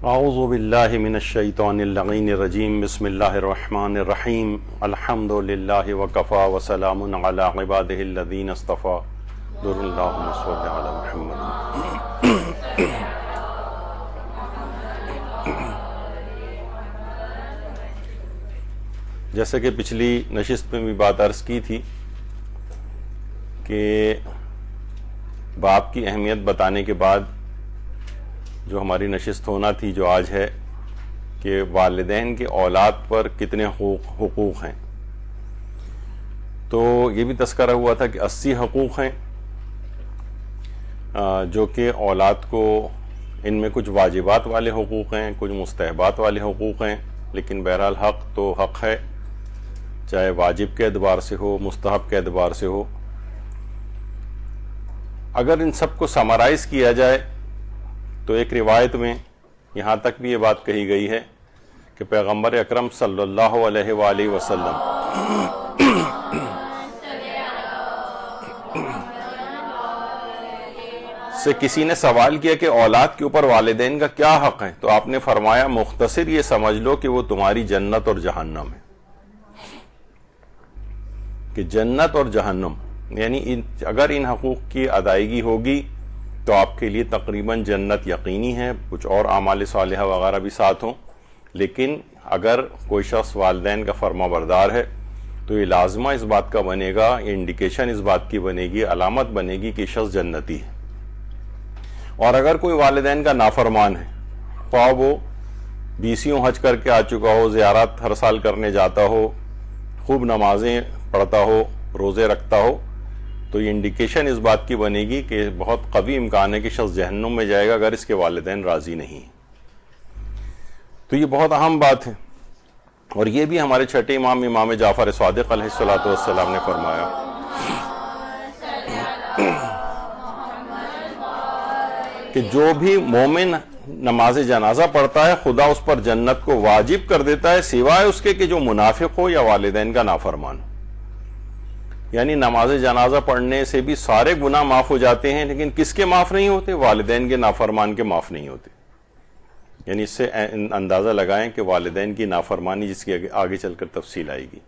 اعوذ باللہ من الشیطان اللعین الرجیم بسم اللہ الرحمن الرحیم الحمد للہ وکفا وسلام علی عبادہ الذین اصطفیٰ در اللہم صلی علی محمد۔ جیسے کہ پچھلی نشست میں بھی بات عرض کی تھی کہ باپ کی اہمیت بتانے کے بعد جو ہماری نشست ہونا تھی، جو آج ہے، کہ والدین کے اولاد پر کتنے حقوق ہیں، تو یہ بھی تذکرہ ہوا تھا کہ 80 حقوق ہیں جو کہ اولاد کو، ان میں کچھ واجبات والے حقوق ہیں، کچھ مستحبات والے حقوق ہیں، لیکن بہرحال حق تو حق ہے، چاہے واجب کے اعتبار سے ہو، مستحب کے اعتبار سے ہو۔ اگر ان سب کو سمرائز کیا جائے تو ایک روایت میں یہاں تک بھی یہ بات کہی گئی ہے کہ پیغمبر اکرم صلی اللہ علیہ وآلہ وسلم سے کسی نے سوال کیا کہ اولاد کے اوپر والدین کا کیا حق ہے، تو آپ نے فرمایا مختصر یہ سمجھ لو کہ وہ تمہاری جنت اور جہنم ہے، کہ جنت اور جہنم، یعنی اگر ان حقوق کی ادائیگی ہوگی تو آپ کے لیے تقریباً جنت یقینی ہے، کچھ اور اعمال صالحہ وغیرہ بھی ساتھ ہوں، لیکن اگر کوئی شخص والدین کا فرما بردار ہے تو یہ لازمہ اس بات کا بنے گا، یہ انڈیکیشن اس بات کی بنے گی، علامت بنے گی کہ شخص جنتی ہے۔ اور اگر کوئی والدین کا نافرمان ہے، خواہ وہ 20 حج کر کے آ چکا ہو، زیارات ہر سال کرنے جاتا ہو، خوب نمازیں پڑھتا ہو، روزے رکھتا ہو، تو یہ انڈیکیشن اس بات کی بنے گی کہ بہت قوی امکان ہے کہ شخص جہنم میں جائے گا اگر اس کے والدین راضی نہیں۔ تو یہ بہت اہم بات ہے، اور یہ بھی ہمارے چھٹے امام امام جعفر صادق علیہ السلام نے فرمایا کہ جو بھی مومن نماز جنازہ پڑھتا ہے خدا اس پر جنت کو واجب کر دیتا ہے، سوائے اس کے کہ جو منافق ہو یا والدین کا نافرمان ہو۔ یعنی نماز جنازہ پڑھنے سے بھی سارے گناہ معاف ہو جاتے ہیں، لیکن کس کے معاف نہیں ہوتے؟ والدین کے نافرمان کے معاف نہیں ہوتے۔ یعنی اس سے اندازہ لگائیں کہ والدین کی نافرمانی جس کی آگے چل کر تفصیل آئے گی۔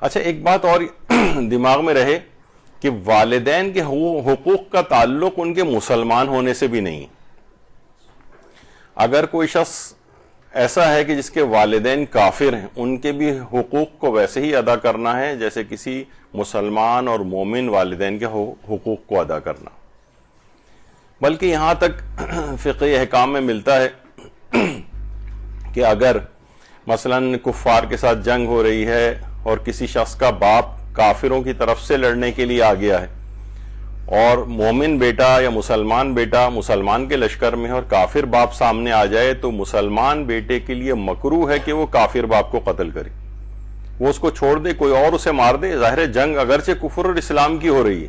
اچھا، ایک بات اور دماغ میں رہے کہ والدین کے حقوق کا تعلق ان کے مسلمان ہونے سے بھی نہیں۔ اگر کوئی شخص ایسا ہے کہ جس کے والدین کافر ہیں، ان کے بھی حقوق کو ویسے ہی ادا کرنا ہے جیسے کسی مسلمان اور مومن والدین کے حقوق کو ادا کرنا۔ بلکہ یہاں تک فقہی احکام میں ملتا ہے کہ اگر مثلا کفار کے ساتھ جنگ ہو رہی ہے اور کسی شخص کا باپ کافروں کی طرف سے لڑنے کے لیے آ گیا ہے، اور مومن بیٹا یا مسلمان بیٹا مسلمان کے لشکر میں ہے اور کافر باپ سامنے آ جائے، تو مسلمان بیٹے کے لیے مکروہ ہے کہ وہ کافر باپ کو قتل کرے، وہ اس کو چھوڑ دے، کوئی اور اسے مار دے۔ ظاہر جنگ اگرچہ کفر اور اسلام کی ہو رہی ہے،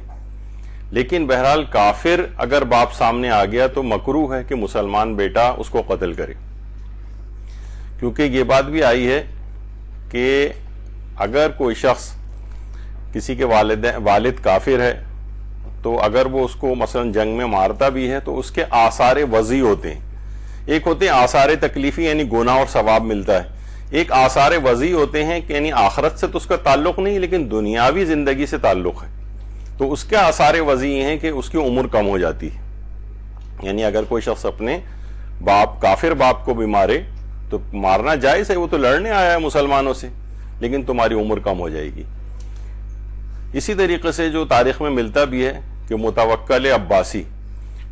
لیکن بہرحال کافر اگر باپ سامنے آ گیا تو مکروہ ہے کہ مسلمان بیٹا اس کو قتل کرے، کیونکہ یہ بات بھی آئی ہے کہ اگر کوئی شخص کسی کے والد کافر ہے تو اگر وہ اس کو مثلا جنگ میں مارتا بھی ہے تو اس کے آثار وضعی ہوتے ہیں، ایک ہوتے ہیں آثار تکلیفی یعنی گناہ اور ثواب ملتا ہے، ایک آثار وضعی ہوتے ہیں کہ یعنی آخرت سے تو اس کا تعلق نہیں لیکن دنیاوی زندگی سے تعلق ہے۔ تو اس کے آثار وضعی ہیں کہ اس کی عمر کم ہو جاتی ہے، یعنی اگر کوئی شخص اپنے کافر باپ کو بھی مارے تو مارنا جائز ہے، وہ تو لڑنے آیا ہے مسلمانوں سے، لیکن تمہاری عمر کم ہو جائے گی۔ اسی طریقے سے جو تاریخ میں ملتا بھی ہے کہ متوکل عباسی،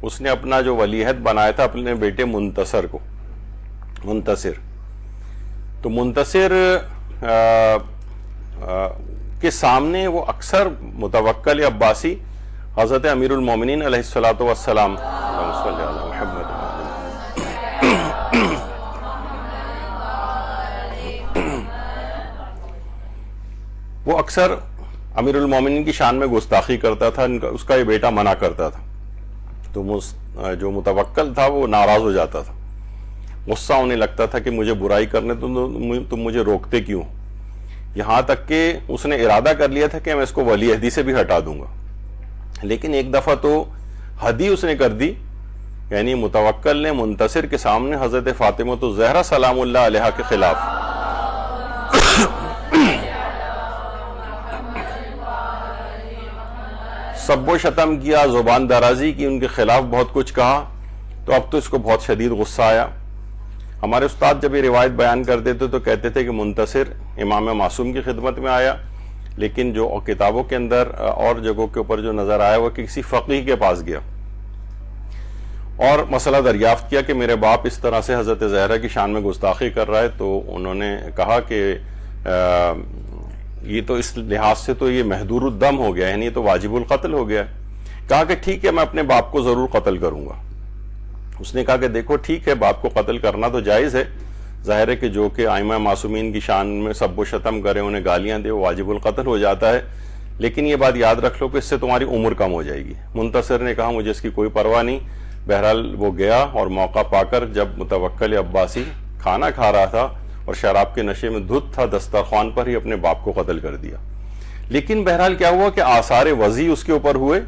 اس نے اپنا جو ولیعہد بنایا تھا اپنے بیٹے منتصر کو، تو منتصر کے سامنے وہ اکثر متوکل عباسی حضرت امیر المومنین علیہ السلام وہ اکثر امیر المومنین کی شان میں گستاخی کرتا تھا، اس کا یہ بیٹا منع کرتا تھا، تو جو متوکل تھا وہ ناراض ہو جاتا تھا، غصہ ہونے لگتا تھا کہ مجھے برائی کرنے تم مجھے روکتے کیوں؟ یہاں تک کہ اس نے ارادہ کر لیا تھا کہ میں اس کو ولی عہدی سے بھی ہٹا دوں گا، لیکن ایک دفعہ تو حد ہی اس نے کر دی یعنی متوکل نے منتصر کے سامنے حضرت فاطمہ الزہرا سلام اللہ علیہا کے خلاف سب و شتم کیا، زبان درازی کی، ان کے خلاف بہت کچھ کہا، تو اب تو اس کو بہت شدید غصہ آیا۔ ہمارے استاد جب یہ روایت بیان کرتے تھے تو کہتے تھے کہ منتصر امام معصوم کی خدمت میں آیا، لیکن جو کتابوں کے اندر اور جگہوں کے اوپر جو نظر آیا وہ کہ کسی فقیہ کے پاس گیا اور مسئلہ دریافت کیا کہ میرے باپ اس طرح سے حضرت زہرا کی شان میں گستاخی کر رہا ہے، تو انہوں نے کہا کہ یہ تو اس لحاظ سے تو یہ محدور الدم ہو گیا، یعنی یہ تو واجب القتل ہو گیا۔ کہا کہ ٹھیک ہے، میں اپنے باپ کو ضرور قتل کروں گا۔ اس نے کہا کہ دیکھو ٹھیک ہے، باپ کو قتل کرنا تو جائز ہے، ظاہر ہے کہ جو کہ ائمہ معصومین کی شان میں سب و شتم کرے، انہیں گالیاں دے، وہ واجب القتل ہو جاتا ہے، لیکن یہ بات یاد رکھ لو کہ اس سے تمہاری عمر کم ہو جائے گی۔ منتصر نے کہا مجھے اس کی کوئی پرواہ نہیں۔ بہرحال وہ گیا اور موقع پا کر جب متوکل عباسی کھانا کھا رہا تھا اور شراب کے نشے میں دھت تھا، دسترخوان پر ہی اپنے باپ کو قتل کر دیا۔ لیکن بہرحال کیا ہوا کہ آثار وضع اس کے اوپر ہوئے،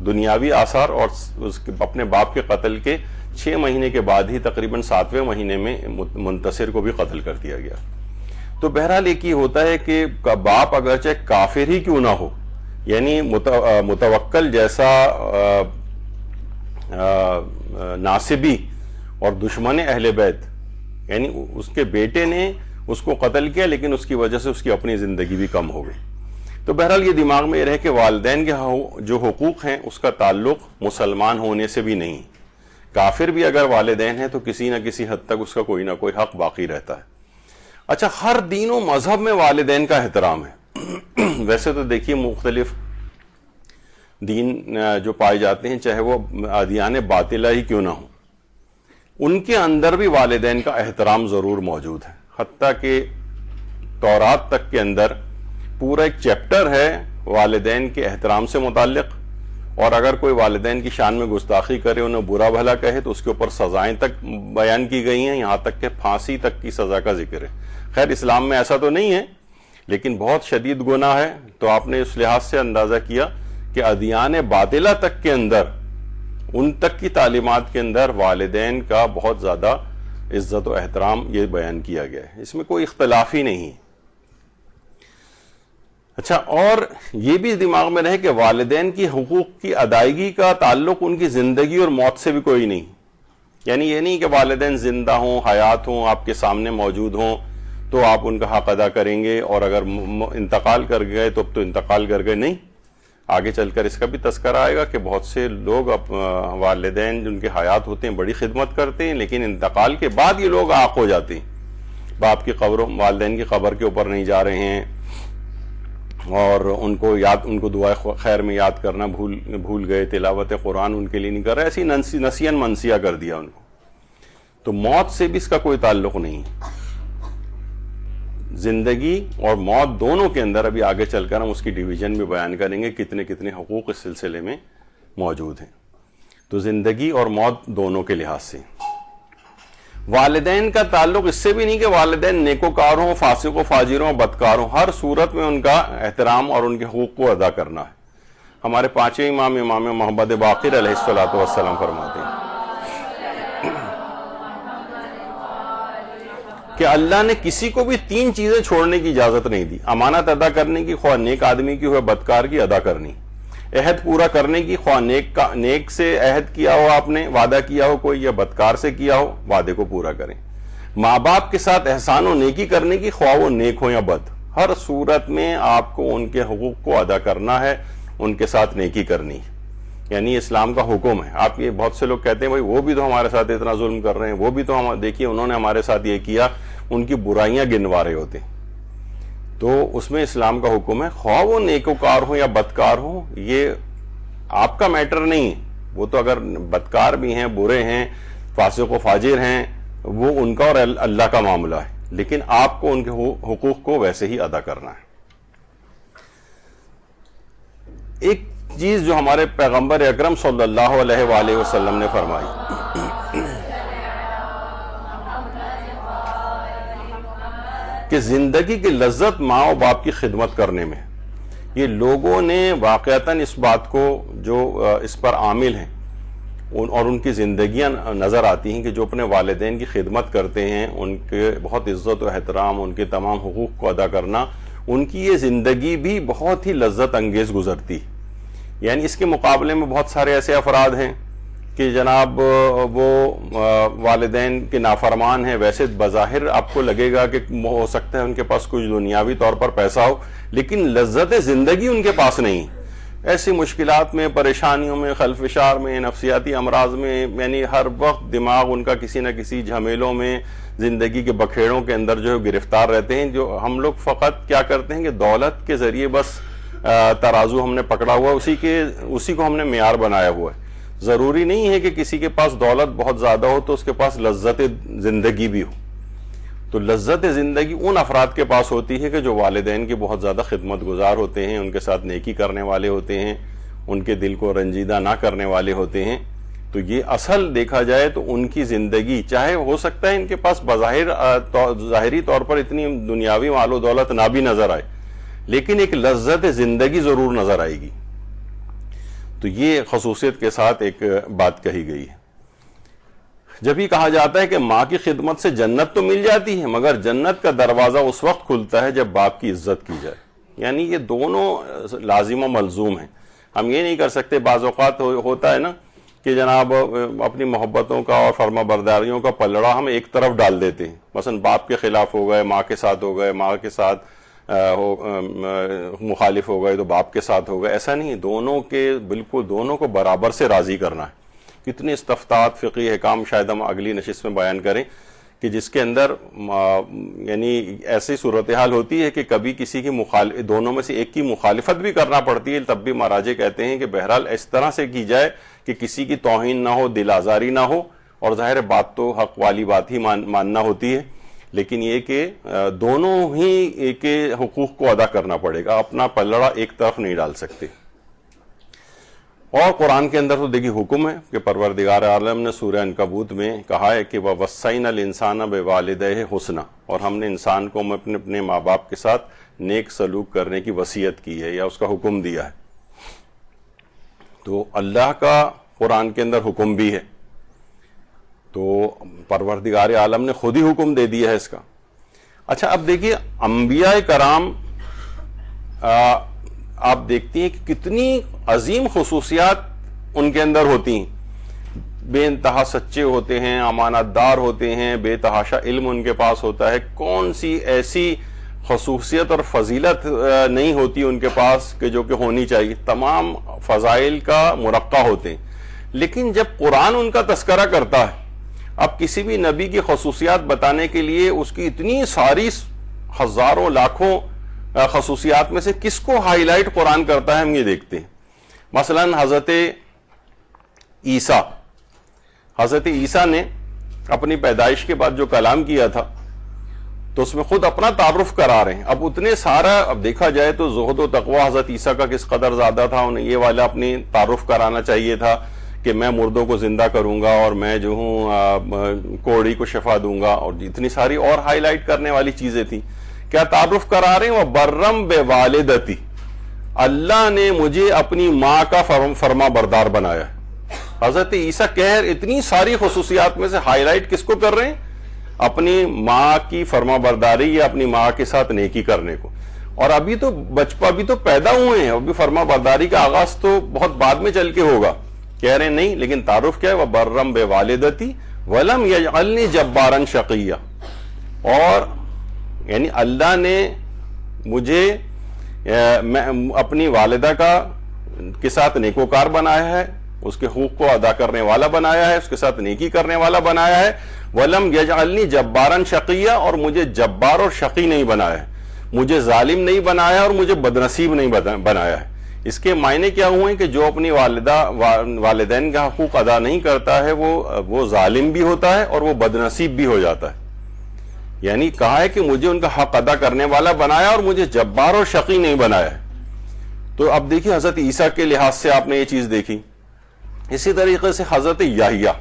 دنیاوی آثار، اور اپنے باپ کے قتل کے 6 مہینے کے بعد ہی تقریباً 7ویں مہینے میں منتصر کو بھی قتل کر دیا گیا۔ تو بہرحال ایک ہی ہوتا ہے کہ باپ اگرچہ کافر ہی کیوں نہ ہو، یعنی متوکل جیسا ناصبی اور دشمن اہل بیت، یعنی اس کے بیٹے نے اس کو قتل کیا لیکن اس کی وجہ سے اس کی اپنی زندگی بھی کم ہو گئی۔ تو بہرحال یہ دماغ میں یہ رہے کہ والدین کے جو حقوق ہیں اس کا تعلق مسلمان ہونے سے بھی نہیں، کافر بھی اگر والدین ہیں تو کسی نہ کسی حد تک اس کا کوئی نہ کوئی حق باقی رہتا ہے۔ اچھا، ہر دین و مذہب میں والدین کا احترام ہے۔ ویسے تو دیکھیے مختلف دین جو پائے جاتے ہیں، چاہے وہ ادیان باطلہ ہی کیوں نہ ہوں، ان کے اندر بھی والدین کا احترام ضرور موجود ہے۔ حتیٰ کہ تورات تک کے اندر پورا ایک چیپٹر ہے والدین کے احترام سے متعلق، اور اگر کوئی والدین کی شان میں گستاخی کرے، انہیں برا بھلا کہے، تو اس کے اوپر سزائیں تک بیان کی گئی ہیں، یہاں تک کہ پھانسی تک کی سزا کا ذکر ہے۔ خیر اسلام میں ایسا تو نہیں ہے، لیکن بہت شدید گناہ ہے۔ تو آپ نے اس لحاظ سے اندازہ کیا کہ ادیان باطلہ تک کے اندر، ان تک کی تعلیمات کے اندر والدین کا بہت زیادہ عزت و احترام یہ بیان کیا گیا ہے، اس میں کوئی اختلاف ہی نہیں ہے۔ اچھا، اور یہ بھی دماغ میں رہے کہ والدین کی حقوق کی ادائیگی کا تعلق ان کی زندگی اور موت سے بھی کوئی نہیں، یعنی یہ نہیں کہ والدین زندہ ہوں، حیات ہوں، آپ کے سامنے موجود ہوں تو آپ ان کا حق ادا کریں گے، اور اگر انتقال کر گئے تو اب تو انتقال کر گئے، نہیں۔ آگے چل کر اس کا بھی تذکرہ آئے گا کہ بہت سے لوگ والدین جن کے حیات ہوتے ہیں بڑی خدمت کرتے ہیں، لیکن انتقال کے بعد یہ لوگ عاق ہو جاتے ہیں، باپ کی قبر، والدین کی قبر کے اوپر نہیں جا رہے ہیں، اور ان کو دعائے خیر میں یاد کرنا بھول گئے، تلاوت قرآن ان کے لیے نہیں کر رہے، ایسی نسین منسیہ کر دیا ان کو۔ تو موت سے بھی اس کا کوئی تعلق نہیں ہے۔ زندگی اور موت دونوں کے اندر ابھی آگے چل کر ہم اس کی ڈیویژن بھی بیان کریں گے، کتنے کتنے حقوق اس سلسلے میں موجود ہیں۔ تو زندگی اور موت دونوں کے لحاظ سے والدین کا تعلق اس سے بھی نہیں کہ والدین نیکوکار ہوں، فاسق و فاجر ہوں، بدکار ہوں، ہر صورت میں ان کا احترام اور ان کے حقوق کو ادا کرنا ہے۔ ہمارے پانچویں امام محمد باقر علیہ الصلوۃ والسلام فرماتے ہیں کہ اللہ نے کسی کو بھی 3 چیزیں چھوڑنے کی اجازت نہیں دی: امانت ادا کرنے کی، خواہ نیک آدمی کی ہو بدکار کی، ادا کرنی; عہد پورا کرنے کی، خواہ نیک سے عہد کیا ہو، آپ نے وعدہ کیا ہو کوئی، یا بدکار سے کیا ہو، وعدے کو پورا کریں; ماں باپ کے ساتھ احسان و نیکی کرنے کی، خواہ وہ نیک ہو یا بد، ہر صورت میں آپ کو ان کے حقوق کو ادا کرنا ہے، ان کے ساتھ نیکی کرنی ہے، یعنی اسلام کا حکم ہے۔ آپ یہ بہت سے لوگ کہتے ہیں بھائی وہ بھی تو ہمارے ساتھ اتنا ظلم کر رہے ہیں، وہ بھی تو دیکھیے انہوں نے ہمارے ساتھ یہ کیا، ان کی برائیاں گنوا رہے ہوتے ہیں۔ تو اس میں اسلام کا حکم ہے، خواہ وہ نیکوکار ہوں یا بدکار ہوں، یہ آپ کا میٹر نہیں ہے، وہ تو اگر بدکار بھی ہیں، برے ہیں، فاسق و فاجر ہیں، وہ ان کا اور اللہ کا معاملہ ہے، لیکن آپ کو ان کے حقوق کو ویسے ہی ادا کرنا ہے۔ ایک چیز جو ہمارے پیغمبر اکرم صلی اللہ علیہ وآلہ وسلم نے فرمائی، کہ زندگی کی لذت ماں و باپ کی خدمت کرنے میں، یہ لوگوں نے واقعتاً اس بات کو جو اس پر عامل ہیں اور ان کی زندگیاں نظر آتی ہیں کہ جو اپنے والدین کی خدمت کرتے ہیں، ان کے بہت عزت و احترام، ان کے تمام حقوق کو ادا کرنا، ان کی یہ زندگی بھی بہت ہی لذت انگیز گزرتی. یعنی اس کے مقابلے میں بہت سارے ایسے افراد ہیں کہ جناب وہ والدین کے نافرمان ہیں. ویسے بظاہر آپ کو لگے گا کہ ہو سکتا ہے ان کے پاس کچھ دنیاوی طور پر پیسہ ہو، لیکن لذت زندگی ان کے پاس نہیں. ایسی مشکلات میں، پریشانیوں میں، خلفشار میں، نفسیاتی امراض میں، یعنی ہر وقت دماغ ان کا کسی نہ کسی جھمیلوں میں، زندگی کے بکھیڑوں کے اندر جو گرفتار رہتے ہیں. جو ہم لوگ فقط کیا کرتے ہیں کہ دولت کے ذریعے بس ترازو ہم نے پکڑا ہوا، اسی کو ہم نے معیار بنایا ہوا ہے. ضروری نہیں ہے کہ کسی کے پاس دولت بہت زیادہ ہو تو اس کے پاس لذت زندگی بھی ہو. تو لذت زندگی ان افراد کے پاس ہوتی ہے کہ جو والدین کی بہت زیادہ خدمت گزار ہوتے ہیں، ان کے ساتھ نیکی کرنے والے ہوتے ہیں، ان کے دل کو رنجیدہ نہ کرنے والے ہوتے ہیں. تو یہ اصل دیکھا جائے تو ان کی زندگی، چاہے ہو سکتا ہے ان کے پاس ظاہری طور پر اتنی دنیاوی مال و دولت نہ بھی نظر آئے، لیکن ایک لذت زندگی ضرور نظر آئے گی. تو یہ خصوصیت کے ساتھ ایک بات کہی گئی ہے. جب یہ کہا جاتا ہے کہ ماں کی خدمت سے جنت تو مل جاتی ہے، مگر جنت کا دروازہ اس وقت کھلتا ہے جب باپ کی عزت کی جائے. یعنی یہ دونوں لازم و ملزوم ہیں. ہم یہ نہیں کر سکتے، بعض اوقات ہوتا ہے نا کہ جناب اپنی محبتوں کا اور فرما برداریوں کا پلڑا ہم ایک طرف ڈال دیتے ہیں. مثلا باپ کے خلاف ہو گئے، ماں کے ساتھ ہو گئے، ماں کے ساتھ مخالف ہو گئے تو باپ کے ساتھ ہو گئے. ایسا نہیں، دونوں کے بالکل دونوں کو برابر سے راضی کرنا ہے. کتنے استفتاءات فقہی احکام شاید ہم اگلی نشست میں بیان کریں کہ جس کے اندر یعنی ایسی صورتحال ہوتی ہے کہ کبھی کسی کی دونوں میں سے ایک کی مخالفت بھی کرنا پڑتی ہے، تب بھی مراجع کہتے ہیں کہ بہرحال اس طرح سے کی جائے کہ کسی کی توہین نہ ہو، دل آزاری نہ ہو. اور ظاہر بات تو حق والی بات ہی ماننا ہوتی ہے، لیکن یہ کہ دونوں ہی کے حقوق کو ادا کرنا پڑے گا، اپنا پلڑا ایک طرف نہیں ڈال سکتے. اور قرآن کے اندر تو دیکھیے حکم ہے کہ پروردگار عالم نے سورہ عنکبوت میں کہا ہے کہ وَوَصَّيْنَا الْإِنسَانَ بِوَالِدَيْهِ حُسْنًا، اور ہم نے انسان کو اپنے ماں باپ کے ساتھ نیک سلوک کرنے کی وصیت کی ہے یا اس کا حکم دیا ہے. تو اللہ کا قرآن کے اندر حکم بھی ہے، تو پروردگار عالم نے خود ہی حکم دے دیا ہے اس کا. اچھا اب دیکھیے انبیاء کرام آپ دیکھتی ہیں کہ کتنی عظیم خصوصیات ان کے اندر ہوتی ہیں. بے انتہا سچے ہوتے ہیں، امانت دار ہوتے ہیں، بے تحاشا علم ان کے پاس ہوتا ہے. کون سی ایسی خصوصیت اور فضیلت نہیں ہوتی ان کے پاس کہ جو کہ ہونی چاہیے. تمام فضائل کا مرقع ہوتے ہیں. لیکن جب قرآن ان کا تذکرہ کرتا ہے، اب کسی بھی نبی کی خصوصیات بتانے کے لیے اس کی اتنی ساری ہزاروں لاکھوں خصوصیات میں سے کس کو ہائی لائٹ قرآن کرتا ہے ہم یہ دیکھتے ہیں. مثلا حضرت عیسیٰ نے اپنی پیدائش کے بعد جو کلام کیا تھا تو اس میں خود اپنا تعارف کرا رہے ہیں. اب اتنے سارا اب دیکھا جائے تو زہد و تقوی حضرت عیسیٰ کا کس قدر زیادہ تھا. انہیں یہ والا اپنی تعارف کرانا چاہیے تھا کہ میں مردوں کو زندہ کروں گا اور میں جو ہوں کوڑی کو شفا دوں گا، اور اتنی ساری اور ہائی لائٹ کرنے والی چیزیں تھیں. کیا تعارف کرا رہے ہیں؟ وَبَرًّا بِوَالِدَتِي، اللہ نے مجھے اپنی ماں کا فرما بردار بنایا. حضرت عیسیٰ کہہ اتنی ساری خصوصیات میں سے ہائی لائٹ کس کو کر رہے ہیں؟ اپنی ماں کی فرما برداری یا اپنی ماں کے ساتھ نیکی کرنے کو. اور ابھی تو بچپا بھی تو پیدا ہوئے ہیں، ابھی فرما برداری کا آغاز تو بہت بعد میں چل کے ہوگا. کہہ رہے ہیں نہیں، لیکن تعارف کیا ہے؟ وَبَرًّا بِوَالِدَتِي وَلَمْ يَجْعَلْنِي جَبَّارًا شَقِيًّا، اور یعنی اللہ نے مجھے اپنی والدہ کے ساتھ نیکوکار بنایا ہے، اس کے حقوق کو ادا کرنے والا بنایا ہے، اس کے ساتھ نیکی کرنے والا بنایا ہے. وَلَمْ يَجْعَلْنِي جَبَّارًا شَقِيًّا، اور مجھے جبار اور شقی نہیں بنایا ہے، مجھے ظالم نہیں بنایا اور مجھے بدنصیب نہیں بنایا ہے. اس کے معنی کیا ہوئے کہ جو اپنی والدین کا حقوق ادا نہیں کرتا ہے وہ ظالم بھی ہوتا ہے اور وہ بدنصیب بھی ہو جاتا ہے. یعنی کہا ہے کہ مجھے ان کا حق ادا کرنے والا بنایا اور مجھے جبار اور شقی نہیں بنایا ہے. تو اب دیکھیے حضرت عیسیٰ کے لحاظ سے آپ نے یہ چیز دیکھی. اسی طریقے سے حضرت یحییٰ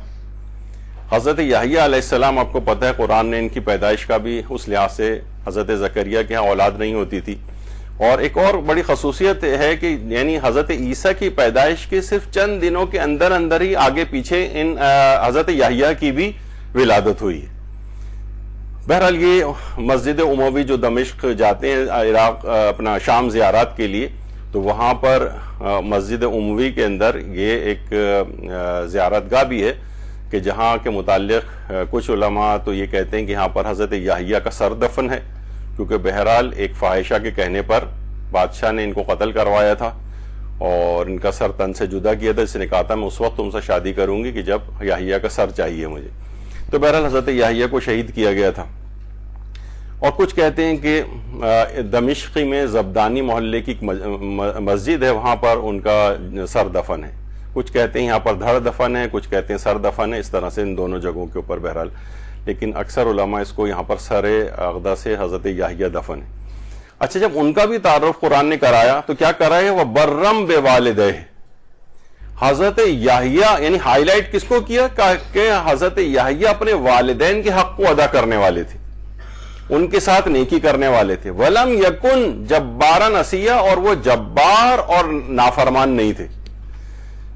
علیہ السلام، آپ کو پتہ ہے قرآن نے ان کی پیدائش کا بھی اس لحاظ سے، حضرت زکریا کے ہاں اولاد نہیں ہوتی تھی، اور ایک اور بڑی خصوصیت ہے کہ یعنی حضرت عیسیٰ کی پیدائش کے صرف چند دنوں کے اندر اندر ہی آگے پیچھے ان حضرت یحییٰ کی بھی ولادت ہوئی ہے۔ بہرحال یہ مسجد اموی جو دمشق جاتے ہیں عراق اپنا شام زیارات کے لیے، تو وہاں پر مسجد اموی کے اندر یہ ایک زیارت گاہ بھی ہے کہ جہاں کے متعلق کچھ علماء تو یہ کہتے ہیں کہ یہاں پر حضرت یحییٰ کا سر دفن ہے، کیونکہ بہرحال ایک فاحشہ کے کہنے پر بادشاہ نے ان کو قتل کروایا تھا اور ان کا سر تن سے جدا کیا تھا، اس نے کہا تھا میں اس وقت تم سے شادی کروں گی کہ جب یحییٰ کا سر چاہیے مجھے، تو بہرحال حضرت یحییٰ کو شہید کیا گیا تھا۔ اور کچھ کہتے ہیں کہ دمشقی میں زبدانی محلے کی مسجد ہے، وہاں پر ان کا سر دفن ہے، کچھ کہتے ہیں یہاں پر دھڑ دفن ہے، کچھ کہتے ہیں سر دفن ہے، اس طرح سے ان دونوں جگہوں کے اوپر بہرحال، لیکن اکثر علماء اس کو یہاں پر سر اغدا سے حضرت یحییٰ دفن ہے۔ اچھا، جب ان کا بھی تعارف قرآن نے کرایا تو کیا کرایا؟ وہ برم بوالدہ، حضرت یحییٰ یعنی ہائی لائٹ کس کو کیا کہ حضرت یحییٰ اپنے والدین کے حق کو ادا کرنے والے تھے، ان کے ساتھ نیکی کرنے والے تھے۔ وَلَمْ يَكُنْ جَبَّارًا عَصِيًّا، اور وہ جبار اور نافرمان نہیں تھے۔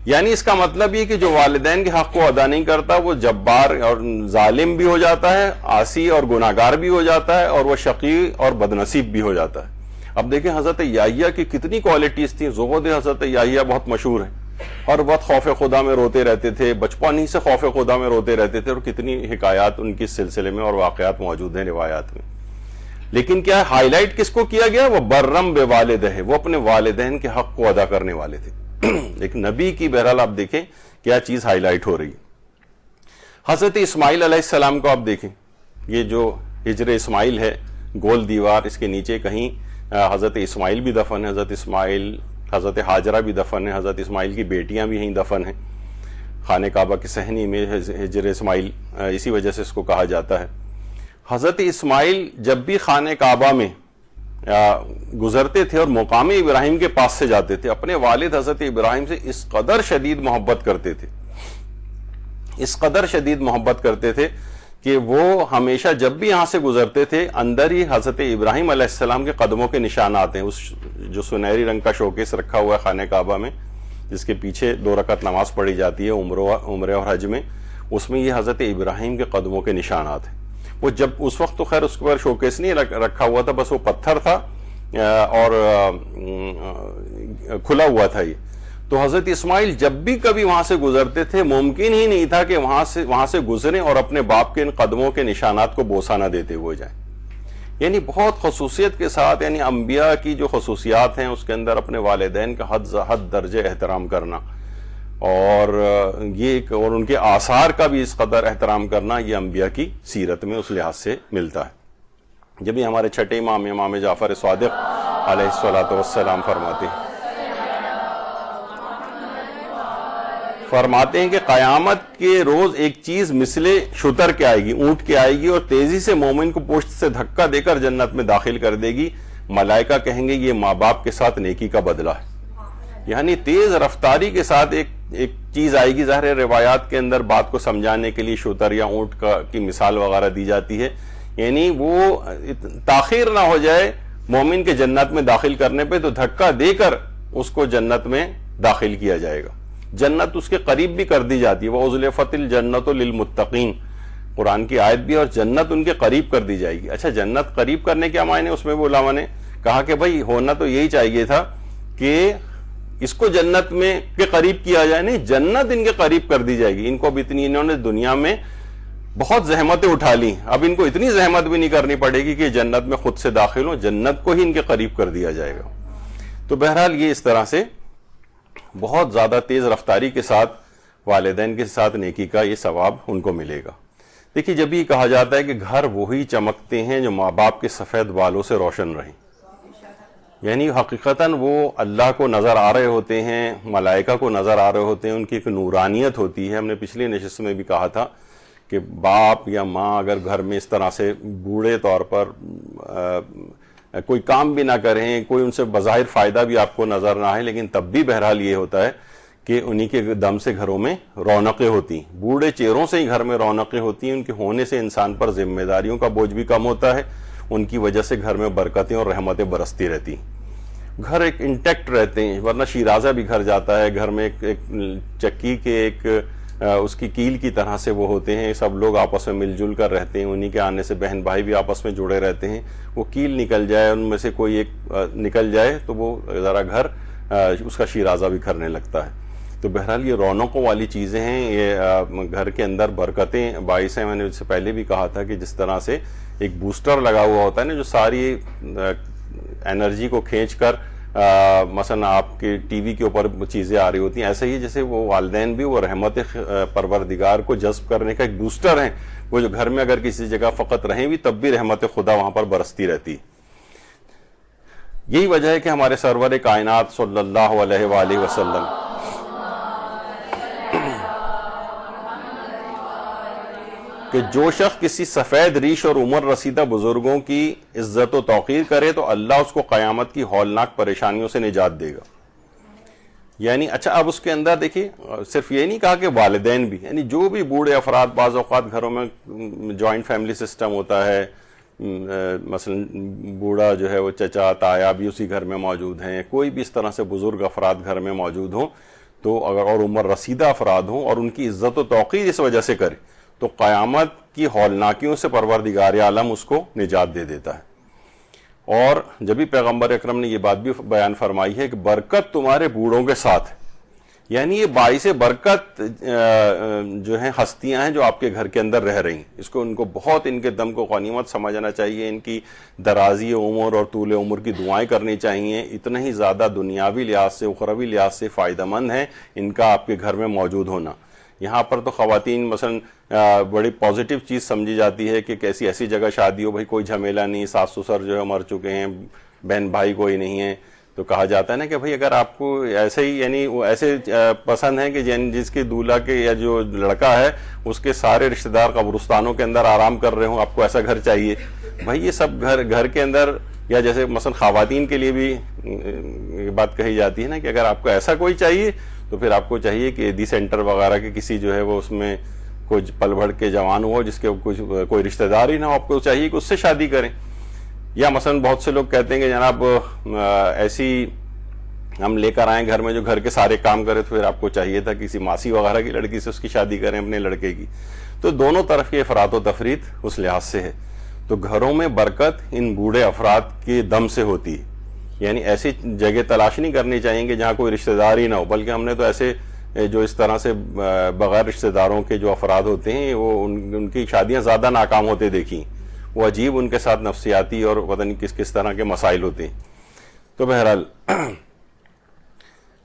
یعنی اس کا مطلب یہ کہ جو والدین کے حق کو ادا نہیں کرتا وہ جبار اور ظالم بھی ہو جاتا ہے، عاصی اور گناہگار بھی ہو جاتا ہے، اور وہ شقی اور بدنصیب بھی ہو جاتا ہے۔ اب دیکھیں حضرت یحییٰ کی کتنی کوالٹیز تھیں۔ زہد حضرت یحییٰ بہت مشہور ہے، ہر وقت خوف خدا میں روتے رہتے تھے، بچپن ہی سے خوف خدا میں روتے رہتے تھے، اور کتنی حکایات ان کے سلسلے میں اور واقعات موجود ہیں روایات میں۔ لیکن کیا ہائی لائٹ کس کو کیا گیا؟ وہ برم بوالدہ، وہ اپنے والدین کے حق کو ادا کرنے والے تھے۔ ایک نبی کی بہرحال آپ دیکھیں کیا چیز ہائی لائٹ ہو رہی ہے۔ حضرت اسماعیل علیہ السلام کو آپ دیکھیں، یہ جو ہجر اسماعیل ہے، گول دیوار، اس کے نیچے کہیں حضرت اسماعیل بھی دفن ہے، حضرت اسماعیل، حضرت ہاجرہ بھی دفن ہے، حضرت اسماعیل کی بیٹیاں بھی یہیں دفن ہیں، خانہ کعبہ کی صحنی میں ہجر اسماعیل، اسی وجہ سے اس کو کہا جاتا ہے۔ حضرت اسماعیل جب بھی خانہ کعبہ میں گزرتے تھے اور مقام ابراہیم کے پاس سے جاتے تھے، اپنے والد حضرت ابراہیم سے اس قدر شدید محبت کرتے تھے، اس قدر شدید محبت کرتے تھے کہ وہ ہمیشہ جب بھی یہاں سے گزرتے تھے اندر ہی حضرت ابراہیم علیہ السلام کے قدموں کے نشانات ہیں۔ اس جو سنہری رنگ کا شوکیس رکھا ہوا ہے خانہ کعبہ میں، جس کے پیچھے 2 رکعت نماز پڑھی جاتی ہے عمرے اور حج میں، اس میں یہ حضرت ابراہیم کے قدموں کے نشانات ہیں۔ وہ جب اس وقت تو خیر اس پر شوکیس نہیں رکھا ہوا تھا، بس وہ پتھر تھا اور کھلا ہوا تھا یہ، تو حضرت اسماعیل جب بھی کبھی وہاں سے گزرتے تھے ممکن ہی نہیں تھا کہ وہاں سے گزریں اور اپنے باپ کے ان قدموں کے نشانات کو بوسہ نہ دیتے ہوئے جائیں۔ یعنی بہت خصوصیت کے ساتھ، یعنی انبیاء کی جو خصوصیات ہیں اس کے اندر اپنے والدین کا حد درجے احترام کرنا، اور یہ اور ان کے آثار کا بھی اس قدر احترام کرنا، یہ انبیاء کی سیرت میں اس لحاظ سے ملتا ہے۔ جب بھی ہمارے چھٹے امام جعفر صادق علیہ الصلوۃ والسلام فرماتے ہیں کہ قیامت کے روز ایک چیز مثل شتر کے آئے گی، اونٹ کے آئے گی، اور تیزی سے مومن کو پشت سے دھکا دے کر جنت میں داخل کر دے گی۔ ملائکہ کہیں گے یہ ماں باپ کے ساتھ نیکی کا بدلہ ہے۔ یعنی تیز رفتاری کے ساتھ ایک چیز آئے گی۔ ظاہر روایات کے اندر بات کو سمجھانے کے لیے شتر یا اونٹ کی مثال وغیرہ دی جاتی ہے، یعنی وہ تاخیر نہ ہو جائے مومن کے جنت میں داخل کرنے پہ، تو دھکا دے کر اس کو جنت میں داخل کیا جائے گا، جنت اس کے قریب بھی کر دی جاتی ہے۔ وَأُزْلِفَتِ الْجَنَّةُ لِلْمُتَّقِينَ، قرآن کی آیت بھی، اور جنت ان کے قریب کر دی جائے گی۔ اچھا، جنت قریب کرنے کے معنی اس میں بھی علماء نے کہا کہ بھائی ہونا تو یہی چاہیے تھا کہ اس کو جنت میں کے قریب کیا جائے، نہیں، جنت ان کے قریب کر دی جائے گی۔ ان کو اب اتنی انہوں نے دنیا میں بہت زحمتیں اٹھا لی، اب ان کو اتنی زحمت بھی نہیں کرنی پڑے گی کہ جنت میں خود سے داخل ہوں، جنت کو ہی ان کے قریب کر دیا جائے گا۔ تو بہرحال یہ اس طرح سے بہت زیادہ تیز رفتاری کے ساتھ والدین کے ساتھ نیکی کا یہ ثواب ان کو ملے گا۔ دیکھیے، جب یہ کہا جاتا ہے کہ گھر وہی چمکتے ہیں جو ماں باپ کے سفید بالوں سے روشن رہیں، یعنی حقیقتاً وہ اللہ کو نظر آ رہے ہوتے ہیں، ملائکہ کو نظر آ رہے ہوتے ہیں، ان کی ایک نورانیت ہوتی ہے۔ ہم نے پچھلی نشست میں بھی کہا تھا کہ باپ یا ماں اگر گھر میں اس طرح سے بوڑھے طور پر کوئی کام بھی نہ کریں، کوئی ان سے بظاہر فائدہ بھی آپ کو نظر نہ آئے، لیکن تب بھی بہرحال یہ ہوتا ہے کہ انہی کے دم سے گھروں میں رونقیں ہوتی ہیں، بوڑھے چہروں سے ہی گھر میں رونقیں ہوتی ہیں۔ ان کے ہونے سے انسان پر ذمہ داریوں کا بوجھ بھی کم ہوتا ہے، ان کی وجہ سے گھر میں برکتیں اور رحمتیں برستی رہتی ہیں۔ گھر ایک انٹیکٹ رہتے ہیں. ورنہ شیرازہ بھی گھر جاتا ہے, گھر میں ایک چکی کے ایک اس کی کیل کی طرح سے وہ ہوتے ہیں, سب لوگ آپس میں مل جل کر رہتے ہیں, انہی کے آنے سے بہن بھائی بھی آپس میں جڑے رہتے ہیں. وہ کیل نکل جائے, ان میں سے کوئی ایک نکل جائے تو وہ ذرا گھر اس کا شیرازہ بھی کرنے لگتا ہے. تو بہرحال یہ رونقوں والی چیزیں ہیں, یہ گھر کے اندر برکتیں باعث ہیں. میں نے اس سے پہلے بھی کہا تھا کہ جس طرح سے ایک بوسٹر لگا ہوا ہوتا ہے نا, جو ساری انرجی کو کھینچ کر مثلا آپ کے ٹی وی کے اوپر چیزیں آ رہی ہوتی ہیں, ایسا ہی جیسے وہ والدین بھی وہ رحمت پروردگار کو جذب کرنے کا ایک بوسٹر ہیں, وہ جو گھر میں اگر کسی جگہ فقط رہیں بھی تب بھی رحمت خدا وہاں پر برستی رہتی. یہی وجہ ہے کہ ہمارے سرور کائنات صلی اللہ علیہ وآلہ وسلم کہ جو شخص کسی سفید ریش اور عمر رسیدہ بزرگوں کی عزت و توقیر کرے تو اللہ اس کو قیامت کی ہولناک پریشانیوں سے نجات دے گا. یعنی اچھا, اب اس کے اندر دیکھیے صرف یہ نہیں کہا کہ والدین بھی, یعنی جو بھی بوڑھے افراد, بعض اوقات گھروں میں جوائنٹ فیملی سسٹم ہوتا ہے, مثلا بوڑھا جو ہے وہ چچا تایا بھی اسی گھر میں موجود ہیں, کوئی بھی اس طرح سے بزرگ افراد گھر میں موجود ہوں تو اگر اور عمر رسیدہ افراد ہوں اور ان کی عزت و توقیر اس وجہ سے کرے تو قیامت کی ہولناکیوں سے پروردگار عالم اس کو نجات دے دیتا ہے. اور جب بھی پیغمبر اکرم نے یہ بات بھی بیان فرمائی ہے کہ برکت تمہارے بوڑھوں کے ساتھ, یعنی یہ باعث برکت جو ہیں ہستیاں ہیں جو آپ کے گھر کے اندر رہ رہی ہیں, اس کو ان کو بہت ان کے دم کو غنیمت سمجھنا چاہیے, ان کی درازی عمر اور طول عمر کی دعائیں کرنی چاہیے. اتنا ہی زیادہ دنیاوی لحاظ سے اخروی لحاظ سے فائدہ مند ہے ان کا آپ کے گھر میں موجود ہونا. یہاں پر تو خواتین مثلا بڑی پازیٹیو چیز سمجھی جاتی ہے کہ کیسی ایسی جگہ شادی ہو, بھائی کوئی جھمیلا نہیں, ساس سسر جو ہے مر چکے ہیں, بہن بھائی کوئی نہیں ہے, تو کہا جاتا ہے نا کہ بھائی اگر آپ کو ایسے ہی یعنی وہ ایسے پسند ہے کہ جس کے دولہا کے یا جو لڑکا ہے اس کے سارے رشتہ دار قبرستانوں کے اندر آرام کر رہے ہوں, آپ کو ایسا گھر چاہیے. بھائی یہ سب گھر کے اندر, یا جیسے مثلا خواتین کے لیے بھی یہ بات کہی جاتی ہے نا کہ اگر آپ کو ایسا کوئی چاہیے تو پھر آپ کو چاہیے کہ دی سینٹر وغیرہ کے کسی جو ہے وہ اس میں کچھ پل بڑھ کے جوان ہو جس کے کوئی رشتہ دار ہی نہ ہو, آپ کو چاہیے کہ اس سے شادی کریں. یا مثلا بہت سے لوگ کہتے ہیں کہ جناب ایسی ہم لے کر آئیں گھر میں جو گھر کے سارے کام کرے, تو پھر آپ کو چاہیے تھا کسی ماسی وغیرہ کی لڑکی سے اس کی شادی کریں اپنے لڑکے کی. تو دونوں طرف کی افراط و تفریط اس لحاظ سے ہے. تو گھروں میں برکت ان بوڑھے افراد کے دم سے ہوتی ہے, یعنی ایسی جگہ تلاش نہیں کرنی چاہیے کہ جہاں کوئی رشتہ دار ہی نہ ہو, بلکہ ہم نے تو ایسے جو اس طرح سے بغیر رشتہ داروں کے جو افراد ہوتے ہیں وہ ان کی شادیاں زیادہ ناکام ہوتے دیکھی, وہ عجیب ان کے ساتھ نفسیاتی اور پتہ نہیں کس طرح کے مسائل ہوتے ہیں. تو بہرحال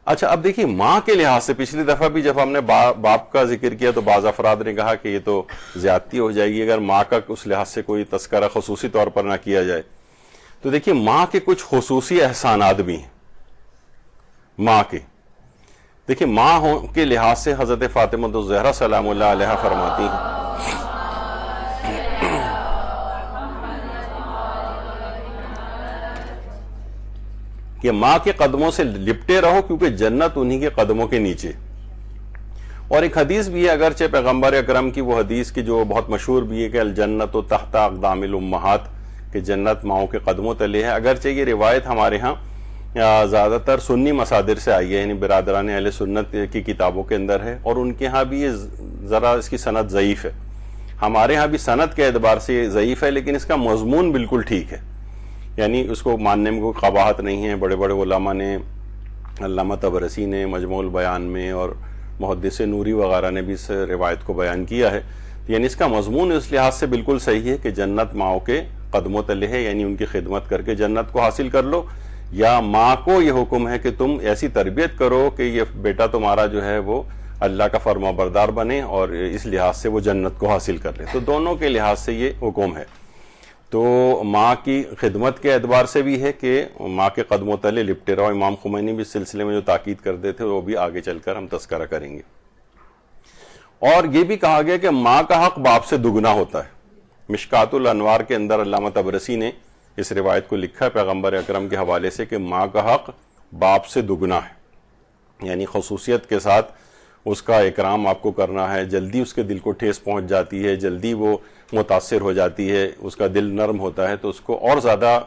اچھا, اب دیکھیے ماں کے لحاظ سے پچھلی دفعہ بھی جب ہم نے باپ کا ذکر کیا تو بعض افراد نے کہا کہ یہ تو زیادتی ہو جائے گی اگر ماں کا اس لحاظ سے کوئی تذکرہ خصوصی طور پر نہ کیا جائے. تو دیکھیے ماں کے کچھ خصوصی احسانات بھی ہیں. ماں کے دیکھیے ماں کے لحاظ سے حضرت فاطمہ الزہرا سلام اللہ علیہا فرماتی ہیں کہ ماں کے قدموں سے لپٹے رہو کیونکہ جنت انہی کے قدموں کے نیچے. اور ایک حدیث بھی ہے اگرچہ پیغمبر اکرم کی وہ حدیث کی جو بہت مشہور بھی ہے کہ الجنت تحت اقدام الامہات, کہ جنت ماؤں کے قدموں تلے ہے. اگرچہ یہ روایت ہمارے ہاں زیادہ تر سنی مصادر سے آئی ہے, یعنی برادران اہل سنت کی کتابوں کے اندر ہے, اور ان کے ہاں بھی یہ ذرا اس کی سند ضعیف ہے. ہمارے ہاں بھی سند کے اعتبار سے یہ ضعیف ہے, لیکن اس کا مضمون بالکل ٹھیک ہے, یعنی اس کو ماننے میں کوئی قباحت نہیں ہے. بڑے بڑے علماء نے, علامہ طبرسی نے مجموع البیان میں اور محدث نوری وغیرہ نے بھی اس روایت کو بیان کیا ہے. یعنی اس کا مضمون اس لحاظ سے بالکل صحیح ہے کہ جنت ماؤں کے قدموں تلے ہے, یعنی ان کی خدمت کر کے جنت کو حاصل کر لو, یا ماں کو یہ حکم ہے کہ تم ایسی تربیت کرو کہ یہ بیٹا تمہارا جو ہے وہ اللہ کا فرما بردار بنے اور اس لحاظ سے وہ جنت کو حاصل کر لے. تو دونوں کے لحاظ سے یہ حکم ہے. تو ماں کی خدمت کے اعتبار سے بھی ہے کہ ماں کے قدموں تلے لپٹے رہو. امام خمینی بھی اس سلسلے میں جو تاکید کرتے تھے وہ بھی آگے چل کر ہم تذکرہ کریں گے. اور یہ بھی کہا گیا کہ ماں کا حق باپ سے دگنا ہوتا ہے. مشکات الانوار کے اندر علامہ طبرسی نے اس روایت کو لکھا ہے پیغمبر اکرم کے حوالے سے کہ ماں کا حق باپ سے دگنا ہے, یعنی خصوصیت کے ساتھ اس کا اکرام آپ کو کرنا ہے. جلدی اس کے دل کو ٹھیس پہنچ جاتی ہے, جلدی وہ متاثر ہو جاتی ہے, اس کا دل نرم ہوتا ہے, تو اس کو اور زیادہ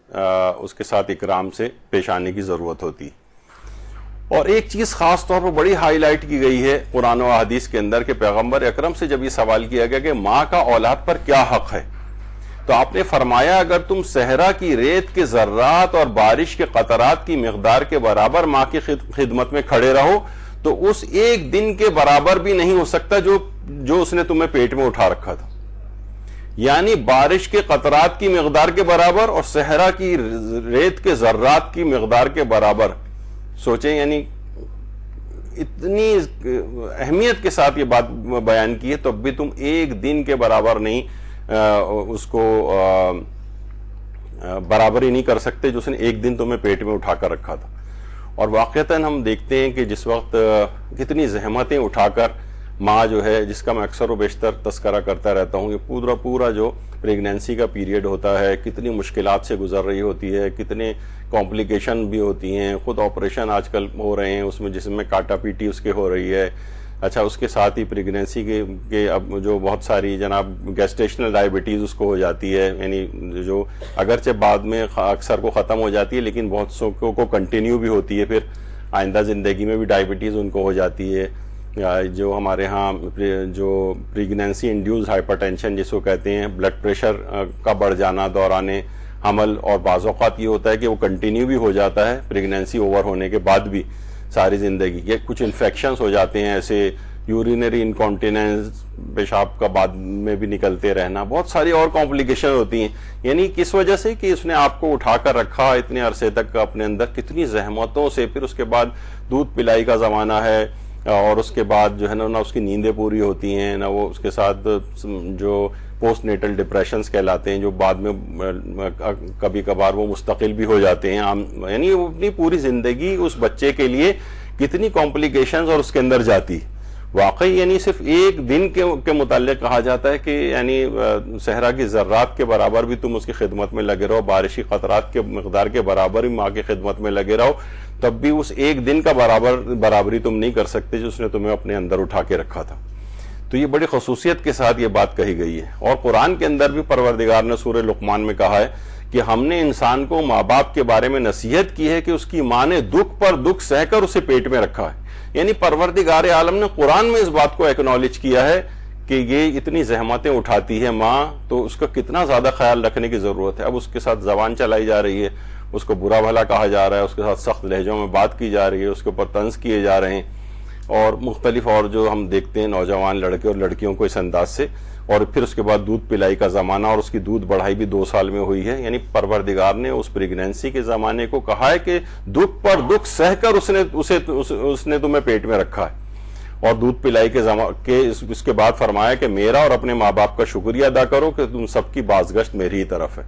اس کے ساتھ اکرام سے پیش آنے کی ضرورت ہوتی ہے۔ اور ایک چیز خاص طور پر بڑی ہائی لائٹ کی گئی ہے قرآن و حدیث کے اندر کہ پیغمبر اکرم سے جب یہ سوال کیا گیا کہ ماں کا اولاد پر کیا حق ہے، تو آپ نے فرمایا اگر تم صحرا کی ریت کے ذرات اور بارش کے قطرات کی مقدار کے برابر ماں کی خدمت میں کھڑے رہو تو اس ایک دن کے برابر بھی نہیں ہو سکتا جو اس نے تمہیں پیٹ میں اٹھا رکھا تھا۔ یعنی بارش کے قطرات کی مقدار کے برابر اور صحرا کی ریت کے ذرات کی مقدار کے برابر۔ سوچیں، یعنی اتنی اہمیت کے ساتھ یہ بات بیان کی ہے، تب بھی تم ایک دن کے برابر نہیں اس کو برابر ہی نہیں کر سکتے جو اس نے ایک دن تمہیں پیٹ میں اٹھا کر رکھا تھا۔ اور واقعتاً ہم دیکھتے ہیں کہ جس وقت کتنی زحمتیں اٹھا کر ماں جو ہے، جس کا میں اکثر و بیشتر تذکرہ کرتا رہتا ہوں، یہ پورا جو پریگنینسی کا پیریڈ ہوتا ہے کتنی مشکلات سے گزر رہی ہوتی ہے، کتنے کمپلیکیشن بھی ہوتی ہیں، خود آپریشن آج کل ہو رہے ہیں اس میں، جس میں کاٹا پیٹی اس کے ہو رہی ہے۔ اچھا، اس کے ساتھ ہی پریگنینسی کے اب جو بہت ساری جناب گیسٹیشنل ڈائبٹیز اس کو ہو جاتی ہے، یعنی جو اگرچہ بعد میں اکثر کو ختم ہو جاتی ہے لیکن بہت سو کو کنٹینیو بھی ہوتی ہے، پھر آئندہ زندگی میں بھی ڈائبٹیز ان کو ہو جاتی ہے۔ جو ہمارے ہاں جو پریگنینسی انڈیوز ہائپر ٹینشن جس کو کہتے ہیں، بلڈ پریشر کا بڑھ جانا دوران حمل، اور بعض اوقات یہ ہوتا ہے کہ وہ کنٹینیو بھی ہو جاتا ہے پریگنینسی اوور ہونے کے بعد بھی ساری زندگی کے، کچھ انفیکشنز ہو جاتے ہیں ایسے، یورینری انکانٹیننس، پیشاب کا بعد میں بھی نکلتے رہنا، بہت ساری اور کمپلیکیشن ہوتی ہیں۔ یعنی کس وجہ سے کہ اس نے آپ کو اٹھا کر رکھا اتنے عرصے تک اپنے اندر، کتنی زحمتوں سے، پھر اس کے بعد دودھ پلائی کا زمانہ ہے، اور اس کے بعد جو ہے نا اس کی نیندیں پوری ہوتی ہیں، نہ وہ اس کے ساتھ جو پوسٹ نیٹل ڈپریشنز کہلاتے ہیں، جو بعد میں کبھی کبھار وہ مستقل بھی ہو جاتے ہیں، یعنی وہ اپنی پوری زندگی اس بچے کے لیے کتنی کمپلیکیشنز اور اس کے اندر جاتی۔ واقعی یعنی صرف ایک دن کے متعلق کہا جاتا ہے کہ یعنی صحرا کی ذرات کے برابر بھی تم اس کی خدمت میں لگے رہو، بارشی قطرات کے مقدار کے برابر بھی ماں کی خدمت میں لگے رہو، تب بھی اس ایک دن کا برابری تم نہیں کر سکتے جو اس نے تمہیں اپنے اندر اٹھا کے رکھا تھا۔ تو یہ بڑی خصوصیت کے ساتھ یہ بات کہی گئی ہے۔ اور قرآن کے اندر بھی پروردگار نے سورہ لقمان میں کہا ہے کہ ہم نے انسان کو ماں باپ کے بارے میں نصیحت کی ہے کہ اس کی ماں نے دکھ پر دکھ سہ کر اسے پیٹ میں رکھا ہے۔ یعنی پروردگار عالم نے قرآن میں اس بات کو ایکنالج کیا ہے کہ یہ اتنی زحمتیں اٹھاتی ہے ماں، تو اس کا کتنا زیادہ خیال رکھنے کی ضرورت ہے۔ اب اس کے ساتھ زبان چلائی جا رہی ہے، اس کو برا بھلا کہا جا رہا ہے، اس کے ساتھ سخت لہجوں میں بات کی جا رہی ہے، اس کے اوپر طنز کیے جا رہے ہیں، اور مختلف اور جو ہم دیکھتے ہیں نوجوان لڑکے اور لڑکیوں کو اس انداز سے، اور پھر اس کے بعد دودھ پلائی کا زمانہ، اور اس کی دودھ بڑھائی بھی 2 سال میں ہوئی ہے۔ یعنی پروردگار نے اس پریگنینسی کے زمانے کو کہا ہے کہ دکھ پر دکھ سہ کر اس نے تمہیں پیٹ میں رکھا ہے، اور دودھ پلائی کے اس کے بعد فرمایا کہ میرا اور اپنے ماں باپ کا شکریہ ادا کرو کہ تم سب کی بازگشت میری ہی طرف ہے۔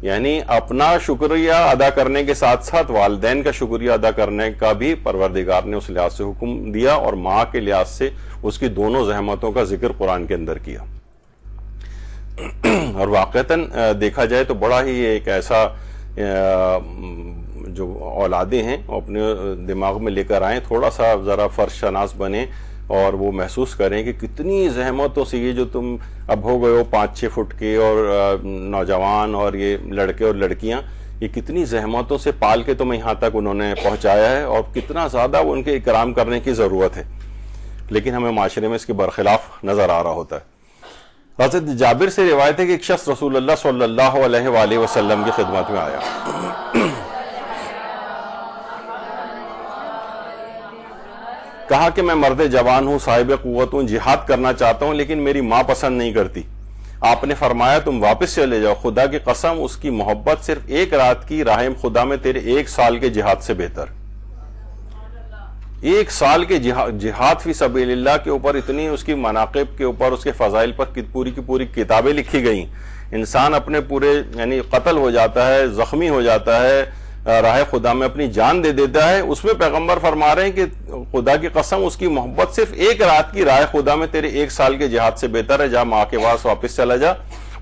یعنی اپنا شکریہ ادا کرنے کے ساتھ ساتھ والدین کا شکریہ ادا کرنے کا بھی پروردگار نے اس لحاظ سے حکم دیا، اور ماں کے لحاظ سے اس کی دونوں زحمتوں کا ذکر قرآن کے اندر کیا۔ اور واقعتاً دیکھا جائے تو بڑا ہی ایک ایسا جو اولادیں ہیں اپنے دماغ میں لے کر آئیں، تھوڑا سا ذرا فرش شناس بنیں اور وہ محسوس کریں کہ کتنی زحمتوں سے یہ جو تم اب ہو گئے ہو 5-6 فٹ کے اور نوجوان اور یہ لڑکے اور لڑکیاں، یہ کتنی زحمتوں سے پال کے تمہیں یہاں تک انہوں نے پہنچایا ہے، اور کتنا زیادہ وہ ان کے اکرام کرنے کی ضرورت ہے، لیکن ہمیں معاشرے میں اس کے برخلاف نظر آ رہا ہوتا ہے۔ حضرت جابر سے روایت ہے کہ ایک شخص رسول اللہ صلی اللہ علیہ وآلہ وسلم کی خدمت میں آیا، کہا کہ میں مرد جوان ہوں، صاحب قوت ہوں، جہاد کرنا چاہتا ہوں، لیکن میری ماں پسند نہیں کرتی۔ آپ نے فرمایا تم واپس چلے جاؤ، خدا کی قسم اس کی محبت صرف ایک رات کی راہ خدا میں تیرے 1 سال کے جہاد سے بہتر۔ 1 سال کے جہاد فی سبیل اللہ کے اوپر اتنی اس کی مناقب کے اوپر، اس کے فضائل پر پوری کی پوری کتابیں لکھی گئیں۔ انسان اپنے پورے یعنی قتل ہو جاتا ہے، زخمی ہو جاتا ہے، راہ خدا میں اپنی جان دے دیتا ہے، اس میں پیغمبر فرما رہے ہیں کہ خدا کی قسم اس کی محبت صرف 1 رات کی راہ خدا میں تیرے 1 سال کے جہاد سے بہتر ہے، جا ماں کے پاس واپس چلا جا۔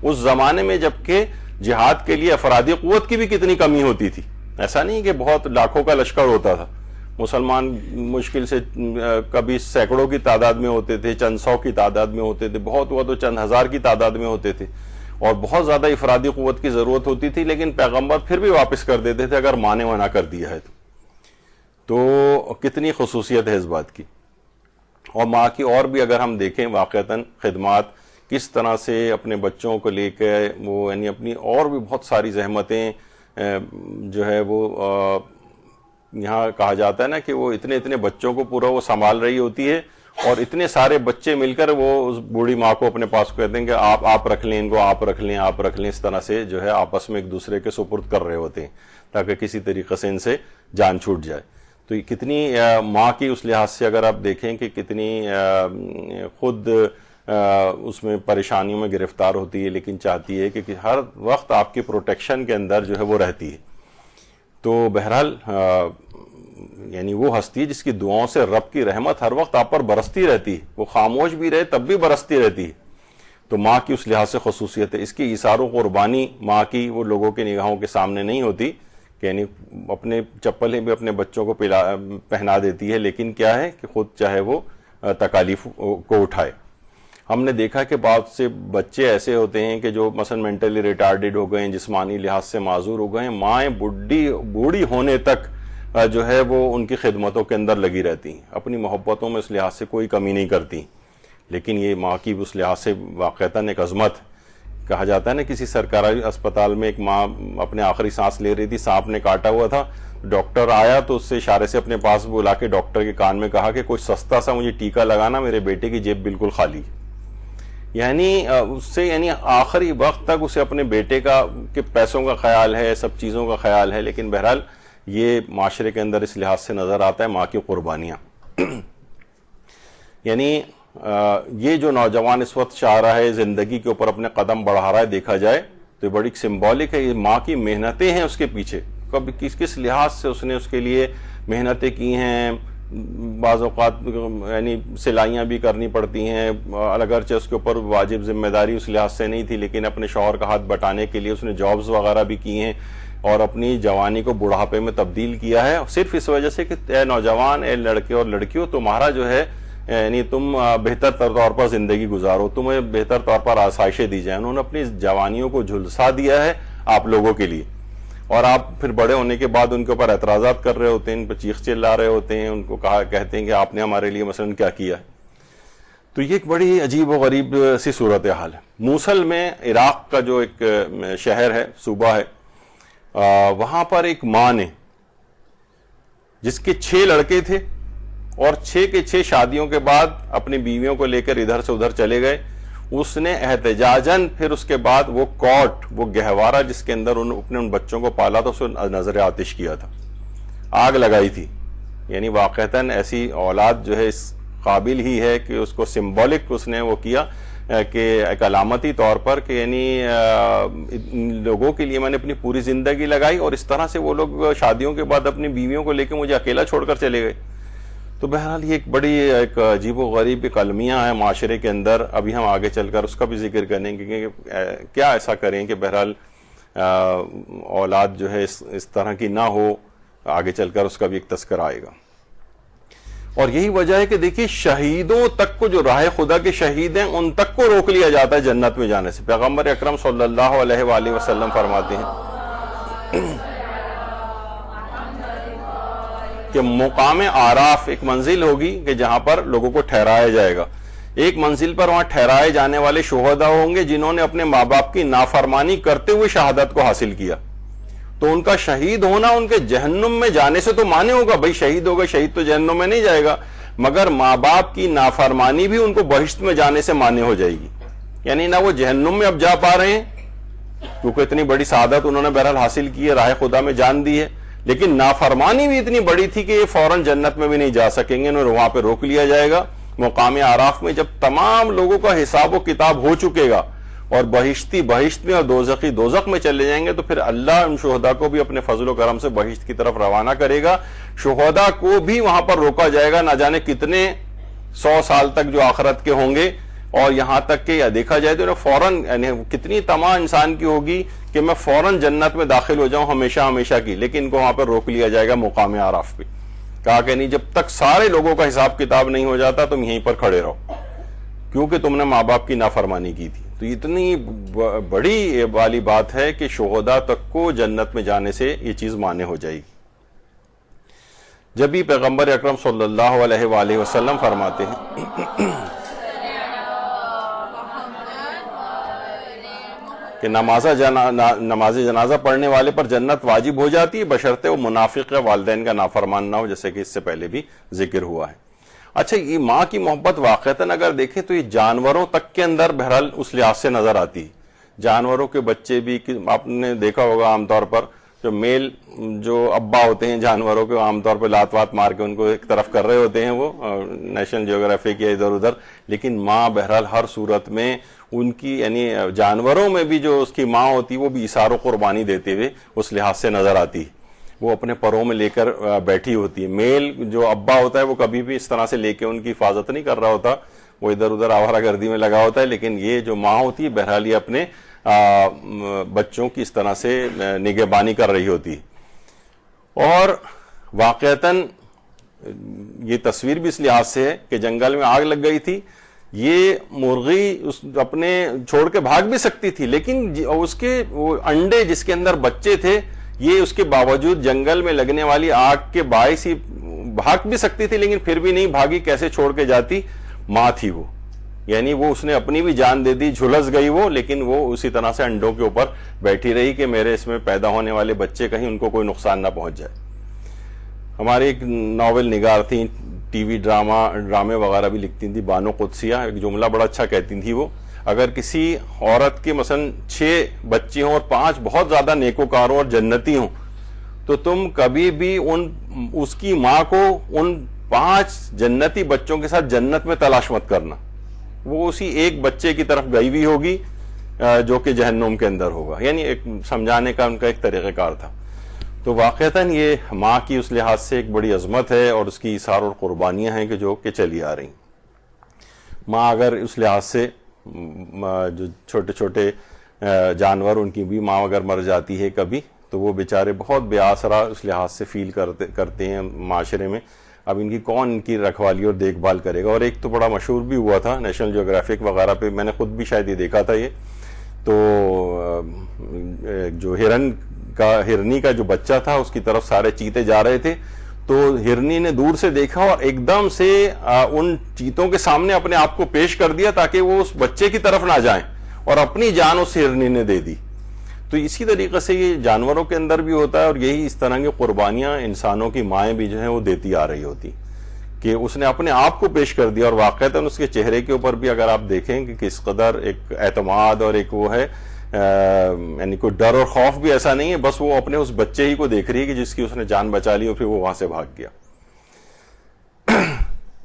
اس زمانے میں جبکہ جہاد کے لیے افرادی قوت کی بھی کتنی کمی ہوتی تھی، ایسا نہیں کہ بہت لاکھوں کا لشکر ہوتا تھا، مسلمان مشکل سے کبھی سینکڑوں کی تعداد میں ہوتے تھے، چند سو کی تعداد میں ہوتے تھے، بہت ہوا تو چند ہزار کی تعداد میں ہوتے تھے۔ اور بہت زیادہ افرادی قوت کی ضرورت ہوتی تھی، لیکن پیغمبر پھر بھی واپس کر دیتے تھے اگر ماں نے منع کر دیا ہے تو کتنی خصوصیت ہے اس بات کی۔ اور ماں کی اور بھی اگر ہم دیکھیں واقعتاً خدمات کس طرح سے اپنے بچوں کو لے کے وہ یعنی اپنی اور بھی بہت ساری زحمتیں جو ہے وہ یہاں کہا جاتا ہے نا کہ وہ اتنے بچوں کو پورا وہ سنبھال رہی ہوتی ہے، اور اتنے سارے بچے مل کر وہ اس بوڑھی ماں کو اپنے پاس کہتے ہیں کہ آپ رکھ لیں ان کو، آپ رکھ لیں، اس طرح سے جو ہے آپس میں ایک دوسرے کے سپرد کر رہے ہوتے ہیں تاکہ کسی طریقے سے ان سے جان چھوٹ جائے۔ تو یہ کتنی ماں کی اس لحاظ سے اگر آپ دیکھیں کہ کتنی خود اس میں پریشانیوں میں گرفتار ہوتی ہے، لیکن چاہتی ہے کہ ہر وقت آپ کی پروٹیکشن کے اندر جو ہے وہ رہتی ہے۔ تو بہرحال یعنی وہ ہستی جس کی دعاؤں سے رب کی رحمت ہر وقت آپ پر برستی رہتی ہے، وہ خاموش بھی رہے تب بھی برستی رہتی ہے۔ تو ماں کی اس لحاظ سے خصوصیت ہے، اس کی ایثار و قربانی ماں کی وہ لوگوں کی نگاہوں کے سامنے نہیں ہوتی، کہ یعنی اپنے چپلیں بھی اپنے بچوں کو پہنا دیتی ہے، لیکن کیا ہے کہ خود چاہے وہ تکالیف کو اٹھائے۔ ہم نے دیکھا کہ بعض سے بچے ایسے ہوتے ہیں کہ جو مثلا مینٹلی ریٹارڈڈ ہو گئے ہیں، جسمانی لحاظ سے معذور ہو گئے ہیں، مائیں بوڑھی ہونے تک جو ہے وہ ان کی خدمتوں کے اندر لگی رہتی ہیں، اپنی محبتوں میں اس لحاظ سے کوئی کمی نہیں کرتی۔ لیکن یہ ماں کی اس لحاظ سے واقعتاً ایک عظمت، کہا جاتا ہے نا کسی سرکاری اسپتال میں ایک ماں اپنے آخری سانس لے رہی تھی، سانپ نے کاٹا ہوا تھا، ڈاکٹر آیا تو اس سے اشارے سے اپنے پاس بلا کے ڈاکٹر کے کان میں کہا کہ کوئی سستا سا مجھے ٹیکا لگانا، میرے بیٹے کی جیب بالکل خالی۔ یعنی اس سے یعنی آخری وقت تک اسے اپنے بیٹے کا کہ پیسوں کا خیال ہے، سب چیزوں کا خیال ہے، لیکن بہرحال یہ معاشرے کے اندر اس لحاظ سے نظر آتا ہے ماں کی قربانیاں۔ یعنی یہ جو نوجوان اس وقت چاہ رہا ہے زندگی کے اوپر اپنے قدم بڑھا رہا ہے، دیکھا جائے تو یہ بڑی سمبولک ہے، یہ ماں کی محنتیں ہیں اس کے پیچھے، کب کس لحاظ سے اس نے اس کے لیے محنتیں کی ہیں۔ بعض اوقات یعنی سلائیاں بھی کرنی پڑتی ہیں، اگرچہ اس کے اوپر واجب ذمہ داری اس لحاظ سے نہیں تھی، لیکن اپنے شوہر کا ہاتھ بٹانے کے لیے اس نے جابز وغیرہ بھی کی ہیں، اور اپنی جوانی کو بڑھاپے میں تبدیل کیا ہے، صرف اس وجہ سے کہ اے نوجوان، اے لڑکے اور لڑکیوں، تمہارا جو ہے یعنی تم بہتر طور پر زندگی گزارو، تمہیں بہتر طور پر آسائشیں دی جائیں۔ انہوں نے اپنی جوانیوں کو جھلسا دیا ہے آپ لوگوں کے لیے، اور آپ پھر بڑے ہونے کے بعد ان کے اوپر اعتراضات کر رہے ہوتے ہیں، ان پہ چیخ چلا رہے ہوتے ہیں، ان کو کہتے ہیں کہ آپ نے ہمارے لیے مثلا کیا کیا ہے۔ تو یہ ایک بڑی عجیب و غریب سی صورتحال ہے۔ موصل میں عراق کا جو ایک شہر ہے، صوبہ ہے، وہاں پر ایک ماں نے جس کے 6 لڑکے تھے اور 6 کے 6 شادیوں کے بعد اپنی بیویوں کو لے کر ادھر سے ادھر چلے گئے، اس نے احتجاجاً پھر اس کے بعد وہ کوٹ، وہ گہوارہ جس کے اندر اپنے ان بچوں کو پالا تھا، اس کو نظر آتش کیا تھا، آگ لگائی تھی۔ یعنی واقعتاً ایسی اولاد جو ہے اس قابل ہی ہے کہ اس کو سمبولک اس نے وہ کیا کہ ایک علامتی طور پر کہ یعنی ان لوگوں کے لیے میں نے اپنی پوری زندگی لگائی، اور اس طرح سے وہ لوگ شادیوں کے بعد اپنی بیویوں کو لے کے مجھے اکیلا چھوڑ کر چلے گئے۔ تو بہرحال یہ ایک بڑی ایک عجیب و غریب ایک المیہ ہے معاشرے کے اندر۔ ابھی ہم آگے چل کر اس کا بھی ذکر کریں گے کہ کیا ایسا کریں کہ بہرحال اولاد جو ہے اس طرح کی نہ ہو، آگے چل کر اس کا بھی ایک تذکرہ آئے گا۔ اور یہی وجہ ہے کہ دیکھیے شہیدوں تک کو، جو راہ خدا کے شہید ہیں ان تک کو روک لیا جاتا ہے جنت میں جانے سے۔ پیغمبر اکرم صلی اللہ علیہ وآلہ وسلم فرماتے ہیں کہ مقام آراف ایک منزل ہوگی کہ جہاں پر لوگوں کو ٹھہرایا جائے گا، ایک منزل پر وہاں ٹھہرائے جانے والے شہداء ہوں گے جنہوں نے اپنے ماں باپ کی نافرمانی کرتے ہوئے شہادت کو حاصل کیا۔ تو ان کا شہید ہونا ان کے جہنم میں جانے سے تو مانے ہوگا، بھائی شہید ہوگا، شہید تو جہنم میں نہیں جائے گا، مگر ماں باپ کی نافرمانی بھی ان کو بہشت میں جانے سے مانے ہو جائے گی۔ یعنی نہ وہ جہنم میں اب جا پا رہے ہیں کیونکہ اتنی بڑی سعادت انہوں نے بہرحال حاصل کی ہے، راہ خدا میں جان دی ہے، لیکن نافرمانی بھی اتنی بڑی تھی کہ یہ فوراً جنت میں بھی نہیں جا سکیں گے، انہیں وہاں پہ روک لیا جائے گا۔ مقام آراف میں جب تمام لوگوں کا حساب و کتاب ہو چکے گا اور بہشتی بہشت میں اور دوزخی دوزخ میں چلے جائیں گے، تو پھر اللہ ان شہداء کو بھی اپنے فضل و کرم سے بہشت کی طرف روانہ کرے گا۔ شہداء کو بھی وہاں پر روکا جائے گا، نہ جانے کتنے 100 سال تک جو آخرت کے ہوں گے، اور یہاں تک کہ دیکھا جائے تو فوراً یعنی کتنی طمع انسان کی ہوگی کہ میں فوراً جنت میں داخل ہو جاؤں ہمیشہ ہمیشہ کی، لیکن ان کو وہاں پر روک لیا جائے گا مقام آراف پہ۔ کہا کہ نہیں، جب تک سارے لوگوں کا حساب کتاب نہیں ہو جاتا تم یہیں پر کھڑے رہو، کیونکہ تم نے ماں باپ کی نافرمانی کی تھی۔ تو اتنی بڑی والی بات ہے کہ شہداء تک کو جنت میں جانے سے یہ چیز مانے ہو جائے گی. جب بھی پیغمبر اکرم صلی اللہ علیہ وآلہ وسلم فرماتے ہیں کہ نماز جنازہ پڑھنے والے پر جنت واجب ہو جاتی ہے بشرطے وہ منافق یا والدین کا نافرمان نہ ہو، جیسے کہ اس سے پہلے بھی ذکر ہوا ہے. اچھا، یہ ماں کی محبت واقعتاً اگر دیکھیں تو یہ جانوروں تک کے اندر بہرحال اس لحاظ سے نظر آتی ہے. جانوروں کے بچے بھی، آپ نے دیکھا ہوگا عام طور پر جو میل جو ابا ہوتے ہیں جانوروں کے، عام طور پہ لات وات مار کے ان کو ایک طرف کر رہے ہوتے ہیں، وہ نیشنل جیوگرافک یا ادھر ادھر، لیکن ماں بہرحال ہر صورت میں ان کی، یعنی جانوروں میں بھی جو اس کی ماں ہوتی وہ بھی اثار و قربانی دیتے ہوئے اس لحاظ سے نظر آتی ہے. وہ اپنے پروں میں لے کر بیٹھی ہوتی ہے. میل جو ابا ہوتا ہے وہ کبھی بھی اس طرح سے لے کے ان کی حفاظت نہیں کر رہا ہوتا، وہ ادھر ادھر آوارہ گردی میں لگا ہوتا ہے، لیکن یہ جو ماں ہوتی ہے بہرحال یہ اپنے بچوں کی اس طرح سے نگہبانی کر رہی ہوتی ہے. اور واقعتاً یہ تصویر بھی اس لحاظ سے ہے کہ جنگل میں آگ لگ گئی تھی، یہ مرغی اپنے چھوڑ کے بھاگ بھی سکتی تھی، لیکن اس کے وہ انڈے جس کے اندر بچے تھے، یہ اس کے باوجود جنگل میں لگنے والی آگ کے باعث ہی بھاگ بھی سکتی تھی، لیکن پھر بھی نہیں بھاگی. کیسے چھوڑ کے جاتی؟ ماں تھی وہ، یعنی وہ اس نے اپنی بھی جان دے دی، جھلس گئی وہ، لیکن وہ اسی طرح سے انڈوں کے اوپر بیٹھی رہی کہ میرے اس میں پیدا ہونے والے بچے کہیں ان کو کوئی نقصان نہ پہنچ جائے. ہماری ایک ناول نگار تھیں، ٹی وی ڈرامے وغیرہ بھی لکھتی تھی، بانو قدسیہ، ایک جملہ بڑا اچھا کہتی تھی وہ، اگر کسی عورت کے مثلا 6 بچے ہوں اور 5 بہت زیادہ نیکوکار ہوں اور جنتی ہوں، تو تم کبھی بھی اس کی ماں کو ان 5 جنتی بچوں کے ساتھ جنت میں تلاش مت کرنا. وہ اسی ایک بچے کی طرف گئی ہوئی ہوگی جو کہ جہنم کے اندر ہوگا. یعنی ایک سمجھانے کا ان کا ایک طریقہ کار تھا. تو واقعتاً یہ ماں کی اس لحاظ سے ایک بڑی عظمت ہے اور اس کی ایثار اور قربانیاں ہیں کہ جو کہ چلی آ رہی. ماں اگر اس لحاظ سے جو چھوٹے چھوٹے جانور ان کی بھی ماں اگر مر جاتی ہے کبھی، تو وہ بیچارے بہت بے آسرا اس لحاظ سے فیل کرتے ہیں معاشرے میں. اب ان کی کون ان کی رکھوالی اور دیکھ بھال کرے گا؟ اور ایک تو بڑا مشہور بھی ہوا تھا نیشنل جیوگرافک وغیرہ پہ، میں نے خود بھی شاید یہ دیکھا تھا. یہ تو جو ہرنی کا جو بچہ تھا اس کی طرف سارے چیتے جا رہے تھے، تو ہرنی نے دور سے دیکھا اور ایک دم سے ان چیتوں کے سامنے اپنے آپ کو پیش کر دیا تاکہ وہ اس بچے کی طرف نہ جائیں، اور اپنی جان اس ہرنی نے دے دی. تو اسی طریقے سے یہ جانوروں کے اندر بھی ہوتا ہے، اور یہی اس طرح کی قربانیاں انسانوں کی مائیں بھی جو ہیں وہ دیتی آ رہی ہوتی کہ اس نے اپنے آپ کو پیش کر دیا. اور واقعتاً اس کے چہرے کے اوپر بھی اگر آپ دیکھیں کہ کس قدر ایک اعتماد اور ایک وہ ہے، یعنی کوئی ڈر اور خوف بھی ایسا نہیں ہے، بس وہ اپنے اس بچے ہی کو دیکھ رہی ہے کہ جس کی اس نے جان بچا لی اور پھر وہ وہاں سے بھاگ گیا.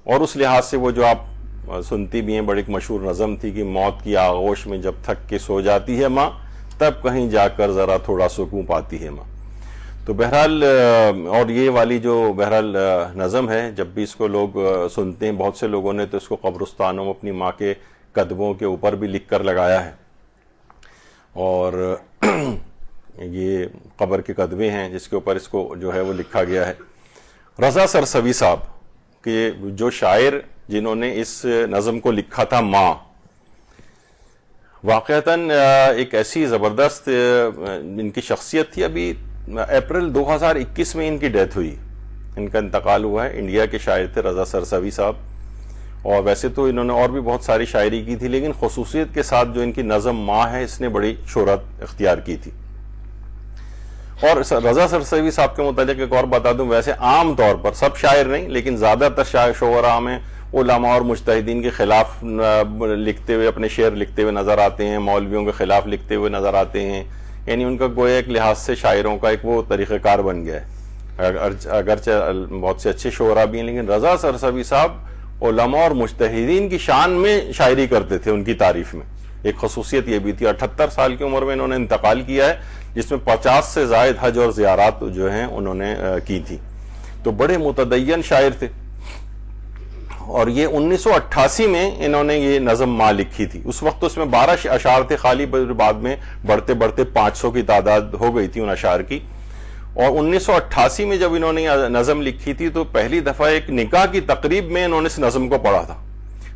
اور اس لحاظ سے وہ جو آپ سنتی بھی ہیں، بڑی ایک مشہور نظم تھی کہ موت کی آغوش میں جب تھک کے سو جاتی ہے ماں، تب کہیں جا کر ذرا تھوڑا سکون پاتی ہے ماں. تو بہرحال اور یہ والی جو بہرحال نظم ہے، جب بھی اس کو لوگ سنتے ہیں، بہت سے لوگوں نے تو اس کو قبرستانوں میں اپنی ماں کے قدموں کے اوپر بھی لکھ کر لگایا ہے. اور یہ قبر کے قدمے ہیں جس کے اوپر اس کو جو ہے وہ لکھا گیا ہے. رضا سرسوی صاحب کہ جو شاعر جنہوں نے اس نظم کو لکھا تھا ماں، واقعتاً ایک ایسی زبردست ان کی شخصیت تھی. ابھی اپریل 2021 میں ان کی ڈیتھ ہوئی، ان کا انتقال ہوا ہے. انڈیا کے شاعر تھے رضا سرسوی صاحب، اور ویسے تو انہوں نے اور بھی بہت ساری شاعری کی تھی، لیکن خصوصیت کے ساتھ جو ان کی نظم ماں ہے اس نے بڑی شہرت اختیار کی تھی. اور رضا سرسوی صاحب کے متعلق ایک اور بتا دوں، ویسے عام طور پر سب شاعر نہیں لیکن زیادہ تر شعراء میں علماء اور مجتہدین کے خلاف لکھتے ہوئے، اپنے شعر لکھتے ہوئے نظر آتے ہیں، مولویوں کے خلاف لکھتے ہوئے نظر آتے ہیں. یعنی ان کا گویا ایک لحاظ سے شاعروں کا ایک وہ طریقہ کار بن گیا ہے. اگرچہ بہت سے اچھے شعراء بھی ہیں، لیکن رضا سرسوی صاحب علماء اور مجتہدین کی شان میں شاعری کرتے تھے. ان کی تعریف میں ایک خصوصیت یہ بھی تھی. 78 سال کی عمر میں انہوں نے انتقال کیا ہے، جس میں 50 سے زائد حج اور زیارات جو ہیں انہوں نے کی تھی. تو بڑے متدین شاعر تھے. اور یہ 1988 میں انہوں نے یہ نظم ماں لکھی تھی. اس وقت اس میں 12 اشعار تھے خالی، بعد میں بڑھتے بڑھتے 500 کی تعداد ہو گئی تھی ان اشعار کی. اور 1988 میں جب انہوں نے نظم لکھی تھی تو پہلی دفعہ ایک نکاح کی تقریب میں انہوں نے اس نظم کو پڑھا تھا.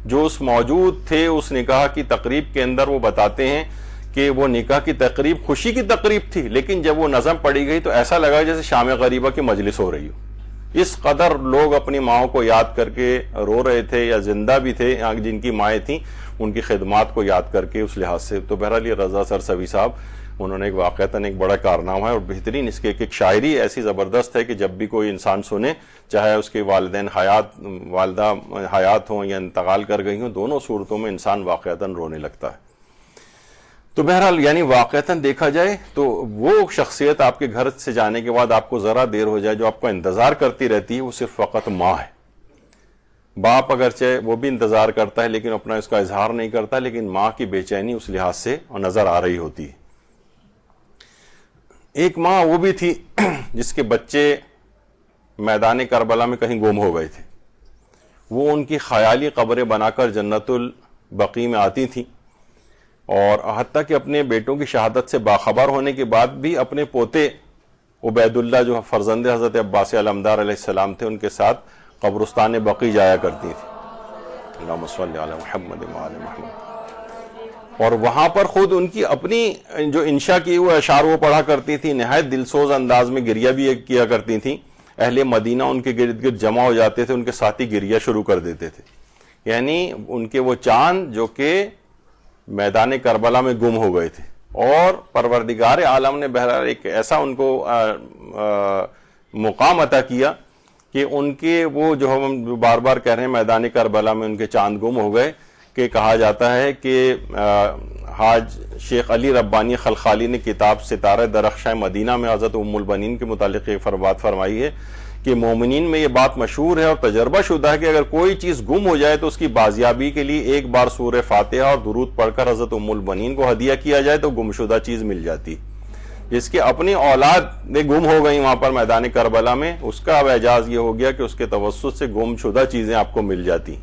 جو اس موجود تھے اس نکاح کی تقریب کے اندر، وہ بتاتے ہیں کہ وہ نکاح کی تقریب خوشی کی تقریب تھی، لیکن جب وہ نظم پڑھی گئی تو ایسا لگا جیسے شام غریبہ کی مجلس ہو رہی ہو. اس قدر لوگ اپنی ماؤں کو یاد کر کے رو رہے تھے، یا زندہ بھی تھے جن کی مائیں تھیں ان کی خدمات کو یاد کر کے اس لحاظ سے. تو بہرحال یہ رضا سرسوی صاحب انہوں نے واقعتاً ایک بڑا کارنامہ ہے، اور بہترین اس کے ایک شاعری ایسی زبردست ہے کہ جب بھی کوئی انسان سنے، چاہے اس کے والدہ حیات ہوں یا انتقال کر گئی ہوں، دونوں صورتوں میں انسان واقعتاً رونے لگتا ہے. تو بہرحال یعنی واقعتاً دیکھا جائے تو وہ شخصیت آپ کے گھر سے جانے کے بعد آپ کو ذرا دیر ہو جائے جو آپ کا انتظار کرتی رہتی ہے، وہ صرف فقط ماں ہے. باپ اگرچہ وہ بھی انتظار کرتا ہے لیکن اپنا اس کا اظہار نہیں کرتا، لیکن ماں کی بے چینی اس لحاظ سے نظر آ رہی ہوتی ہے. ایک ماں وہ بھی تھی جس کے بچے میدان کربلا میں کہیں گم ہو گئے تھے. وہ ان کی خیالی قبریں بنا کر جنت البقیع میں آتی تھیں، اور حتیٰ کہ اپنے بیٹوں کی شہادت سے باخبر ہونے کے بعد بھی اپنے پوتے عبید اللہ جو فرزند حضرت عباس علمدار علیہ السلام تھے ان کے ساتھ قبرستان بقیع جایا کرتی تھی. اللہم صلی علی محمد وعلی محمد. اور وہاں پر خود ان کی اپنی جو انشاء کی ہوئے اشعار وہ پڑھا کرتی تھی، نہایت دلسوز انداز میں گریہ بھی کیا کرتی تھیں. اہل مدینہ ان کے گرد گرد جمع ہو جاتے تھے، ان کے ساتھ ہی گریہ شروع کر دیتے تھے. یعنی ان کے وہ چاند جو کہ میدان کربلا میں گم ہو گئے تھے، اور پروردگار عالم نے بہرحال ایک ایسا ان کو مقام عطا کیا کہ ان کے وہ جو ہم بار بار کہہ رہے ہیں میدان کربلا میں ان کے چاند گم ہو گئے، کہ کہا جاتا ہے کہ حاج شیخ علی ربانی خلخالی نے کتاب ستارہ درخشاں مدینہ میں حضرت ام البنین کے متعلق ایک بات فرمائی ہے کہ مومنین میں یہ بات مشہور ہے اور تجربہ شدہ ہے کہ اگر کوئی چیز گم ہو جائے تو اس کی بازیابی کے لیے ایک بار سورہ فاتحہ اور درود پڑھ کر حضرت ام البنین کو ہدیہ کیا جائے تو گمشدہ چیز مل جاتی. جس کی اپنی اولاد گم ہو گئی وہاں پر میدان کربلا میں، اس کا اب اعجاز یہ ہو گیا کہ اس کے توسط سے گم شدہ چیزیں آپ کو مل جاتی.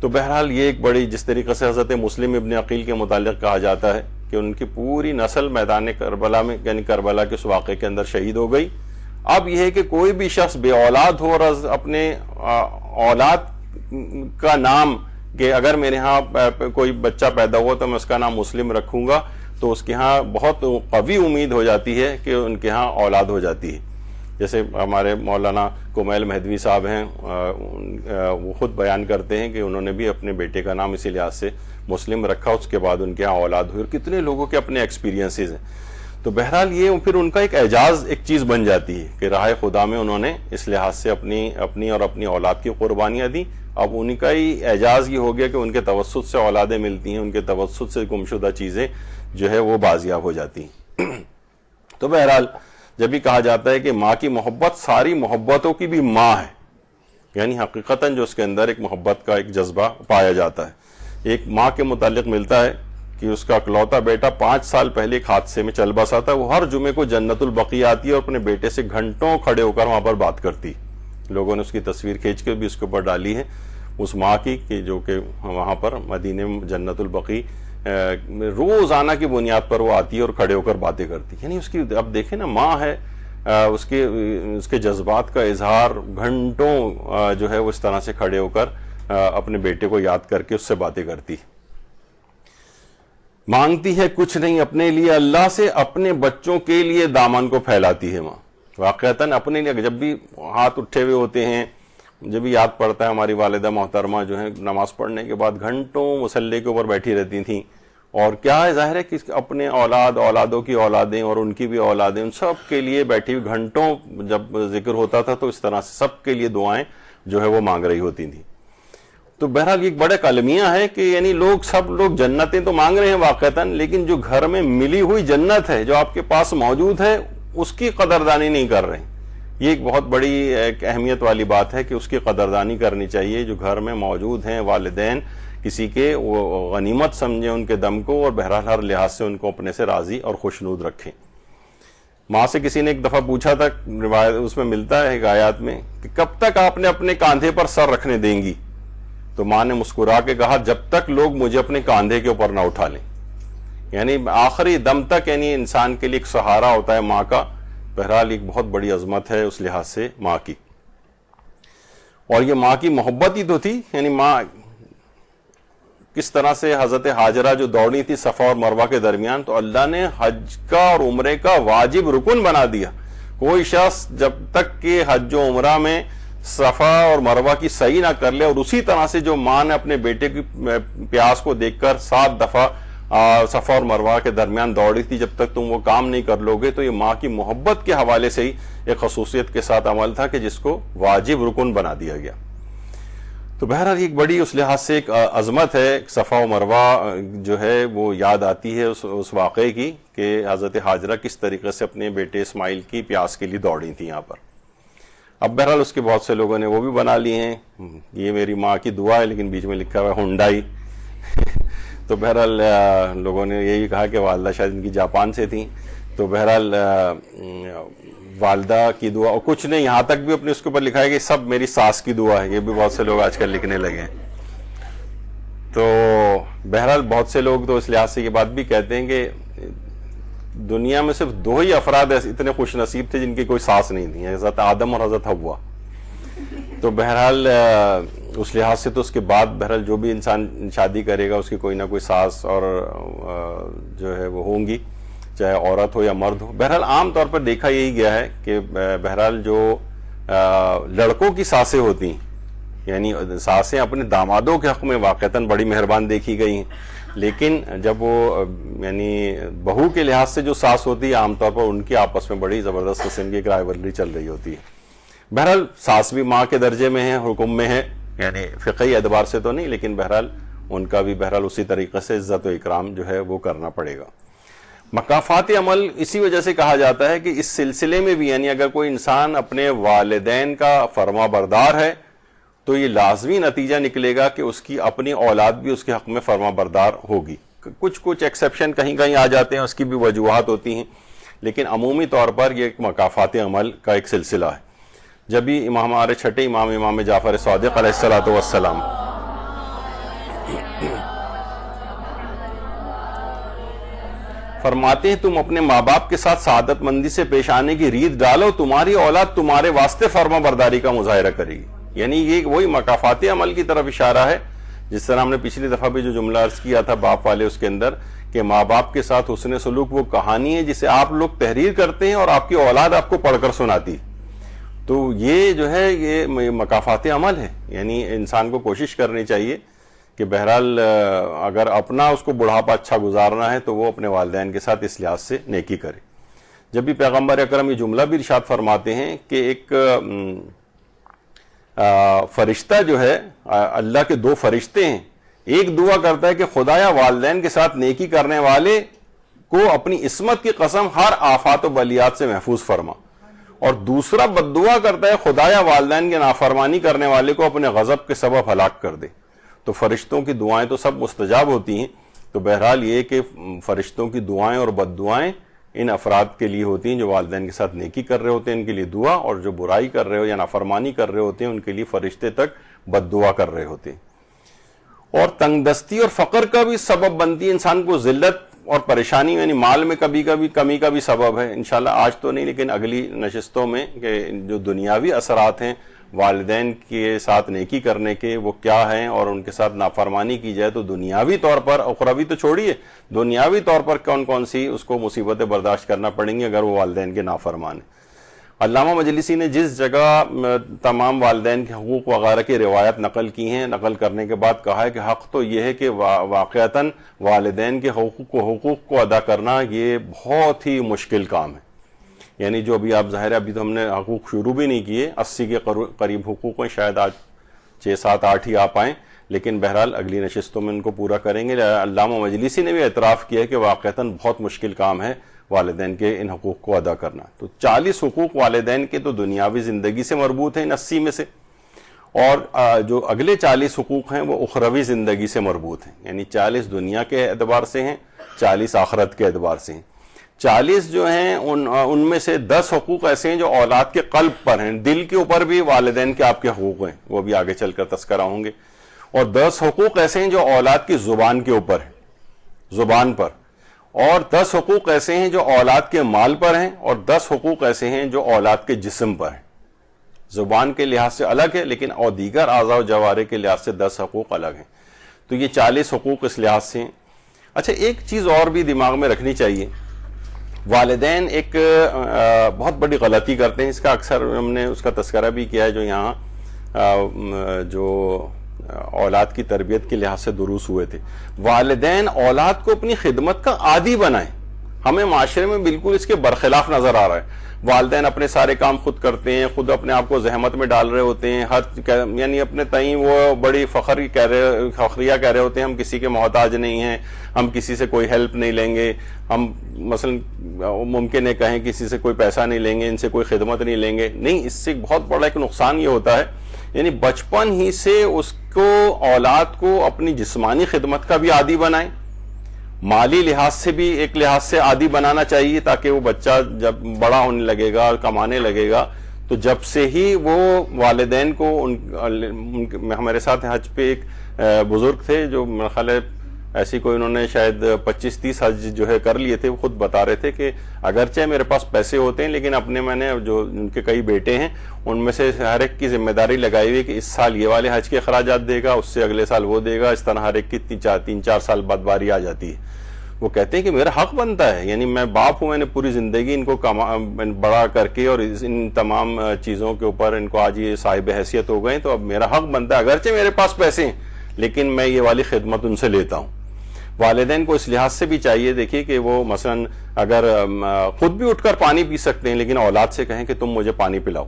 تو بہرحال یہ ایک بڑی، جس طریقے سے حضرت مسلم ابن عقیل کے متعلق کہا جاتا ہے کہ ان کی پوری نسل میدان کربلا میں یعنی کربلا کے اس واقعے کے اندر شہید ہو گئی. اب یہ ہے کہ کوئی بھی شخص بے اولاد ہو اور اپنے اولاد کا نام، کہ اگر میرے ہاں کوئی بچہ پیدا ہوا تو میں اس کا نام مسلم رکھوں گا، تو اس کے ہاں بہت قوی امید ہو جاتی ہے کہ ان کے ہاں اولاد ہو جاتی ہے. جیسے ہمارے مولانا کمیل مہدوی صاحب ہیں، وہ خود بیان کرتے ہیں کہ انہوں نے بھی اپنے بیٹے کا نام اسی لحاظ سے مسلم رکھا، اس کے بعد ان کے ہاں اولاد ہوئی. اور کتنے لوگوں کے اپنے ایکسپیرینسز ہیں. تو بہرحال یہ پھر ان کا ایک اعجاز ایک چیز بن جاتی ہے کہ راہ خدا میں انہوں نے اس لحاظ سے اپنی اور اپنی اولاد کی قربانیاں دی. اب ان کا ہی اعجاز یہ ہو گیا کہ ان کے توسط سے اولادیں ملتی ہیں، ان کے توسط سے گمشدہ چیزیں جو ہے وہ بازیاب ہو جاتی ہیں. تو بہرحال جب بھی کہا جاتا ہے کہ ماں کی محبت ساری محبتوں کی بھی ماں ہے، یعنی حقیقتاً جو اس کے اندر ایک محبت کا ایک جذبہ پایا جاتا ہے. ایک ماں کے متعلق ملتا ہے کہ اس کا اکلوتا بیٹا 5 سال پہلے ایک حادثے میں چل بسا تھا. وہ ہر جمعے کو جنت البقیع آتی ہے اور اپنے بیٹے سے گھنٹوں کھڑے ہو کر وہاں پر بات کرتی. لوگوں نے اس کی تصویر کھینچ کے بھی اس کے اوپر ڈالی ہے اس ماں کی، کہ جو کہ وہاں پر مدینے میں جنت البقیع روزانہ کی بنیاد پر وہ آتی ہے اور کھڑے ہو کر باتیں کرتی. یعنی اس کی اب دیکھیں نا، ماں ہے، اس کے جذبات کا اظہار گھنٹوں جو ہے وہ اس طرح سے کھڑے ہو کر اپنے بیٹے کو یاد کر کے اس سے باتیں کرتی. مانگتی ہے کچھ نہیں اپنے لیے اللہ سے، اپنے بچوں کے لیے دامن کو پھیلاتی ہے ماں. واقعتاً اپنے لیے جب بھی ہاتھ اٹھے ہوئے ہوتے ہیں، جب بھی یاد پڑتا ہے ہماری والدہ محترمہ جو ہے نماز پڑھنے کے بعد گھنٹوں مصلی کے اوپر بیٹھی رہتی تھیں. اور کیا ہے، ظاہر ہے کہ اپنے اولادوں کی اولادیں اور ان کی بھی اولادیں، ان سب کے لیے بیٹھی ہوئی گھنٹوں جب ذکر ہوتا تھا تو اس طرح سے سب کے لیے دعائیں جو ہے وہ مانگ رہی ہوتی تھیں. تو بہرحال یہ ایک بڑا کلمیہ ہے کہ یعنی سب لوگ جنتیں تو مانگ رہے ہیں واقعتاً، لیکن جو گھر میں ملی ہوئی جنت ہے جو آپ کے پاس موجود ہے اس کی قدردانی نہیں کر رہے. یہ ایک بہت بڑی ایک اہمیت والی بات ہے کہ اس کی قدردانی کرنی چاہیے. جو گھر میں موجود ہیں والدین کسی کے، وہ غنیمت سمجھیں ان کے دم کو، اور بہرحال ہر لحاظ سے ان کو اپنے سے راضی اور خوشنود رکھیں. ماں سے کسی نے ایک دفعہ پوچھا تھا، روایت اس میں ملتا ہے آیات میں، کہ کب تک آپ نے اپنے کاندھے پر سر رکھنے دیں گی؟ تو ماں نے مسکرا کے کہا، جب تک لوگ مجھے اپنے کاندھے کے اوپر نہ اٹھا لیں. یعنی آخری دم تک یعنی انسان کے لیے ایک سہارا ہوتا ہے ماں کا. بہرحال ایک بہت بڑی عظمت ہے اس لحاظ سے ماں کی. اور یہ ماں کی محبت ہی تو تھی. یعنی ماں کس طرح سے حضرت حاجرہ جو دوڑی تھی صفا اور مروہ کے درمیان، تو اللہ نے حج کا اور عمرے کا واجب رکن بنا دیا. کوئی شخص جب تک کہ حج و عمرہ میں صفا اور مروہ کی سعی نہ کر لے، اور اسی طرح سے جو ماں نے اپنے بیٹے کی پیاس کو دیکھ کر 7 دفعہ صفا اور مروہ کے درمیان دوڑی تھی، جب تک تم وہ کام نہیں کر لو گے، تو یہ ماں کی محبت کے حوالے سے ہی ایک خصوصیت کے ساتھ عمل تھا کہ جس کو واجب رکن بنا دیا گیا. تو بہرحال ایک بڑی اس لحاظ سے ایک عظمت ہے. صفا و مروہ جو ہے وہ یاد آتی ہے اس واقعے کی کہ حضرت حاجرہ کس طریقے سے اپنے بیٹے اسماعیل کی پیاس کے لیے دوڑی تھی یہاں پر. اب بہرحال اس کے بہت سے لوگوں نے وہ بھی بنا لیے ہیں، یہ میری ماں کی دعا ہے، لیکن بیچ میں لکھا ہوا ہے ہنڈائی. تو بہرحال لوگوں نے یہی کہا کہ والدہ شاید ان کی جاپان سے تھیں. تو بہرحال والدہ کی دعا، اور کچھ نے یہاں تک بھی اپنے اس کے اوپر لکھا ہے کہ سب میری ساس کی دعا ہے. یہ بھی بہت سے لوگ آج کل لکھنے لگے ہیں. تو بہرحال بہت سے لوگ تو اس لحاظ سے یہ بات بھی کہتے ہیں کہ دنیا میں صرف 2 ہی افراد اتنے خوش نصیب تھے جن کی کوئی ساس نہیں تھی، حضرت آدم اور حضرت حوا. تو بہرحال اس لحاظ سے تو اس کے بعد بہرحال جو بھی انسان شادی کرے گا اس کی کوئی نہ کوئی ساس اور جو ہے وہ ہوں گی، چاہے عورت ہو یا مرد ہو. بہرحال عام طور پر دیکھا یہی گیا ہے کہ بہرحال جو لڑکوں کی ساسیں ہوتی ہیں، یعنی ساسیں اپنے دامادوں کے حق میں واقعتاً بڑی مہربان دیکھی گئی ہیں، لیکن جب وہ یعنی بہو کے لحاظ سے جو ساس ہوتی ہے عام طور پر ان کی آپس میں بڑی زبردست قسم کی ایک رائیولری چل رہی ہوتی ہے. بہرحال ساس بھی ماں کے درجے میں ہے، حکم میں ہے، یعنی فقہی اعتبار سے تو نہیں، لیکن بہرحال ان کا بھی بہرحال اسی طریقے سے عزت و اکرام جو ہے وہ کرنا پڑے گا. مکافات عمل اسی وجہ سے کہا جاتا ہے کہ اس سلسلے میں بھی، یعنی اگر کوئی انسان اپنے والدین کا فرما بردار ہے تو یہ لازمی نتیجہ نکلے گا کہ اس کی اپنی اولاد بھی اس کے حق میں فرما بردار ہوگی. کچھ ایکسیپشن کہیں کہیں آ جاتے ہیں، اس کی بھی وجوہات ہوتی ہیں، لیکن عمومی طور پر یہ ایک مکافات عمل کا ایک سلسلہ ہے. جب بھی ہمارے چھٹے امام جعفر صادق علیہ السلام فرماتے ہیں تم اپنے ماں باپ کے ساتھ سعادت مندی سے پیش آنے کی ریت ڈالو، تمہاری اولاد تمہارے واسطے فرما برداری کا مظاہرہ کرے گی. یعنی یہ وہی مکافات عمل کی طرف اشارہ ہے، جس طرح ہم نے پچھلی دفعہ بھی جو جملہ عرض کیا تھا باپ والے اس کے اندر، کہ ماں باپ کے ساتھ حسن سلوک وہ کہانی ہے جسے آپ لوگ تحریر کرتے ہیں اور آپ کی اولاد آپ کو پڑھ کر سناتی. تو یہ جو ہے یہ مکافات عمل ہے. یعنی انسان کو کوشش کرنی چاہیے کہ بہرحال اگر اپنا اس کو بڑھاپا اچھا گزارنا ہے تو وہ اپنے والدین کے ساتھ اس لحاظ سے نیکی کرے. جب بھی پیغمبر اکرم یہ جملہ بھی ارشاد فرماتے ہیں کہ ایک فرشتہ جو ہے، اللہ کے 2 فرشتے ہیں، ایک دعا کرتا ہے کہ خدایا والدین کے ساتھ نیکی کرنے والے کو اپنی عصمت کی قسم ہر آفات و بلیات سے محفوظ فرما، اور دوسرا بد دعا کرتا ہے خدایا والدین کے نافرمانی کرنے والے کو اپنے غضب کے سبب ہلاک کر دے. تو فرشتوں کی دعائیں تو سب مستجاب ہوتی ہیں. تو بہرحال یہ کہ فرشتوں کی دعائیں اور بد دعائیں ان افراد کے لیے ہوتی ہیں جو والدین کے ساتھ نیکی کر رہے ہوتے ہیں، ان کے لیے دعا، اور جو برائی کر رہے ہو یا نافرمانی کر رہے ہوتے ہیں ان کے لیے فرشتے تک بد دعا کر رہے ہوتے ہیں. اور تنگ دستی اور فقر کا بھی سبب بنتی ہے انسان کو ذلت اور پریشانی، یعنی مال میں کبھی کبھی کمی کا بھی سبب ہے. انشاءاللہ آج تو نہیں لیکن اگلی نشستوں میں کہ جو دنیاوی اثرات ہیں والدین کے ساتھ نیکی کرنے کے وہ کیا ہیں، اور ان کے ساتھ نافرمانی کی جائے تو دنیاوی طور پر، اخروی تو چھوڑیے، دنیاوی طور پر کون کون سی اس کو مصیبتیں برداشت کرنا پڑیں گی اگر وہ والدین کے نافرمان ہیں. علامہ مجلسی نے جس جگہ تمام والدین کے حقوق وغیرہ کی روایت نقل کی ہیں، نقل کرنے کے بعد کہا ہے کہ حق تو یہ ہے کہ واقعتاً والدین کے حقوق کو ادا کرنا یہ بہت ہی مشکل کام ہے. یعنی جو ابھی آپ ظاہر ہے ابھی تو ہم نے حقوق شروع بھی نہیں کیے، 80 کے قریب حقوق ہیں، شاید آج 6 7 8 ہی آ پائیں، لیکن بہرحال اگلی نشستوں میں ان کو پورا کریں گے. علامہ مجلسی نے بھی اعتراف کیا کہ واقعتاً بہت مشکل کام ہے والدین کے ان حقوق کو ادا کرنا. تو 40 حقوق والدین کے تو دنیاوی زندگی سے مربوط ہیں ان 80 میں سے، اور جو اگلے 40 حقوق ہیں وہ اخروی زندگی سے مربوط ہیں. یعنی 40 دنیا کے اعتبار سے ہیں، 40 آخرت کے اعتبار سے ہیں. 40 جو ہیں ان میں سے 10 حقوق ایسے ہیں جو اولاد کے قلب پر ہیں، دل کے اوپر بھی والدین کے آپ کے حقوق ہیں، وہ بھی آگے چل کر تذکرہ ہوں گے. اور 10 حقوق ایسے ہیں جو اولاد کی زبان کے اوپر ہیں، زبان پر. اور 10 حقوق ایسے ہیں جو اولاد کے مال پر ہیں، اور 10 حقوق ایسے ہیں جو اولاد کے جسم پر ہیں. زبان کے لحاظ سے الگ ہے لیکن اور دیگر اعضاء و جوارح کے لحاظ سے 10 حقوق الگ ہیں. تو یہ 40 حقوق اس لحاظ سے ہیں۔ اچھا ایک چیز اور بھی دماغ میں رکھنی چاہیے، والدین ایک بہت بڑی غلطی کرتے ہیں، اس کا اکثر ہم نے اس کا تذکرہ بھی کیا ہے جو یہاں جو اولاد کی تربیت کے لحاظ سے دروس ہوئے تھے۔ والدین اولاد کو اپنی خدمت کا عادی بنائیں، ہمیں معاشرے میں بالکل اس کے برخلاف نظر آ رہا ہے۔ والدین اپنے سارے کام خود کرتے ہیں، خود اپنے آپ کو زحمت میں ڈال رہے ہوتے ہیں، یعنی اپنے تئیں وہ بڑی فخریہ کہہ رہے ہوتے ہیں ہم کسی کے محتاج نہیں ہیں، ہم کسی سے کوئی ہیلپ نہیں لیں گے، ہم مثلا ممکن ہے کہیں کسی سے کوئی پیسہ نہیں لیں گے، ان سے کوئی خدمت نہیں لیں گے۔ نہیں، اس سے بہت بڑا ایک نقصان یہ ہوتا ہے، یعنی بچپن ہی سے اس کو اولاد کو اپنی جسمانی خدمت کا بھی عادی بنائیں، مالی لحاظ سے بھی ایک لحاظ سے عادی بنانا چاہیے، تاکہ وہ بچہ جب بڑا ہونے لگے گا اور کمانے لگے گا تو جب سے ہی وہ والدین کو ہمارے ساتھ حج پہ ایک بزرگ تھے جو میرا خیال ہے ایسی کوئی انہوں نے شاید 25-30 حج جو ہے کر لیے تھے، وہ خود بتا رہے تھے کہ اگرچہ میرے پاس پیسے ہوتے ہیں لیکن اپنے میں نے جو ان کے کئی بیٹے ہیں ان میں سے ہر ایک کی ذمہ داری لگائی ہوئی کہ اس سال یہ والے حج کے اخراجات دے گا، اس سے اگلے سال وہ دے گا، اس طرح ہر ایک کی 3-4 سال بعد باری آ جاتی ہے۔ وہ کہتے ہیں کہ میرا حق بنتا ہے، یعنی میں باپ ہوں، میں نے پوری زندگی ان کو بڑا کر کے اور ان تمام چیزوں کے اوپر ان کو آج یہ صاحب حیثیت ہو گئے، تو اب میرا حق بنتا ہے، اگرچہ میرے پاس پیسے ہیں لیکن میں یہ والی خدمت ان سے لیتا ہوں۔ والدین کو اس لحاظ سے بھی چاہیے دیکھیے کہ وہ مثلا اگر خود بھی اٹھ کر پانی پی سکتے ہیں لیکن اولاد سے کہیں کہ تم مجھے پانی پلاؤ،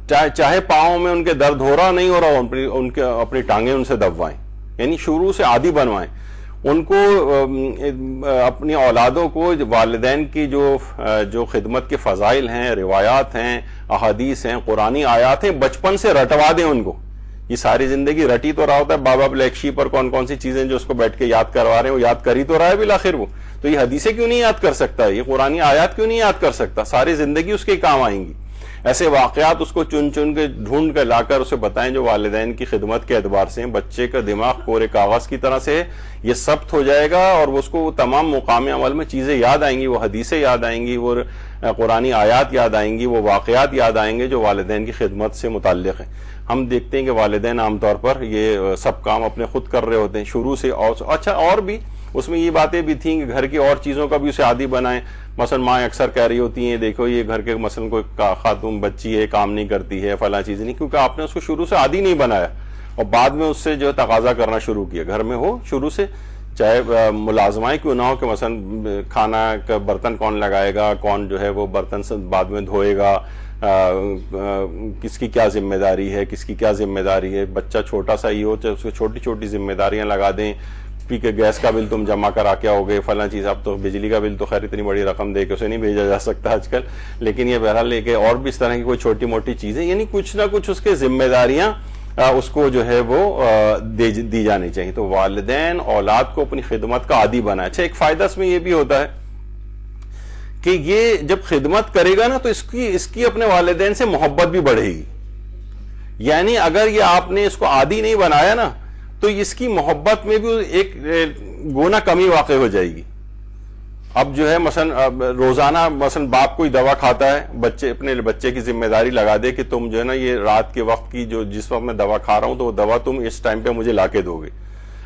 چاہے پاؤں میں ان کے درد ہو رہا نہیں ہو رہا، ان کے اپنی ٹانگیں ان سے دبوائیں، یعنی شروع سے عادی بنوائیں ان کو، اپنی اولادوں کو والدین کی جو خدمت کے فضائل ہیں، روایات ہیں، احادیث ہیں، قرآنی آیات ہیں، بچپن سے رٹوا دیں ان کو۔ یہ ساری زندگی رٹی تو رہا ہوتا ہے، بابا بلیک شیپ اور کون سی چیزیں جو اس کو بیٹھ کے یاد کروا رہے ہیں، وہ یاد کر ہی تو رہا ہے بالآخر وہ، تو یہ حدیثیں کیوں نہیں یاد کر سکتا، یہ قرآنی آیات کیوں نہیں یاد کر سکتا، ساری زندگی اس کے کام آئیں گی۔ ایسے واقعات اس کو چن کے ڈھونڈ کے لا کر اسے بتائیں جو والدین کی خدمت کے اعتبار سے ہیں۔ بچے کا دماغ کورے کاغذ کی طرح سے یہ ثبت ہو جائے گا اور اس کو تمام مقام عمل میں چیزیں یاد آئیں گی، وہ حدیثیں یاد آئیں گی، وہ قرآنی آیات یاد آئیں گی، وہ واقعات یاد آئیں گے جو والدین کی خدمت سے متعلق ہیں۔ ہم دیکھتے ہیں کہ والدین عام طور پر یہ سب کام اپنے خود کر رہے ہوتے ہیں شروع سے، اچھا اور بھی اس میں یہ باتیں بھی تھیں کہ گھر کی اور چیزوں کا بھی اسے عادی بنائیں۔ مثلا ماں اکثر کہہ رہی ہوتی ہیں دیکھو یہ گھر کے مثلا کوئی خاتون بچی ہے کام نہیں کرتی ہے، فلاں چیز نہیں، کیونکہ آپ نے اس کو شروع سے عادی نہیں بنایا اور بعد میں اس سے جو تقاضا کرنا شروع کیا۔ گھر میں ہو شروع سے، چاہے ملازمائیں کیوں نہ ہو، کہ مثلا کھانا کا برتن کون لگائے گا، کون جو ہے وہ برتن سے بعد میں دھوئے گا، کس کی کیا ذمہ داری ہے، کس کی کیا ذمہ داری ہے۔ بچہ چھوٹا سا ہی ہو تو اس کو چھوٹی چھوٹی ذمہ داریاں لگا دیں، پی کے گیس کا بل تم جمع کرا کے آؤ گے، فلاں چیز۔ اب تو بجلی کا بل تو خیر اتنی بڑی رقم دے کے اسے نہیں بھیجا جا سکتا آج کل، لیکن یہ بہرحال لے کے اور بھی اس طرح کی کوئی چھوٹی موٹی چیزیں، یعنی کچھ نہ کچھ اس کے ذمہ داریاں اس کو جو ہے وہ دی جانی چاہیے۔ تو والدین اولاد کو اپنی خدمت کا عادی بنائے۔ اچھا ایک فائدہ اس میں یہ بھی ہوتا ہے کہ یہ جب خدمت کرے گا نا تو اس کی اپنے والدین سے محبت بھی بڑھے گی، یعنی اگر یہ آپ نے اس کو عادی نہیں بنایا نا تو اس کی محبت میں بھی ایک گنا کمی واقع ہو جائے گی۔ اب جو ہے مثلا روزانہ مثلا باپ کوئی دوا کھاتا ہے، اپنے بچے کی ذمہ داری لگا دے کہ تم جو ہے نا یہ رات کے وقت کی جس وقت میں دوا کھا رہا ہوں تو وہ دوا تم اس ٹائم پہ مجھے لا کے دو گے۔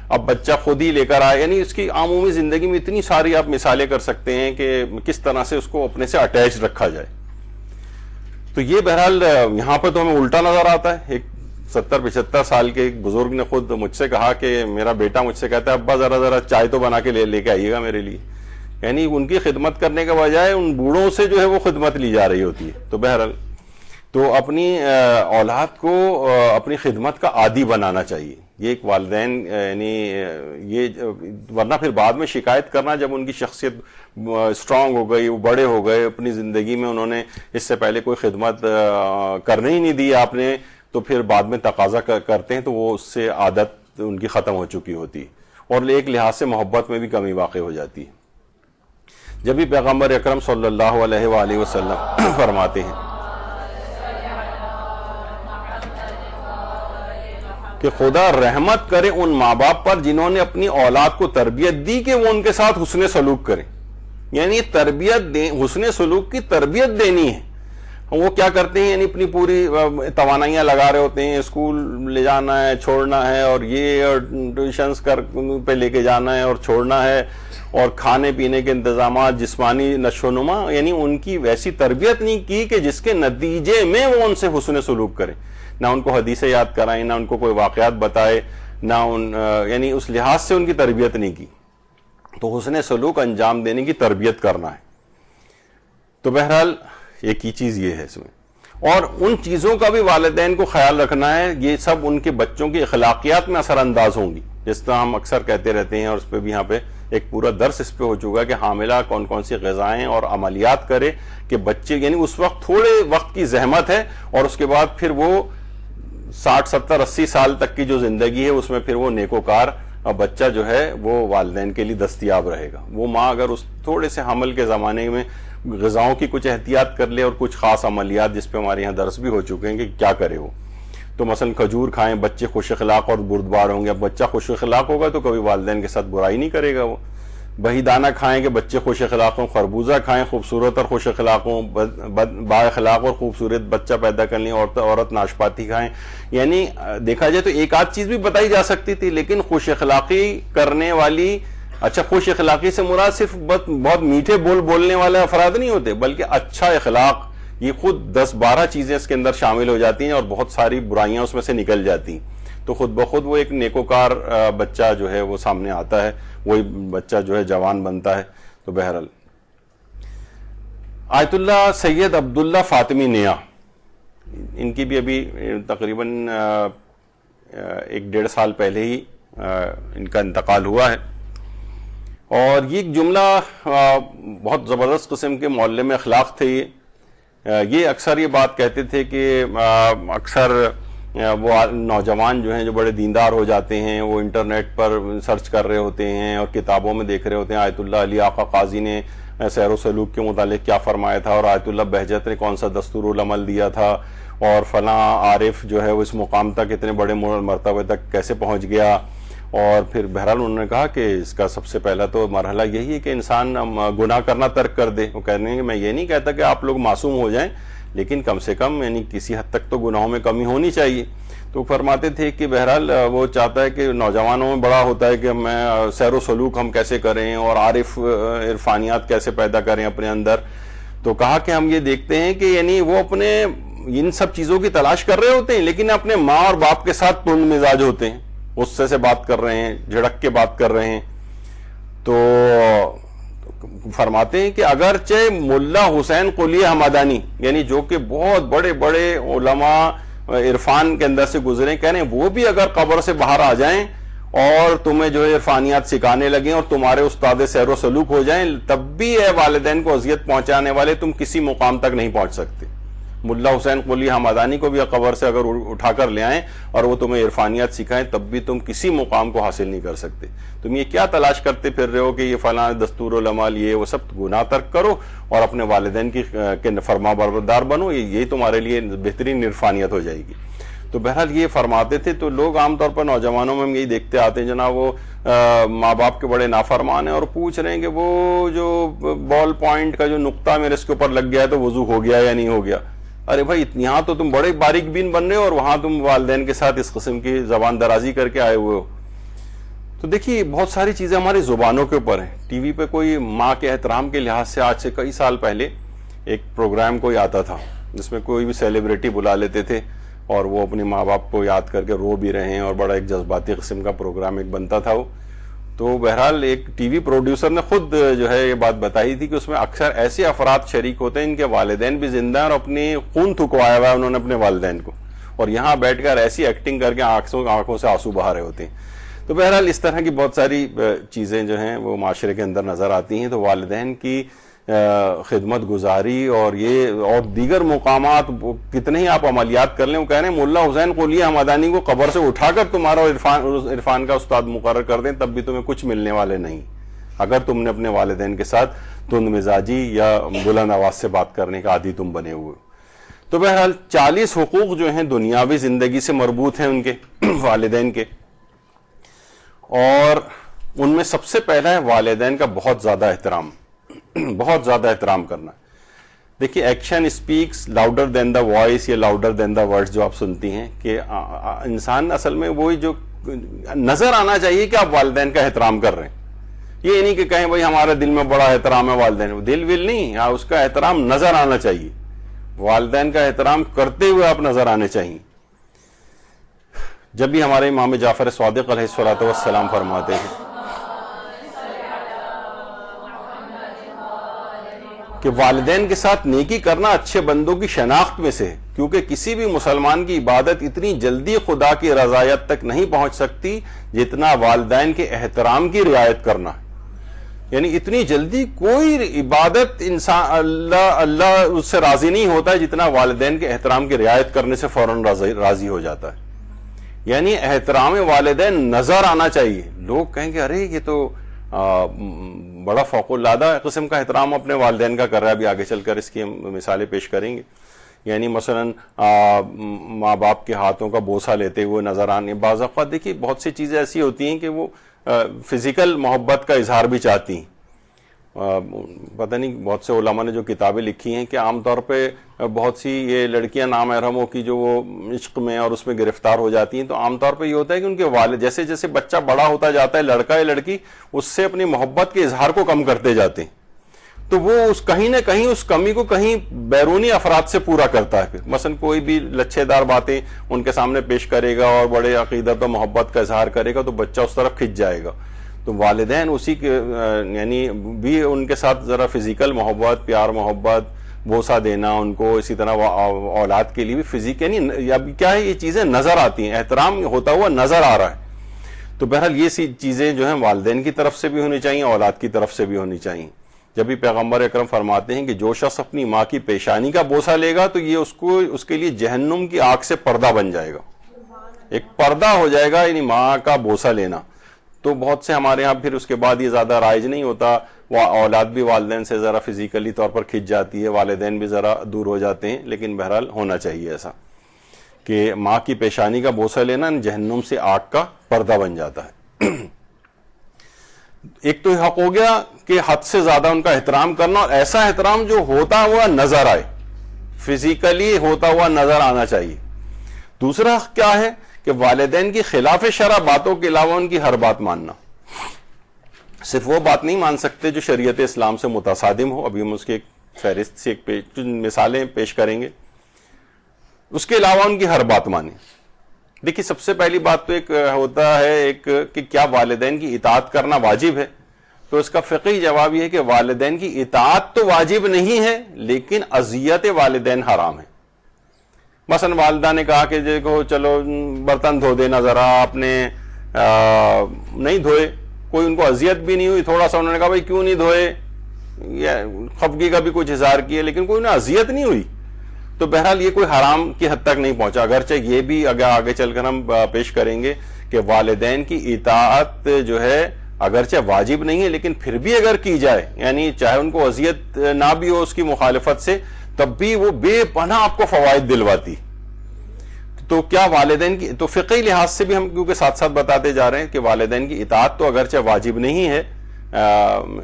اب بچہ خود ہی لے کر آئے، یعنی اس کی عمومی زندگی میں اتنی ساری آپ مثالیں کر سکتے ہیں کہ کس طرح سے اس کو اپنے سے اٹیچ رکھا جائے۔ تو یہ بہرحال یہاں پہ تو ہمیں الٹا نظر آتا ہے۔ ایک 70-75 سال کے ایک بزرگ نے خود مجھ سے کہا کہ میرا بیٹا مجھ سے کہتا ہے ابا ذرا چائے تو بنا کے لے کے آئیے گا میرے لیے، یعنی ان کی خدمت کرنے کے بجائے ان بوڑھوں سے جو ہے وہ خدمت لی جا رہی ہوتی ہے۔ تو بہرحال تو اپنی اولاد کو اپنی خدمت کا عادی بنانا چاہیے، یہ ایک والدین، یعنی یہ ورنہ پھر بعد میں شکایت کرنا جب ان کی شخصیت اسٹرانگ ہو گئی، وہ بڑے ہو گئے، اپنی زندگی میں انہوں نے اس سے پہلے کوئی خدمت کرنے ہی نہیں دی آپ نے، تو پھر بعد میں تقاضا کرتے ہیں تو وہ اس سے عادت ان کی ختم ہو چکی ہوتی اور ایک لحاظ سے محبت میں بھی کمی واقع ہو جاتی ہے۔ جب بھی پیغمبر اکرم صلی اللہ علیہ وآلہ وسلم فرماتے ہیں کہ خدا رحمت کرے ان ماں باپ پر جنہوں نے اپنی اولاد کو تربیت دی کہ وہ ان کے ساتھ حسن سلوک کریں، یعنی حسن سلوک کی تربیت دینی ہے۔ وہ کیا کرتے ہیں یعنی اپنی پوری توانائیاں لگا رہے ہوتے ہیں، اسکول لے جانا ہے چھوڑنا ہے، اور یہ اور ٹیوشنز پہ لے کے جانا ہے اور چھوڑنا ہے، اور کھانے پینے کے انتظامات، جسمانی نشو و نما، یعنی ان کی ویسی تربیت نہیں کی کہ جس کے نتیجے میں وہ ان سے حسن سلوک کرے، نہ ان کو حدیثیں یاد کرائیں، نہ ان کو کوئی واقعات بتائے، نہ یعنی اس لحاظ سے ان کی تربیت نہیں کی. تو حسن سلوک انجام دینے کی تربیت کرنا ہے. تو بہرحال ایک ہی چیز یہ ہے اس میں، اور ان چیزوں کا بھی والدین کو خیال رکھنا ہے، یہ سب ان کے بچوں کی اخلاقیات میں اثر انداز ہوں گی، جس طرح ہم اکثر کہتے رہتے ہیں، اور اس پہ بھی یہاں پہ ایک پورا درس اس پہ ہو چکا کہ حاملہ کون کون سی غذائیں اور عملیات کرے کہ بچے، یعنی اس وقت تھوڑے وقت کی زحمت ہے، اور اس کے بعد پھر وہ 60 70 80 سال تک کی جو زندگی ہے اس میں پھر وہ نیکوکار بچہ جو ہے وہ والدین کے لیے دستیاب رہے گا. وہ ماں اگر اس تھوڑے سے حمل کے زمانے میں غذاؤں کی کچھ احتیاط کر لے اور کچھ خاص عملیات جس پہ ہمارے یہاں درس بھی ہو چکے ہیں کہ کیا کرے وہ، تو مثلا کھجور کھائیں، بچے خوش اخلاق اور بردبار ہوں گے. اب بچہ خوش اخلاق ہوگا تو کبھی والدین کے ساتھ برائی نہیں کرے گا. وہ بہی دانہ کھائیں کہ بچے خوش اخلاق ہوں، خربوزہ کھائیں خوبصورت اور خوش اخلاق ہوں، با اخلاق اور خوبصورت بچہ پیدا کرنی، عورت ناشپاتی کھائیں. یعنی دیکھا جائے تو ایک آدھ چیز بھی بتائی جا سکتی تھی، لیکن خوش اخلاقی کرنے والی، اچھا خوش اخلاقی سے مراد صرف بہت میٹھے بولنے والے افراد نہیں ہوتے، بلکہ اچھا اخلاق، یہ خود 10-12 چیزیں اس کے اندر شامل ہو جاتی ہیں اور بہت ساری برائیاں اس میں سے نکل جاتی ہیں. تو خود بخود وہ ایک نیکوکار بچہ جو ہے وہ سامنے آتا ہے، وہی بچہ جو ہے جوان بنتا ہے. تو بہرحال آیت اللہ سید عبداللہ فاطمی نیا، ان کی بھی ابھی تقریباً 1-1.5 سال پہلے ہی ان کا انتقال ہوا ہے. اور یہ ایک جملہ بہت زبردست قسم کے معلم اخلاق تھے. یہ اکثر یہ بات کہتے تھے کہ اکثر وہ نوجوان جو ہیں جو بڑے دیندار ہو جاتے ہیں، وہ انٹرنیٹ پر سرچ کر رہے ہوتے ہیں اور کتابوں میں دیکھ رہے ہوتے ہیں آیت اللہ علی آقا قاضی نے سیر و سلوک کے متعلق کیا فرمایا تھا، اور آیت اللہ بہجت نے کون سا دستور العمل دیا تھا، اور فلاں عارف جو ہے وہ اس مقام تک اتنے بڑے مرتبے تک کیسے پہنچ گیا. اور پھر بہرحال انہوں نے کہا کہ اس کا سب سے پہلا تو مرحلہ یہی ہے کہ انسان گناہ کرنا ترک کر دے. وہ کہنے ہیں کہ میں یہ نہیں کہتا کہ آپ لوگ معصوم ہو جائیں، لیکن کم سے کم یعنی کسی حد تک تو گناہوں میں کمی ہونی چاہیے. تو فرماتے تھے کہ بہرحال وہ چاہتا ہے کہ نوجوانوں میں بڑا ہوتا ہے کہ میں سیر و سلوک ہم کیسے کریں اور عرفانیات کیسے پیدا کریں اپنے اندر. تو کہا کہ ہم یہ دیکھتے ہیں کہ یعنی وہ اپنے ان سب چیزوں کی تلاش کر رہے ہوتے ہیں، لیکن اپنے ماں اور باپ کے ساتھ تند مزاج ہوتے ہیں، غصے سے بات کر رہے ہیں، جھڑک کے بات کر رہے ہیں. تو فرماتے ہیں کہ اگرچہ ملا حسین قلی حمدانی، یعنی جو کہ بہت بڑے بڑے علماء عرفان کے اندر سے گزرے، کہہ رہے ہیں وہ بھی اگر قبر سے باہر آ جائیں اور تمہیں جو ہے عرفانیات سکھانے لگیں اور تمہارے استاد سیر و سلوک ہو جائیں، تب بھی اے والدین کو اذیت پہنچانے والے تم کسی مقام تک نہیں پہنچ سکتے. ملا حسین قلی حمدانی کو بھی قبر سے اگر اٹھا کر لے آئیں اور وہ تمہیں عرفانیات سکھائیں، تب بھی تم کسی مقام کو حاصل نہیں کر سکتے. تم یہ کیا تلاش کرتے پھر رہے ہو کہ یہ فلاں دستور العمل یہ وہ سب گناہ ترک کرو اور اپنے والدین کی فرما بردار بنو، یہ تمہارے لیے بہترین عرفانیت ہو جائے گی. تو بہرحال یہ فرماتے تھے. تو لوگ عام طور پر نوجوانوں میں ہم یہی دیکھتے آتے ہیں جناب، وہ ماں باپ کے بڑے نافرمان ہیں اور پوچھ رہے ہیں کہ وہ جو بال پوائنٹ کا جو نقطہ میرے اس کے اوپر لگ گیا ہے تو وضو ہو گیا یا نہیں ہو گیا. ارے بھائی یہاں تو تم بڑے باریک بین بن رہے ہو اور وہاں تم والدین کے ساتھ اس قسم کی زبان درازی کر کے آئے ہوئے ہو. تو دیکھیے بہت ساری چیزیں ہماری زبانوں کے اوپر ہیں. ٹی وی پہ کوئی ماں کے احترام کے لحاظ سے آج سے کئی سال پہلے ایک پروگرام کوئی آتا تھا جس میں کوئی بھی سیلیبریٹی بلا لیتے تھے اور وہ اپنے ماں باپ کو یاد کر کے رو بھی رہے ہیں، اور بڑا ایک جذباتی قسم کا پروگرام ایک بنتا تھا وہ. تو بہرحال ایک ٹی وی پروڈیوسر نے خود جو ہے یہ بات بتائی تھی کہ اس میں اکثر ایسے افراد شریک ہوتے ہیں ان کے والدین بھی زندہ ہیں اور اپنی خون تھکوایا ہوا ہے انہوں نے اپنے والدین کو، اور یہاں بیٹھ کر ایسی ایکٹنگ کر کے آنکھوں سے آنسو بہا رہے ہوتے ہیں. تو بہرحال اس طرح کی بہت ساری چیزیں جو ہیں وہ معاشرے کے اندر نظر آتی ہیں. تو والدین کی خدمت گزاری اور یہ اور دیگر مقامات کتنے ہی آپ عملیات کر لیں. وہ کہہ رہے ہیں ملا حسین قلی حمدانی کو قبر سے اٹھا کر تمہارا عرفان کا استاد مقرر کر دیں، تب بھی تمہیں کچھ ملنے والے نہیں اگر تم نے اپنے والدین کے ساتھ تند مزاجی یا بلند آواز سے بات کرنے کا عادی تم بنے ہوئے. تو بہرحال 40 حقوق جو ہیں دنیاوی زندگی سے مربوط ہیں ان کے والدین کے، اور ان میں سب سے پہلا ہے والدین کا بہت زیادہ احترام کرنا. دیکھیے action speaks louder than the voice یا لاؤڈر دین دا ورڈز جو آپ سنتی ہیں کہ انسان اصل میں وہی جو نظر آنا چاہیے کہ آپ والدین کا احترام کر رہے ہیں. یہ نہیں کہ کہیں بھائی ہمارے دل میں بڑا احترام ہے والدین, دل ول نہیں, اس کا احترام نظر آنا چاہیے. والدین کا احترام کرتے ہوئے آپ نظر آنے چاہیے. جب بھی ہمارے امام جعفر صادق علیہ الصلوۃ والسلام فرماتے ہیں کہ والدین کے ساتھ نیکی کرنا اچھے بندوں کی شناخت میں سے ہے, کیونکہ کسی بھی مسلمان کی عبادت اتنی جلدی خدا کی رضایت تک نہیں پہنچ سکتی جتنا والدین کے احترام کی رعایت کرنا ہے. یعنی اتنی جلدی کوئی عبادت انسان اللہ اس سے راضی نہیں ہوتا ہے جتنا والدین کے احترام کی رعایت کرنے سے فوراً راضی ہو جاتا ہے. یعنی احترام والدین نظر آنا چاہیے. لوگ کہیں گے ارے یہ تو بڑا فوق العادہ قسم کا احترام اپنے والدین کا کر رہا ہے, ابھی آگے چل کر اس کی مثالیں پیش کریں گے. یعنی مثلا ماں باپ کے ہاتھوں کا بوسہ لیتے ہوئے نظر آنے. بعض اوقات دیکھیے بہت سی چیزیں ایسی ہوتی ہیں کہ وہ فزیکل محبت کا اظہار بھی چاہتی ہیں. پتہ نہیں بہت سے علماء نے جو کتابیں لکھی ہیں کہ عام طور پہ بہت سی یہ لڑکیاں نامحرموں کی جو وہ عشق میں اور اس میں گرفتار ہو جاتی ہیں, تو عام طور پہ یہ ہوتا ہے کہ ان کے والد جیسے جیسے بچہ بڑا ہوتا جاتا ہے, لڑکا یا لڑکی, اس سے اپنی محبت کے اظہار کو کم کرتے جاتے ہیں. تو وہ کہیں نہ کہیں اس کمی کو کہیں بیرونی افراد سے پورا کرتا ہے. پھر مثلا کوئی بھی لچھے دار باتیں ان کے سامنے پیش کرے گا اور بڑے عقیدت و محبت کا اظہار کرے گا تو بچہ اس طرف کھنچ جائے گا. تو والدین اسی کے یعنی بھی ان کے ساتھ ذرا فزیکل محبت, پیار محبت, بوسہ دینا ان کو, اسی طرح اولاد کے لیے بھی فزیکل یعنی کیا ہے یہ چیزیں نظر آتی ہیں, احترام ہوتا ہوا نظر آ رہا ہے. تو بہرحال یہ سی چیزیں جو ہیں والدین کی طرف سے بھی ہونی چاہیے, اولاد کی طرف سے بھی ہونی چاہیے. جب بھی پیغمبر اکرم فرماتے ہیں کہ جو شخص اپنی ماں کی پیشانی کا بوسہ لے گا تو یہ اس کے لیے جہنم کی آگ سے پردہ بن جائے گا, ایک پردہ ہو جائے گا, یعنی ماں کا بوسہ لینا. تو بہت سے ہمارے ہاں پھر اس کے بعد یہ زیادہ رائج نہیں ہوتا, اولاد بھی والدین سے ذرا فزیکلی طور پر کھنچ جاتی ہے, والدین بھی ذرا دور ہو جاتے ہیں. لیکن بہرحال ہونا چاہیے ایسا کہ ماں کی پیشانی کا بوسہ لینا جہنم سے آگ کا پردہ بن جاتا ہے. ایک تو حق ہو گیا کہ حد سے زیادہ ان کا احترام کرنا, اور ایسا احترام جو ہوتا ہوا نظر آئے, فزیکلی ہوتا ہوا نظر آنا چاہیے. دوسرا کیا ہے کہ والدین کی خلاف شرع باتوں کے علاوہ ان کی ہر بات ماننا. صرف وہ بات نہیں مان سکتے جو شریعت اسلام سے متصادم ہو, ابھی ہم اس کی ایک فہرست سے مثالیں پیش کریں گے. اس کے علاوہ ان کی ہر بات مانیں. دیکھیے سب سے پہلی بات تو ایک ہوتا ہے ایک کہ کیا والدین کی اطاعت کرنا واجب ہے. تو اس کا فقہی جواب یہ ہے کہ والدین کی اطاعت تو واجب نہیں ہے, لیکن اذیت والدین حرام ہے. مثلا والدہ نے کہا کہ دیکھو چلو برتن دھو دینا ذرا, آپ نے نہیں دھوئے, کوئی ان کو اذیت بھی نہیں ہوئی, تھوڑا سا انہوں نے کہا بھائی کیوں نہیں دھوئے, یا خفگی کا بھی کچھ اظہار کیا, لیکن کوئی انہیں اذیت نہیں ہوئی, تو بہرحال یہ کوئی حرام کی حد تک نہیں پہنچا. اگرچہ یہ بھی آگے چل کر ہم پیش کریں گے کہ والدین کی اطاعت جو ہے اگرچہ واجب نہیں ہے, لیکن پھر بھی اگر کی جائے, یعنی چاہے ان کو اذیت نہ بھی ہو اس کی مخالفت سے, تب بھی وہ بے پناہ آپ کو فوائد دلواتی. تو کیا والدین کی, تو فقہی لحاظ سے بھی ہم کیونکہ ساتھ ساتھ بتاتے جا رہے ہیں کہ والدین کی اطاعت تو اگرچہ واجب نہیں ہے,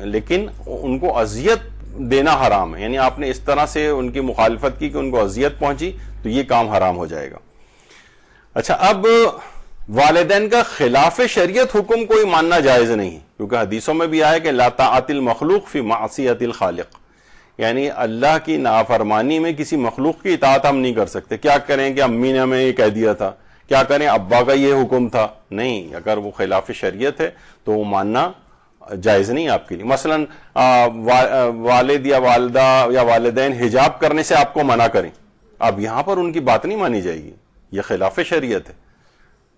لیکن ان کو اذیت دینا حرام ہے. یعنی آپ نے اس طرح سے ان کی مخالفت کی کہ ان کو اذیت پہنچی, تو یہ کام حرام ہو جائے گا. اچھا, اب والدین کا خلاف شریعت حکم کوئی ماننا جائز نہیں, کیونکہ حدیثوں میں بھی آیا کہ لا طاعت المخلوق فی معصیت الخالق, یعنی اللہ کی نافرمانی میں کسی مخلوق کی اطاعت ہم نہیں کر سکتے. کیا کریں کہ امی نے ہمیں یہ کہہ دیا تھا, کیا کریں ابا کا یہ حکم تھا, نہیں. اگر وہ خلاف شریعت ہے تو وہ ماننا جائز نہیں آپ کے لیے. مثلا والد یا والدہ یا والدین حجاب کرنے سے آپ کو منع کریں, اب یہاں پر ان کی بات نہیں مانی جائے گی, یہ خلاف شریعت ہے.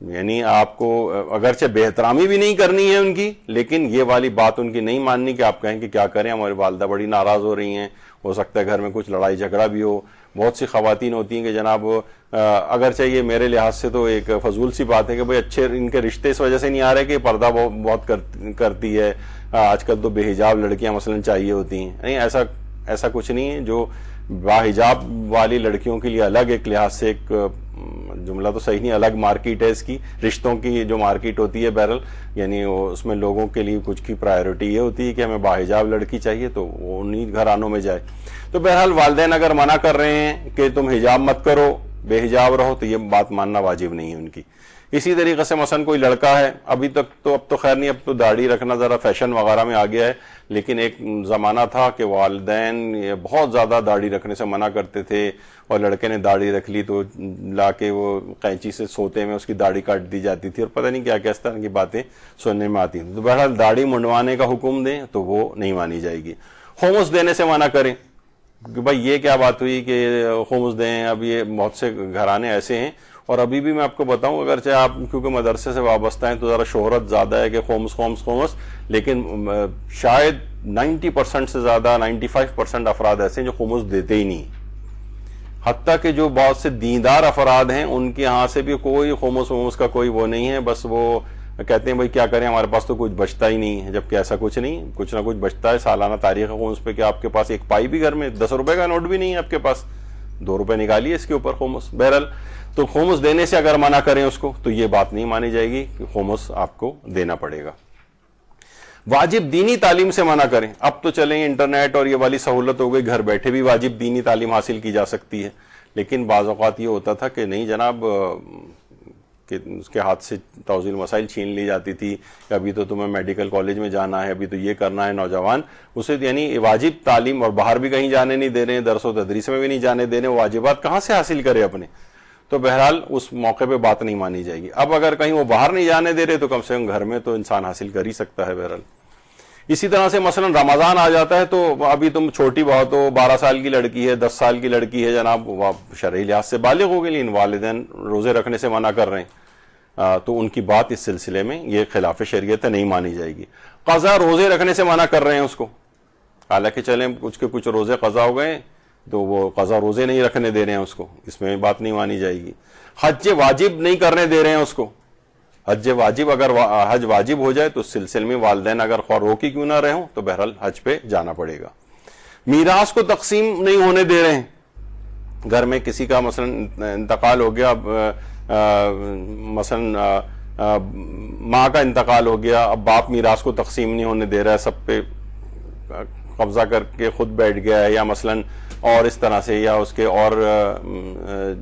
یعنی آپ کو اگرچہ بے احترامی بھی نہیں کرنی ہے ان کی, لیکن یہ والی بات ان کی نہیں ماننی کہ آپ کہیں کہ کیا کریں, ہماری والدہ بڑی ناراض ہو رہی ہیں, ہو سکتا ہے گھر میں کچھ لڑائی جھگڑا بھی ہو. بہت سی خواتین ہوتی ہیں کہ جناب اگرچہ یہ میرے لحاظ سے تو ایک فضول سی بات ہے کہ بھئی اچھے ان کے رشتے اس وجہ سے نہیں آ رہے کہ پردہ بہت کرتی ہے, آج کل تو بے حجاب لڑکیاں مثلا چاہیے ہوتی ہیں. نہیں, ایسا کچھ نہیں ہے. جو باحجاب والی لڑکیوں کے لیے الگ ایک لحاظ سے ایک جملہ تو صحیح نہیں، الگ مارکیٹ ہے اس کی، رشتوں کی جو مارکیٹ ہوتی ہے بہرحال، یعنی اس میں لوگوں کے لیے کچھ کی پرائیورٹی یہ ہوتی ہے کہ ہمیں باحجاب لڑکی چاہیے تو وہ انہی گھرانوں میں جائے. تو بہرحال والدین اگر منع کر رہے ہیں کہ تم حجاب مت کرو، بے حجاب رہو، تو یہ بات ماننا واجب نہیں ہے ان کی. اسی طریقے سے مثلا کوئی لڑکا ہے، ابھی تک تو اب تو خیر نہیں، اب تو داڑھی رکھنا ذرا فیشن وغیرہ میں آ گیا ہے، لیکن ایک زمانہ تھا کہ والدین بہت زیادہ داڑھی رکھنے سے منع کرتے تھے، اور لڑکے نے داڑھی رکھ لی تو لا کے وہ قینچی سے سوتے میں اس کی داڑھی کاٹ دی جاتی تھی، اور پتہ نہیں کیا کیا اس طرح کی باتیں سننے میں آتی تھیں. تو بہرحال داڑھی منڈوانے کا حکم دیں تو وہ نہیں مانی جائے گی. خمس دینے سے منع کریں کہ بھائی یہ کیا بات ہوئی کہ خمس دیں. اب یہ بہت سے گھرانے ایسے ہیں، اور ابھی بھی میں آپ کو بتاؤں، اگرچہ آپ کیونکہ مدرسے سے وابستہ ہیں تو ذرا شہرت زیادہ ہے کہ خمس، لیکن شاید 90% سے زیادہ 95% افراد ایسے ہیں جو خمس دیتے ہی نہیں. حتیٰ کہ جو بہت سے دیندار افراد ہیں ان کے ہاں سے بھی کوئی خمس کا کوئی وہ نہیں ہے، بس وہ کہتے ہیں بھائی کیا کریں، ہمارے پاس تو کچھ بچتا ہی نہیں ہے. جبکہ ایسا کچھ نہیں، کچھ نہ کچھ بچتا ہے. سالانہ تاریخ خمس پہ کہ آپ کے پاس ایک پائی بھی گھر میں 10 روپے کا نوٹ بھی نہیں ہے آپ کے پاس، 2 روپے نکالیے اس کے اوپر خمس. بہرحال تو خمس دینے سے اگر منع کریں اس کو تو یہ بات نہیں مانی جائے گی کہ خمس آپ کو دینا پڑے گا. واجب دینی تعلیم سے منع کریں. اب تو چلیں انٹرنیٹ اور یہ والی سہولت ہو گئی، گھر بیٹھے بھی واجب دینی تعلیم حاصل کی جا سکتی ہے. لیکن بعض اوقات یہ ہوتا تھا کہ نہیں جناب، کہ اس کے ہاتھ سے توزیع مسائل چھین لی جاتی تھی کہ ابھی تو تمہیں میڈیکل کالج میں جانا ہے، ابھی تو یہ کرنا ہے. نوجوان اسے یعنی واجب تعلیم، اور باہر بھی کہیں جانے نہیں دے رہے ہیں، درس و تدریس میں بھی نہیں جانے دے رہے ہیں، واجبات کہاں سے حاصل کرے اپنے. تو بہرحال اس موقع پہ بات نہیں مانی جائے گی. اب اگر کہیں وہ باہر نہیں جانے دے رہے تو کم سے کم گھر میں تو انسان حاصل کر ہی سکتا ہے بہرحال. اسی طرح سے مثلا رمضان آ جاتا ہے تو ابھی تم چھوٹی بہت ہو، 12 سال کی لڑکی ہے، 10 سال کی لڑکی ہے جناب، وہ شرعی لحاظ سے بالغ ہو گئی، لیکن والدین روزے رکھنے سے منع کر رہے ہیں، تو ان کی بات اس سلسلے میں یہ خلاف شریعت نہیں مانی جائے گی. قضا روزے رکھنے سے منع کر رہے ہیں اس کو، حالانکہ چلیں کچھ روزے قضا ہو گئے تو وہ قضا روزے نہیں رکھنے دے رہے ہیں اس کو، اس میں بات نہیں مانی جائے گی. حج واجب نہیں کرنے دے رہے ہیں اس کو. حج واجب، اگر حج واجب ہو جائے تو اس سلسلے میں والدین اگر خواہ روکی کیوں نہ رہے ہوں تو بہرحال حج پہ جانا پڑے گا. میراث کو تقسیم نہیں ہونے دے رہے ہیں. گھر میں کسی کا مثلا انتقال ہو گیا، مثلا ماں کا انتقال ہو گیا، اب باپ میراث کو تقسیم نہیں ہونے دے رہا ہے، سب پہ قبضہ کر کے خود بیٹھ گیا ہے، یا مثلا اور اس طرح سے، یا اس کے اور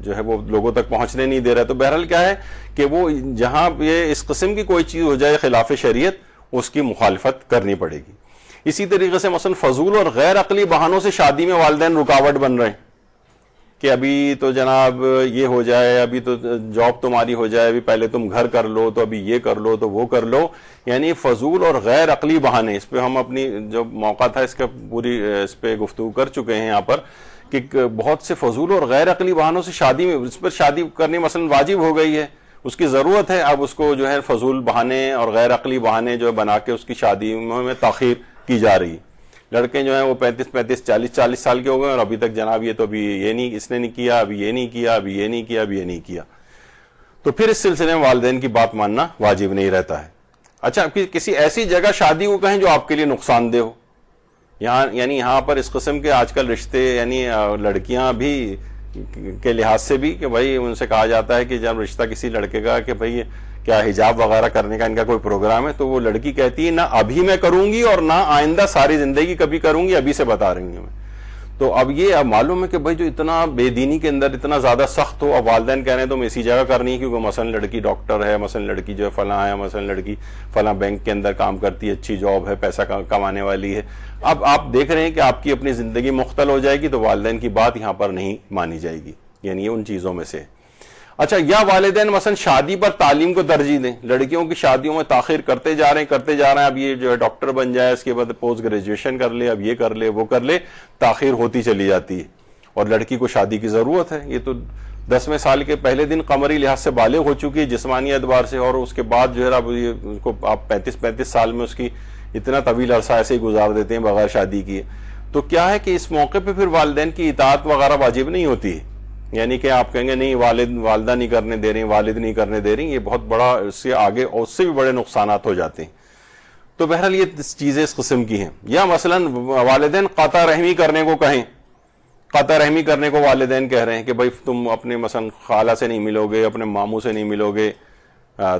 جو ہے وہ لوگوں تک پہنچنے نہیں دے رہا ہے. تو بہرحال کیا ہے کہ وہ جہاں یہ اس قسم کی کوئی چیز ہو جائے خلاف شریعت، اس کی مخالفت کرنی پڑے گی. اسی طریقے سے مثلا فضول اور غیر عقلی بہانوں سے شادی میں والدین رکاوٹ بن رہے ہیں کہ ابھی تو جناب یہ ہو جائے، ابھی تو جاب تمہاری ہو جائے، ابھی پہلے تم گھر کر لو، تو ابھی یہ کر لو، تو وہ کر لو. یعنی فضول اور غیر عقلی بہانے، اس پہ ہم اپنی جو موقع تھا اس کا پوری اس پہ گفتگو کر چکے ہیں یہاں پر، کہ بہت سے فضول اور غیر عقلی بہانوں سے شادی میں، اس پر شادی کرنی مثلا واجب ہو گئی ہے، اس کی ضرورت ہے، اب اس کو جو ہے فضول بہانے اور غیر عقلی بہانے جو ہے بنا کے اس کی شادی میں تاخیر کی جا رہی. لڑکے جو ہیں وہ 35 40 سال کے ہو گئے اور ابھی تک جناب یہ تو ابھی یہ نہیں، اس نے نہیں کیا، ابھی یہ نہیں کیا، ابھی یہ نہیں کیا، ابھی یہ نہیں کیا. تو پھر اس سلسلے میں والدین کی بات ماننا واجب نہیں رہتا ہے. اچھا، کسی ایسی جگہ شادی کو کہیں جو آپ کے لیے نقصان دہ ہو. یعنی یہاں پر اس قسم کے آج کل رشتے، یعنی لڑکیاں بھی کے لحاظ سے بھی، کہ بھائی ان سے کہا جاتا ہے کہ جب رشتہ کسی لڑکے کا کہ بھائی کیا حجاب وغیرہ کرنے کا ان کا کوئی پروگرام ہے، تو وہ لڑکی کہتی ہے نہ ابھی میں کروں گی اور نہ آئندہ ساری زندگی کبھی کروں گی، ابھی سے بتا رہی ہوں میں. تو اب یہ معلوم ہے کہ بھائی جو اتنا بے دینی کے اندر اتنا زیادہ سخت ہو، اب والدین کہہ رہے ہیں تم اسی جگہ کرنی ہے کیونکہ مثلا لڑکی ڈاکٹر ہے، مثلا لڑکی جو ہے فلاں ہے، مثلا لڑکی فلاں بینک کے اندر کام کرتی ہے، اچھی جاب ہے، پیسہ کمانے والی ہے. اب آپ دیکھ رہے ہیں کہ آپ کی اپنی زندگی مختل ہو جائے گی، تو والدین کی بات یہاں پر نہیں مانی جائے گی. یعنی یہ ان چیزوں میں سے. اچھا، یا والدین مثلا شادی پر تعلیم کو ترجیح دیں، لڑکیوں کی شادیوں میں تاخیر کرتے جا رہے ہیں، اب یہ جو ہے ڈاکٹر بن جائے، اس کے بعد پوسٹ گریجویشن کر لے، اب یہ کر لے، وہ کر لے، تاخیر ہوتی چلی جاتی ہے. اور لڑکی کو شادی کی ضرورت ہے، یہ تو 10ویں سال کے پہلے دن قمری لحاظ سے بالغ ہو چکی ہے جسمانی اعتبار سے، اور اس کے بعد جو ہے اب اس کو آپ 35 سال میں اس کی اتنا طویل عرصہ ایسے ہی گزار دیتے ہیں بغیر شادی کیے. تو کیا ہے کہ اس موقع پہ پھر والدین کی اطاعت وغیرہ واجب نہیں ہوتی ہے. یعنی کہ آپ کہیں گے نہیں والدہ نہیں کرنے دے رہی، والد نہیں کرنے دے رہی، یہ بہت بڑا اس سے آگے اور اس سے بھی بڑے نقصانات ہو جاتے ہیں. تو بہرحال یہ چیزیں اس قسم کی ہیں. یا مثلا والدین قطع رحمی کرنے کو کہیں قطع رحمی کرنے کو والدین کہہ رہے ہیں کہ بھائی تم اپنے مثلا خالہ سے نہیں ملو گے، اپنے ماموں سے نہیں ملو گے.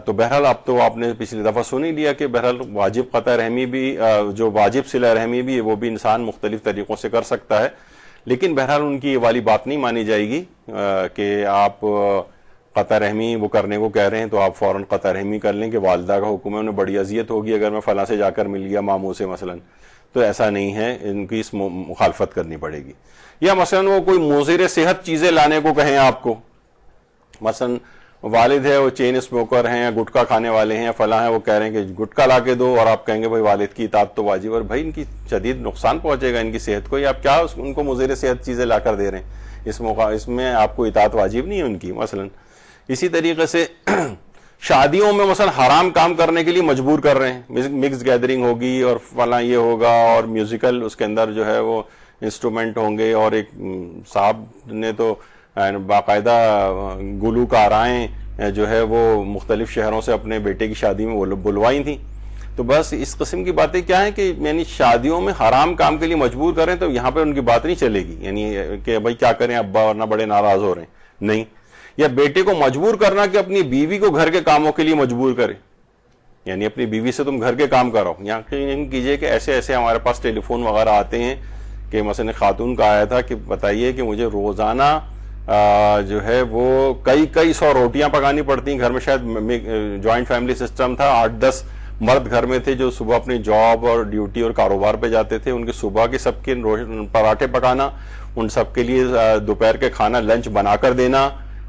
تو بہرحال اب تو آپ نے پچھلی دفعہ سن ہی لیا کہ بہرحال واجب قطع رحمی بھی، جو واجب صلہ رحمی بھی ہے وہ بھی انسان مختلف طریقوں سے کر سکتا ہے. لیکن بہرحال ان کی یہ والی بات نہیں مانی جائے گی کہ آپ قطع رحمی وہ کرنے کو کہہ رہے ہیں تو آپ فوراً قطع رحمی کر لیں کہ والدہ کا حکم ہے، انہیں بڑی اذیت ہوگی اگر میں فلاں سے جا کر مل گیا ماموں سے مثلا. تو ایسا نہیں ہے، ان کی اس مخالفت کرنی پڑے گی. یا مثلا وہ کوئی مضر صحت چیزیں لانے کو کہیں آپ کو، مثلا والد ہے وہ چین اسموکر ہیں یا گٹکا کھانے والے ہیں یا فلاں ہیں، وہ کہہ رہے ہیں کہ گٹکا لا کے دو، اور آپ کہیں گے بھائی والد کی اطاعت تو واجب، اور بھائی ان کی شدید نقصان پہنچے گا ان کی صحت کو، یا آپ کیا ان کو مضر صحت چیزیں لا کر دے رہے ہیں، اس میں آپ کو اطاعت واجب نہیں ہے ان کی مثلا. اسی طریقے سے شادیوں میں مثلا حرام کام کرنے کے لیے مجبور کر رہے ہیں، مکس گیدرنگ ہوگی اور فلاں یہ ہوگا اور میوزیکل اس کے اندر جو ہے وہ انسٹرومنٹ ہوں گے، اور ایک صاحب نے تو باقاعدہ گلوکارائیں جو ہے وہ مختلف شہروں سے اپنے بیٹے کی شادی میں بلوائی تھیں. تو بس اس قسم کی باتیں کیا ہیں کہ یعنی شادیوں میں حرام کام کے لیے مجبور کریں تو یہاں پہ ان کی بات نہیں چلے گی، یعنی کہ بھائی کیا کریں ابا ورنہ بڑے ناراض ہو رہے ہیں، نہیں. یا بیٹے کو مجبور کرنا کہ اپنی بیوی کو گھر کے کاموں کے لیے مجبور کرے، یعنی اپنی بیوی سے تم گھر کے کام کراؤ. یقین کیجئے کہ ایسے ایسے ہمارے پاس ٹیلی فون وغیرہ آتے ہیں کہ مثلا خاتون کا آیا تھا کہ بتائیے کہ مجھے روزانہ جو ہے وہ کئی سو روٹیاں پکانی پڑتی ہیں گھر میں. شاید جوائنٹ فیملی سسٹم تھا، 8-10 مرد گھر میں تھے جو صبح اپنی جاب اور ڈیوٹی اور کاروبار پہ جاتے تھے. ان کے صبح کے سب کے پراٹھے پکانا، ان سب کے لیے دوپہر کے کھانا لنچ بنا کر دینا،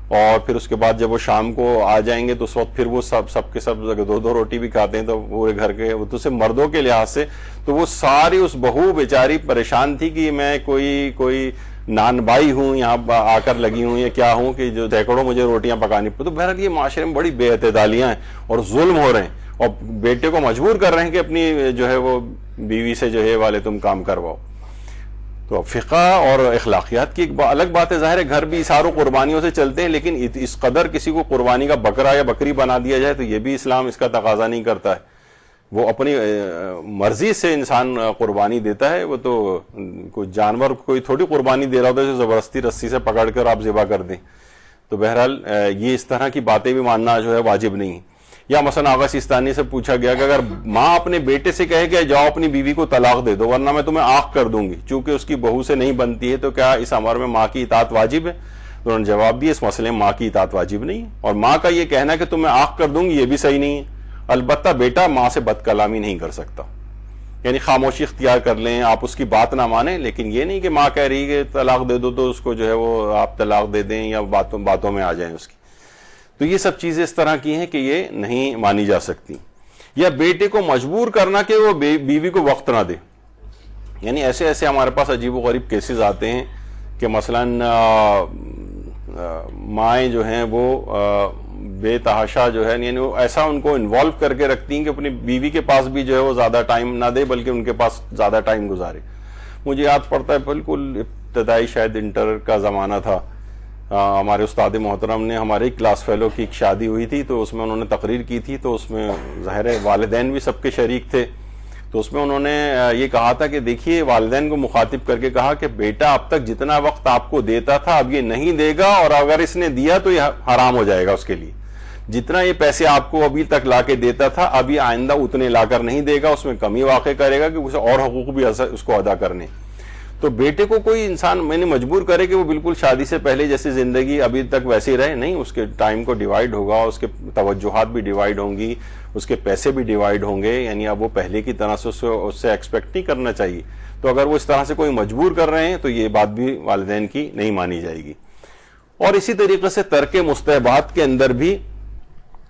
اور پھر اس کے بعد جب وہ شام کو آ جائیں گے تو اس وقت پھر وہ سب کے سب 2 روٹی بھی کھاتے ہیں تو پورے گھر کے، تو صرف مردوں کے لحاظ سے تو وہ ساری اس بہو بیچاری پریشان تھی کہ میں کوئی نان بائی ہوں یہاں آ کر لگی ہوں یا کیا ہوں کہ جو سینکڑوں مجھے روٹیاں پکانی. تو بہرحال یہ معاشرے میں بڑی بے اعتدالیاں ہیں اور ظلم ہو رہے ہیں، اور بیٹے کو مجبور کر رہے ہیں کہ اپنی جو ہے وہ بیوی سے جو ہے والے تم کام کرواؤ. تو فقہ اور اخلاقیات کی ایک الگ بات ہے. ظاہر ہے گھر بھی اشاروں قربانیوں سے چلتے ہیں، لیکن اس قدر کسی کو قربانی کا بکرا یا بکری بنا دیا جائے تو یہ بھی اسلام اس کا تقاضا نہیں کرتا ہے. وہ اپنی مرضی سے انسان قربانی دیتا ہے، وہ تو کوئی جانور کوئی تھوڑی قربانی دے رہا ہوتا ہے زبردستی رسی سے پکڑ کر آپ ذبح کر دیں. تو بہرحال یہ اس طرح کی باتیں بھی ماننا جو ہے واجب نہیں ہے. یا مثلا آغا سیستانی سے پوچھا گیا کہ اگر ماں اپنے بیٹے سے کہے کہ جاؤ اپنی بیوی کو طلاق دے دو ورنہ میں تمہیں آنکھ کر دوں گی، چونکہ اس کی بہو سے نہیں بنتی ہے، تو کیا اس امر میں ماں کی اطاعت واجب ہے؟ تو انہوں نے جواب دیا اس مسئلے میں ماں کی اطاعت واجب نہیں ہے، اور ماں کا یہ کہنا کہ تمہیں آنکھ کر دوں گی یہ بھی صحیح نہیں ہے. البتہ بیٹا ماں سے بد کلامی نہیں کر سکتا، یعنی خاموشی اختیار کر لیں، آپ اس کی بات نہ مانیں، لیکن یہ نہیں کہ ماں کہہ رہی کہ طلاق دے دو تو اس کو جو ہے وہ آپ طلاق دے دیں یا باتوں میں آ جائیں اس کی. تو یہ سب چیزیں اس طرح کی ہیں کہ یہ نہیں مانی جا سکتی. یا بیٹے کو مجبور کرنا کہ وہ بیوی کو وقت نہ دے، یعنی ایسے ہمارے پاس عجیب و غریب کیسز آتے ہیں کہ مثلا مائیں جو ہیں وہ بے تحاشا جو ہے یعنی وہ ایسا ان کو انوالو کر کے رکھتی ہیں کہ اپنی بیوی کے پاس بھی جو ہے وہ زیادہ ٹائم نہ دے بلکہ ان کے پاس زیادہ ٹائم گزارے. مجھے یاد پڑتا ہے بالکل ابتدائی شاید انٹر کا زمانہ تھا، ہمارے استاد محترم نے ہمارے کلاس فیلو کی ایک شادی ہوئی تھی تو اس میں انہوں نے تقریر کی تھی، تو اس میں ظاہر ہے والدین بھی سب کے شریک تھے. تو اس میں انہوں نے یہ کہا تھا کہ دیکھیے، والدین کو مخاطب کر کے کہا کہ بیٹا اب تک جتنا وقت آپ کو دیتا تھا اب یہ نہیں دے گا، اور اگر اس نے دیا تو یہ حرام ہو جائے گا اس کے لیے. جتنا یہ پیسے آپ کو ابھی تک لا کے دیتا تھا اب یہ آئندہ اتنے لا کر نہیں دے گا، اس میں کمی واقع کرے گا کہ کچھ اور حقوق بھی اس کو ادا کرنے. تو بیٹے کو کوئی انسان میں نے مجبور کرے کہ وہ بالکل شادی سے پہلے جیسی زندگی ابھی تک ویسے رہے، نہیں، اس کے ٹائم کو ڈیوائیڈ ہوگا، اس کے توجہات بھی ڈیوائیڈ ہوں گی، اس کے پیسے بھی ڈیوائیڈ ہوں گے، یعنی اب وہ پہلے کی طرح سے اس سے ایکسپیکٹ نہیں کرنا چاہیے. تو اگر وہ اس طرح سے کوئی مجبور کر رہے ہیں تو یہ بات بھی والدین کی نہیں مانی جائے گی. اور اسی طریقے سے ترک مستحبات کے اندر بھی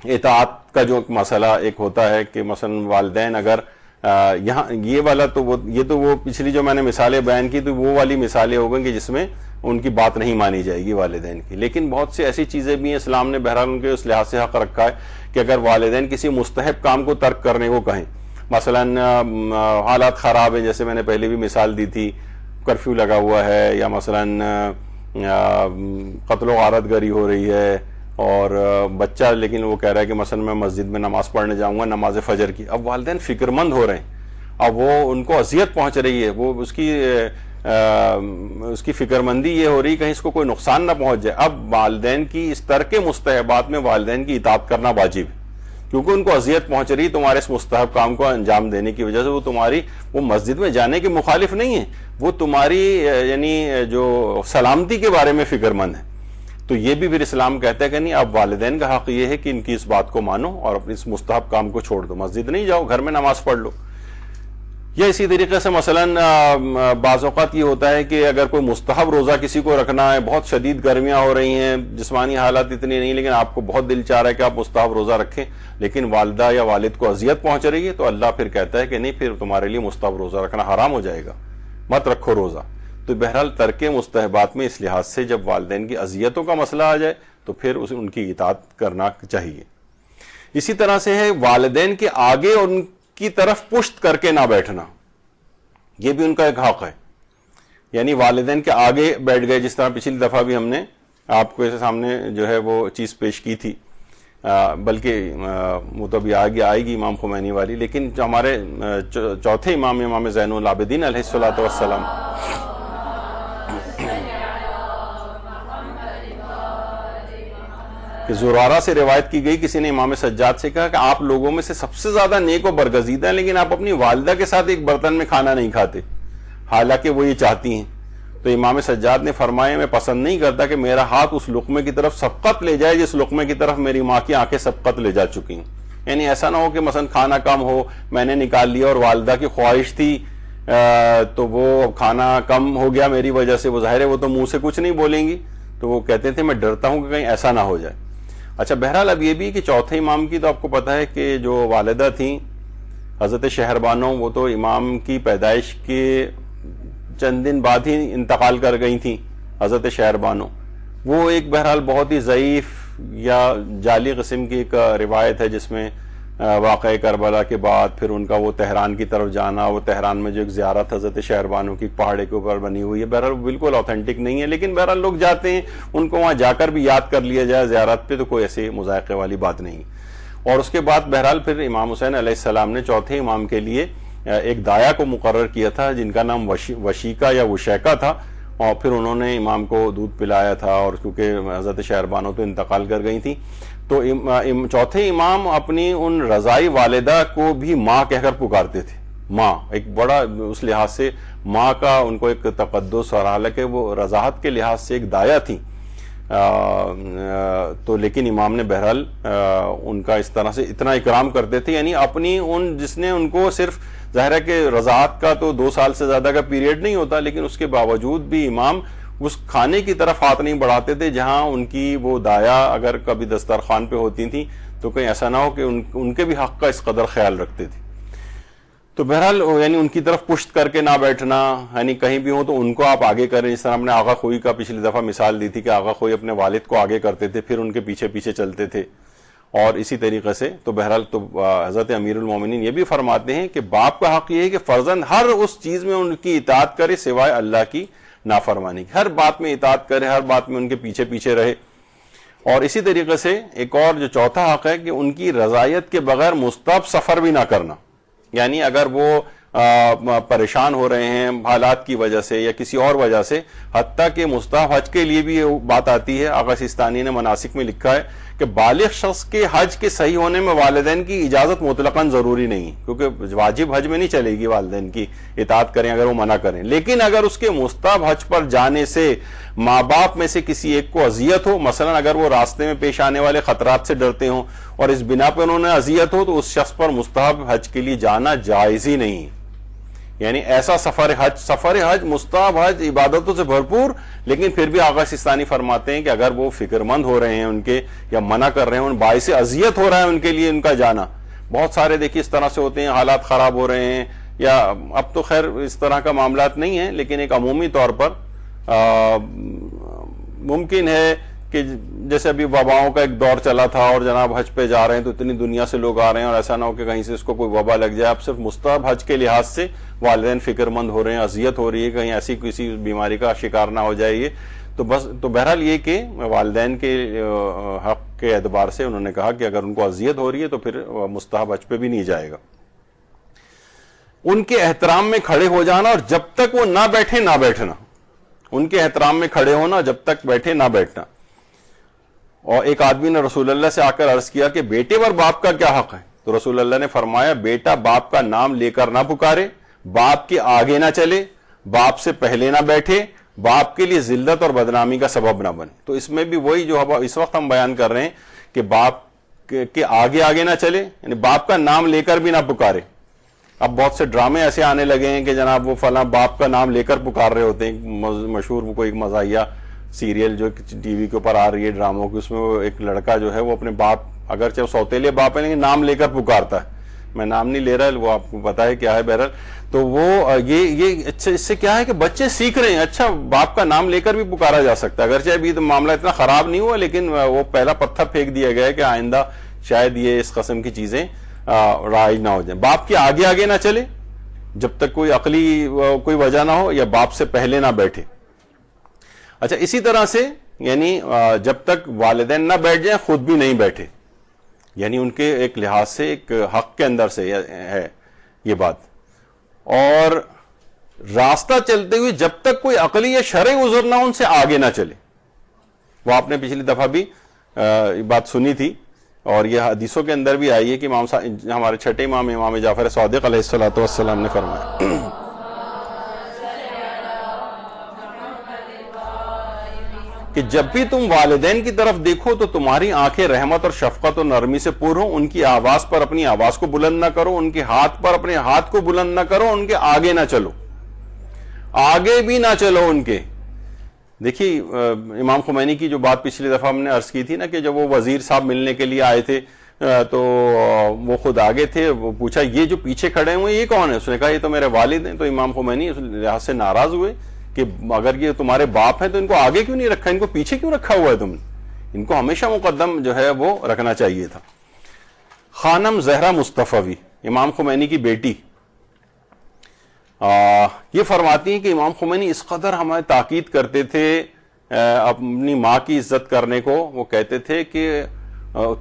اطاعت کا جو مسئلہ ایک ہوتا ہے کہ مثلا والدین اگر یہاں یہ والا تو وہ پچھلی جو میں نے مثالیں بیان کی تو وہ والی مثالیں ہو گئیں کہ جس میں ان کی بات نہیں مانی جائے گی والدین کی. لیکن بہت سی ایسی چیزیں بھی ہیں اسلام نے بہرحال ان کے اس لحاظ سے حق رکھا ہے کہ اگر والدین کسی مستحب کام کو ترک کرنے کو کہیں، مثلا حالات خراب ہیں جیسے میں نے پہلے بھی مثال دی تھی، کرفیو لگا ہوا ہے، یا مثلا قتل و غارت گری ہو رہی ہے اور بچہ لیکن وہ کہہ رہا ہے کہ مثلا میں مسجد میں نماز پڑھنے جاؤں گا نماز فجر کی. اب والدین فکر مند ہو رہے ہیں، اب وہ ان کو اذیت پہنچ رہی ہے، وہ اس کی اس کی فکر مندی یہ ہو رہی کہیں اس کو کوئی نقصان نہ پہنچ جائے. اب والدین کی اس ترک مستحبات میں والدین کی اطاعت کرنا واجب ہے, کیونکہ ان کو اذیت پہنچ رہی تمہارے اس مستحب کام کو انجام دینے کی وجہ سے. وہ مسجد میں جانے کے مخالف نہیں ہے, وہ تمہاری یعنی جو سلامتی کے بارے میں فکر مند ہے. تو یہ بھی پھر اسلام کہتا ہے کہ نہیں, اب والدین کا حق یہ ہے کہ ان کی اس بات کو مانو اور اس مستحب کام کو چھوڑ دو, مسجد نہیں جاؤ, گھر میں نماز پڑھ لو. یا اسی طریقے سے مثلاً بعض اوقات یہ ہوتا ہے کہ اگر کوئی مستحب روزہ کسی کو رکھنا ہے, بہت شدید گرمیاں ہو رہی ہیں, جسمانی حالات اتنی نہیں, لیکن آپ کو بہت دل چاہ رہا ہے کہ آپ مستحب روزہ رکھیں, لیکن والدہ یا والد کو اذیت پہنچ رہی ہے, تو اللہ پھر کہتا ہے کہ نہیں, پھر تمہارے لیے مستحب روزہ رکھنا حرام ہو جائے گا, مت رکھو روزہ. تو بہرحال ترک مستحبات میں اس لحاظ سے جب والدین کی اذیتوں کا مسئلہ آ جائے تو پھر ان کی اطاعت کرنا چاہیے. اسی طرح سے ہے والدین کے آگے ان کی طرف پشت کر کے نہ بیٹھنا, یہ بھی ان کا ایک حق ہے. یعنی والدین کے آگے بیٹھ گئے, جس طرح پچھلی دفعہ بھی ہم نے آپ کو سامنے جو ہے وہ چیز پیش کی تھی, بلکہ وہ تو ابھی آئے گی امام خمینی والی. لیکن جو ہمارے چوتھے امام زین العابدین علیہ الصلوۃ والسلام, کہ زرارہ سے روایت کی گئی, کسی نے امام سجاد سے کہا کہ آپ لوگوں میں سے سب سے زیادہ نیک و برگزیدہ ہیں, لیکن آپ اپنی والدہ کے ساتھ ایک برتن میں کھانا نہیں کھاتے, حالانکہ وہ یہ چاہتی ہیں. تو امام سجاد نے فرمایا, میں پسند نہیں کرتا کہ میرا ہاتھ اس لقمے کی طرف سبقت لے جائے جس لقمے کی طرف میری ماں کی آنکھیں سبقت لے جا چکی ہیں. یعنی ایسا نہ ہو کہ مثلا کھانا کم ہو, میں نے نکال لیا اور والدہ کی خواہش تھی تو وہ کھانا کم ہو گیا میری وجہ سے, وہ ظاہر ہے وہ تو منہ سے کچھ نہیں بولیں گی. تو وہ کہتے تھے میں ڈرتا ہوں کہ کہیں ایسا نہ ہو جائے. اچھا بہرحال اب یہ بھی کہ چوتھے امام کی تو آپ کو پتا ہے کہ جو والدہ تھیں حضرت شہربانو, وہ تو امام کی پیدائش کے چند دن بعد ہی انتقال کر گئی تھیں. حضرت شہربانو وہ ایک بہرحال بہت ہی ضعیف یا جعلی قسم کی ایک روایت ہے, جس میں واقعہ کربلا کے بعد پھر ان کا وہ تہران کی طرف جانا, وہ تہران میں جو ایک زیارت حضرت شہربانو کی پہاڑے کے اوپر بنی ہوئی ہے, بہرحال بالکل اوتھینٹک نہیں ہے, لیکن بہرحال لوگ جاتے ہیں, ان کو وہاں جا کر بھی یاد کر لیا جائے زیارت پہ, تو کوئی ایسے مذائقے والی بات نہیں. اور اس کے بعد بہرحال پھر امام حسین علیہ السلام نے چوتھے امام کے لیے ایک دایا کو مقرر کیا تھا, جن کا نام وشیکا یا وشیکا تھا, اور پھر انہوں نے امام کو دودھ پلایا تھا. اور کیونکہ حضرت شہربانو تو انتقال کر گئی تھیں, تو چوتھے امام اپنی ان رضائی والدہ کو بھی ماں کہہ کر پکارتے تھے. ماں ایک بڑا اس لحاظ سے ماں کا ان کو ایک تقدس, اور حالانکہ وہ رضاحت کے لحاظ سے ایک دایا تھی, تو لیکن امام نے بہرحال ان کا اس طرح سے اتنا اکرام کرتے تھے. یعنی اپنی جس نے ان کو صرف ظاہر ہے کہ رضاعت کا تو 2 سال سے زیادہ کا پیریڈ نہیں ہوتا, لیکن اس کے باوجود بھی امام اس کھانے کی طرف ہاتھ نہیں بڑھاتے تھے جہاں ان کی وہ دایا اگر کبھی دسترخوان پہ ہوتی تھیں, تو کہیں ایسا نہ ہو کہ ان کے بھی حق کا اس قدر خیال رکھتے تھے. تو بہرحال یعنی ان کی طرف پشت کر کے نہ بیٹھنا, یعنی کہیں بھی ہو تو ان کو آپ آگے کریں. جس طرح ہم نے آغا خوئی کا پچھلی دفعہ مثال دی تھی کہ آغا خوئی اپنے والد کو آگے کرتے تھے, پھر ان کے پیچھے پیچھے چلتے تھے. اور اسی طریقے سے تو بہرحال تو حضرت امیر المومنین یہ بھی فرماتے ہیں کہ باپ کا حق یہ ہے کہ فرزند ہر اس چیز میں ان کی اطاعت کرے سوائے اللہ کی نافرمانی کی, ہر بات میں اطاعت کرے, ہر بات میں ان کے پیچھے پیچھے رہے. اور اسی طریقے سے ایک اور جو چوتھا حق ہے کہ ان کی رضایت کے بغیر مستحب سفر بھی نہ کرنا. یعنی اگر وہ پریشان ہو رہے ہیں حالات کی وجہ سے یا کسی اور وجہ سے, حتیٰ کہ مستحب حج کے لیے بھی یہ بات آتی ہے. آغا سیستانی نے مناسک میں لکھا ہے کہ بالغ شخص کے حج کے صحیح ہونے میں والدین کی اجازت مطلقاً ضروری نہیں, کیونکہ واجب حج میں نہیں چلے گی والدین کی اطاعت کریں اگر وہ منع کریں. لیکن اگر اس کے مستحب حج پر جانے سے ماں باپ میں سے کسی ایک کو اذیت ہو, مثلا اگر وہ راستے میں پیش آنے والے خطرات سے ڈرتے ہوں اور اس بنا پہ انہوں نے اذیت ہو, تو اس شخص پر مستحب حج کے لیے جانا جائز ہی نہیں. یعنی ایسا سفر حج مستحب حج عبادتوں سے بھرپور, لیکن پھر بھی آغا سیستانی فرماتے ہیں کہ اگر وہ فکر مند ہو رہے ہیں ان کے, یا منع کر رہے ہیں, ان باعث اذیت ہو رہا ہے ان کے لیے ان کا جانا. بہت سارے دیکھیے اس طرح سے ہوتے ہیں, حالات خراب ہو رہے ہیں, یا اب تو خیر اس طرح کا معاملات نہیں ہیں, لیکن ایک عمومی طور پر ممکن ہے کہ جیسے ابھی وباؤں کا ایک دور چلا تھا اور جناب حج پہ جا رہے ہیں تو اتنی دنیا سے لوگ آ رہے ہیں, اور ایسا نہ ہو کہ کہیں سے اس کو کوئی وبا لگ جائے. اب صرف مستحب حج کے لحاظ سے والدین فکر مند ہو رہے ہیں, اذیت ہو رہی ہے, کہیں ایسی کسی بیماری کا شکار نہ ہو جائے یہ, تو بس. تو بہرحال یہ کہ والدین کے حق کے اعتبار سے انہوں نے کہا کہ اگر ان کو اذیت ہو رہی ہے تو پھر مستحب حج پہ بھی نہیں جائے گا. ان کے احترام میں کھڑے ہو جانا، اور جب تک وہ نہ بیٹھے نہ بیٹھنا، ان کے احترام میں کھڑے ہونا، جب تک بیٹھے نہ بیٹھنا. اور ایک آدمی نے رسول اللہ سے آ کر عرض کیا کہ بیٹے پر باپ کا کیا حق ہے؟ تو رسول اللہ نے فرمایا بیٹا باپ کا نام لے کر نہ پکارے، باپ کے آگے نہ چلے، باپ سے پہلے نہ بیٹھے، باپ کے لیے ذلت اور بدنامی کا سبب نہ بنے. تو اس میں بھی وہی جو اس وقت ہم بیان کر رہے ہیں کہ باپ کے آگے نہ چلے، یعنی باپ کا نام لے کر بھی نہ پکارے. اب بہت سے ڈرامے ایسے آنے لگے ہیں کہ جناب وہ فلاں باپ کا نام لے کر پکار رہے ہوتے ہیں. مشہور کوئی مزاحیہ سیریل جو ٹی وی کے اوپر آ رہی ہے ڈراموں کی، اس میں وہ ایک لڑکا جو ہے وہ اپنے باپ، اگرچہ وہ سوتیلے باپ ہے لیکن نام لے کر پکارتا ہے. میں نام نہیں لے رہا، وہ آپ کو پتا ہے کیا ہے. بہرحال تو وہ یہ اچھا، اس سے کیا ہے کہ بچے سیکھ رہے ہیں اچھا باپ کا نام لے کر بھی پکارا جا سکتا ہے. اگرچہ ابھی تو معاملہ اتنا خراب نہیں ہوا لیکن وہ پہلا پتھر پھینک دیا گیا ہے کہ آئندہ شاید یہ اس قسم کی چیزیں رائج نہ ہو جائیں. باپ کے آگے نہ چلے جب تک کوئی عقلی کوئی وجہ نہ ہو، یا باپ سے پہلے نہ بیٹھے. اچھا اسی طرح سے یعنی جب تک والدین نہ بیٹھ جائیں خود بھی نہیں بیٹھے، یعنی ان کے ایک لحاظ سے ایک حق کے اندر سے ہے یہ بات. اور راستہ چلتے ہوئے جب تک کوئی عقلی یا شرعی عذر نہ ان سے آگے نہ چلے. وہ آپ نے پچھلی دفعہ بھی بات سنی تھی، اور یہ حدیثوں کے اندر بھی آئی ہے کہ ہمارے چھٹے امام جعفر صادق علیہ السلام نے فرمایا کہ جب بھی تم والدین کی طرف دیکھو تو تمہاری آنکھیں رحمت اور شفقت اور نرمی سے پر ہوں. ان کی آواز پر اپنی آواز کو بلند نہ کرو، ان کے ہاتھ پر اپنے ہاتھ کو بلند نہ کرو، ان کے آگے نہ چلو، آگے بھی نہ چلو ان کے. دیکھیے امام خمینی کی جو بات پچھلی دفعہ ہم نے عرض کی تھی نا کہ جب وہ وزیر صاحب ملنے کے لیے آئے تھے تو وہ خود آگے تھے، وہ پوچھا یہ جو پیچھے کھڑے ہوئے یہ کون ہے؟ اس نے کہا یہ تو میرے والد ہیں. تو امام خمینی اس لحاظ سے ناراض ہوئے کہ اگر یہ تمہارے باپ ہیں تو ان کو آگے کیوں نہیں رکھا، ان کو پیچھے کیوں رکھا ہوا ہے تم نے؟ ان کو ہمیشہ مقدم جو ہے وہ رکھنا چاہیے تھا. خانم زہرا مصطفی امام خمینی کی بیٹی یہ فرماتی ہیں کہ امام خمینی اس قدر ہمیں تاکید کرتے تھے اپنی ماں کی عزت کرنے کو. وہ کہتے تھے کہ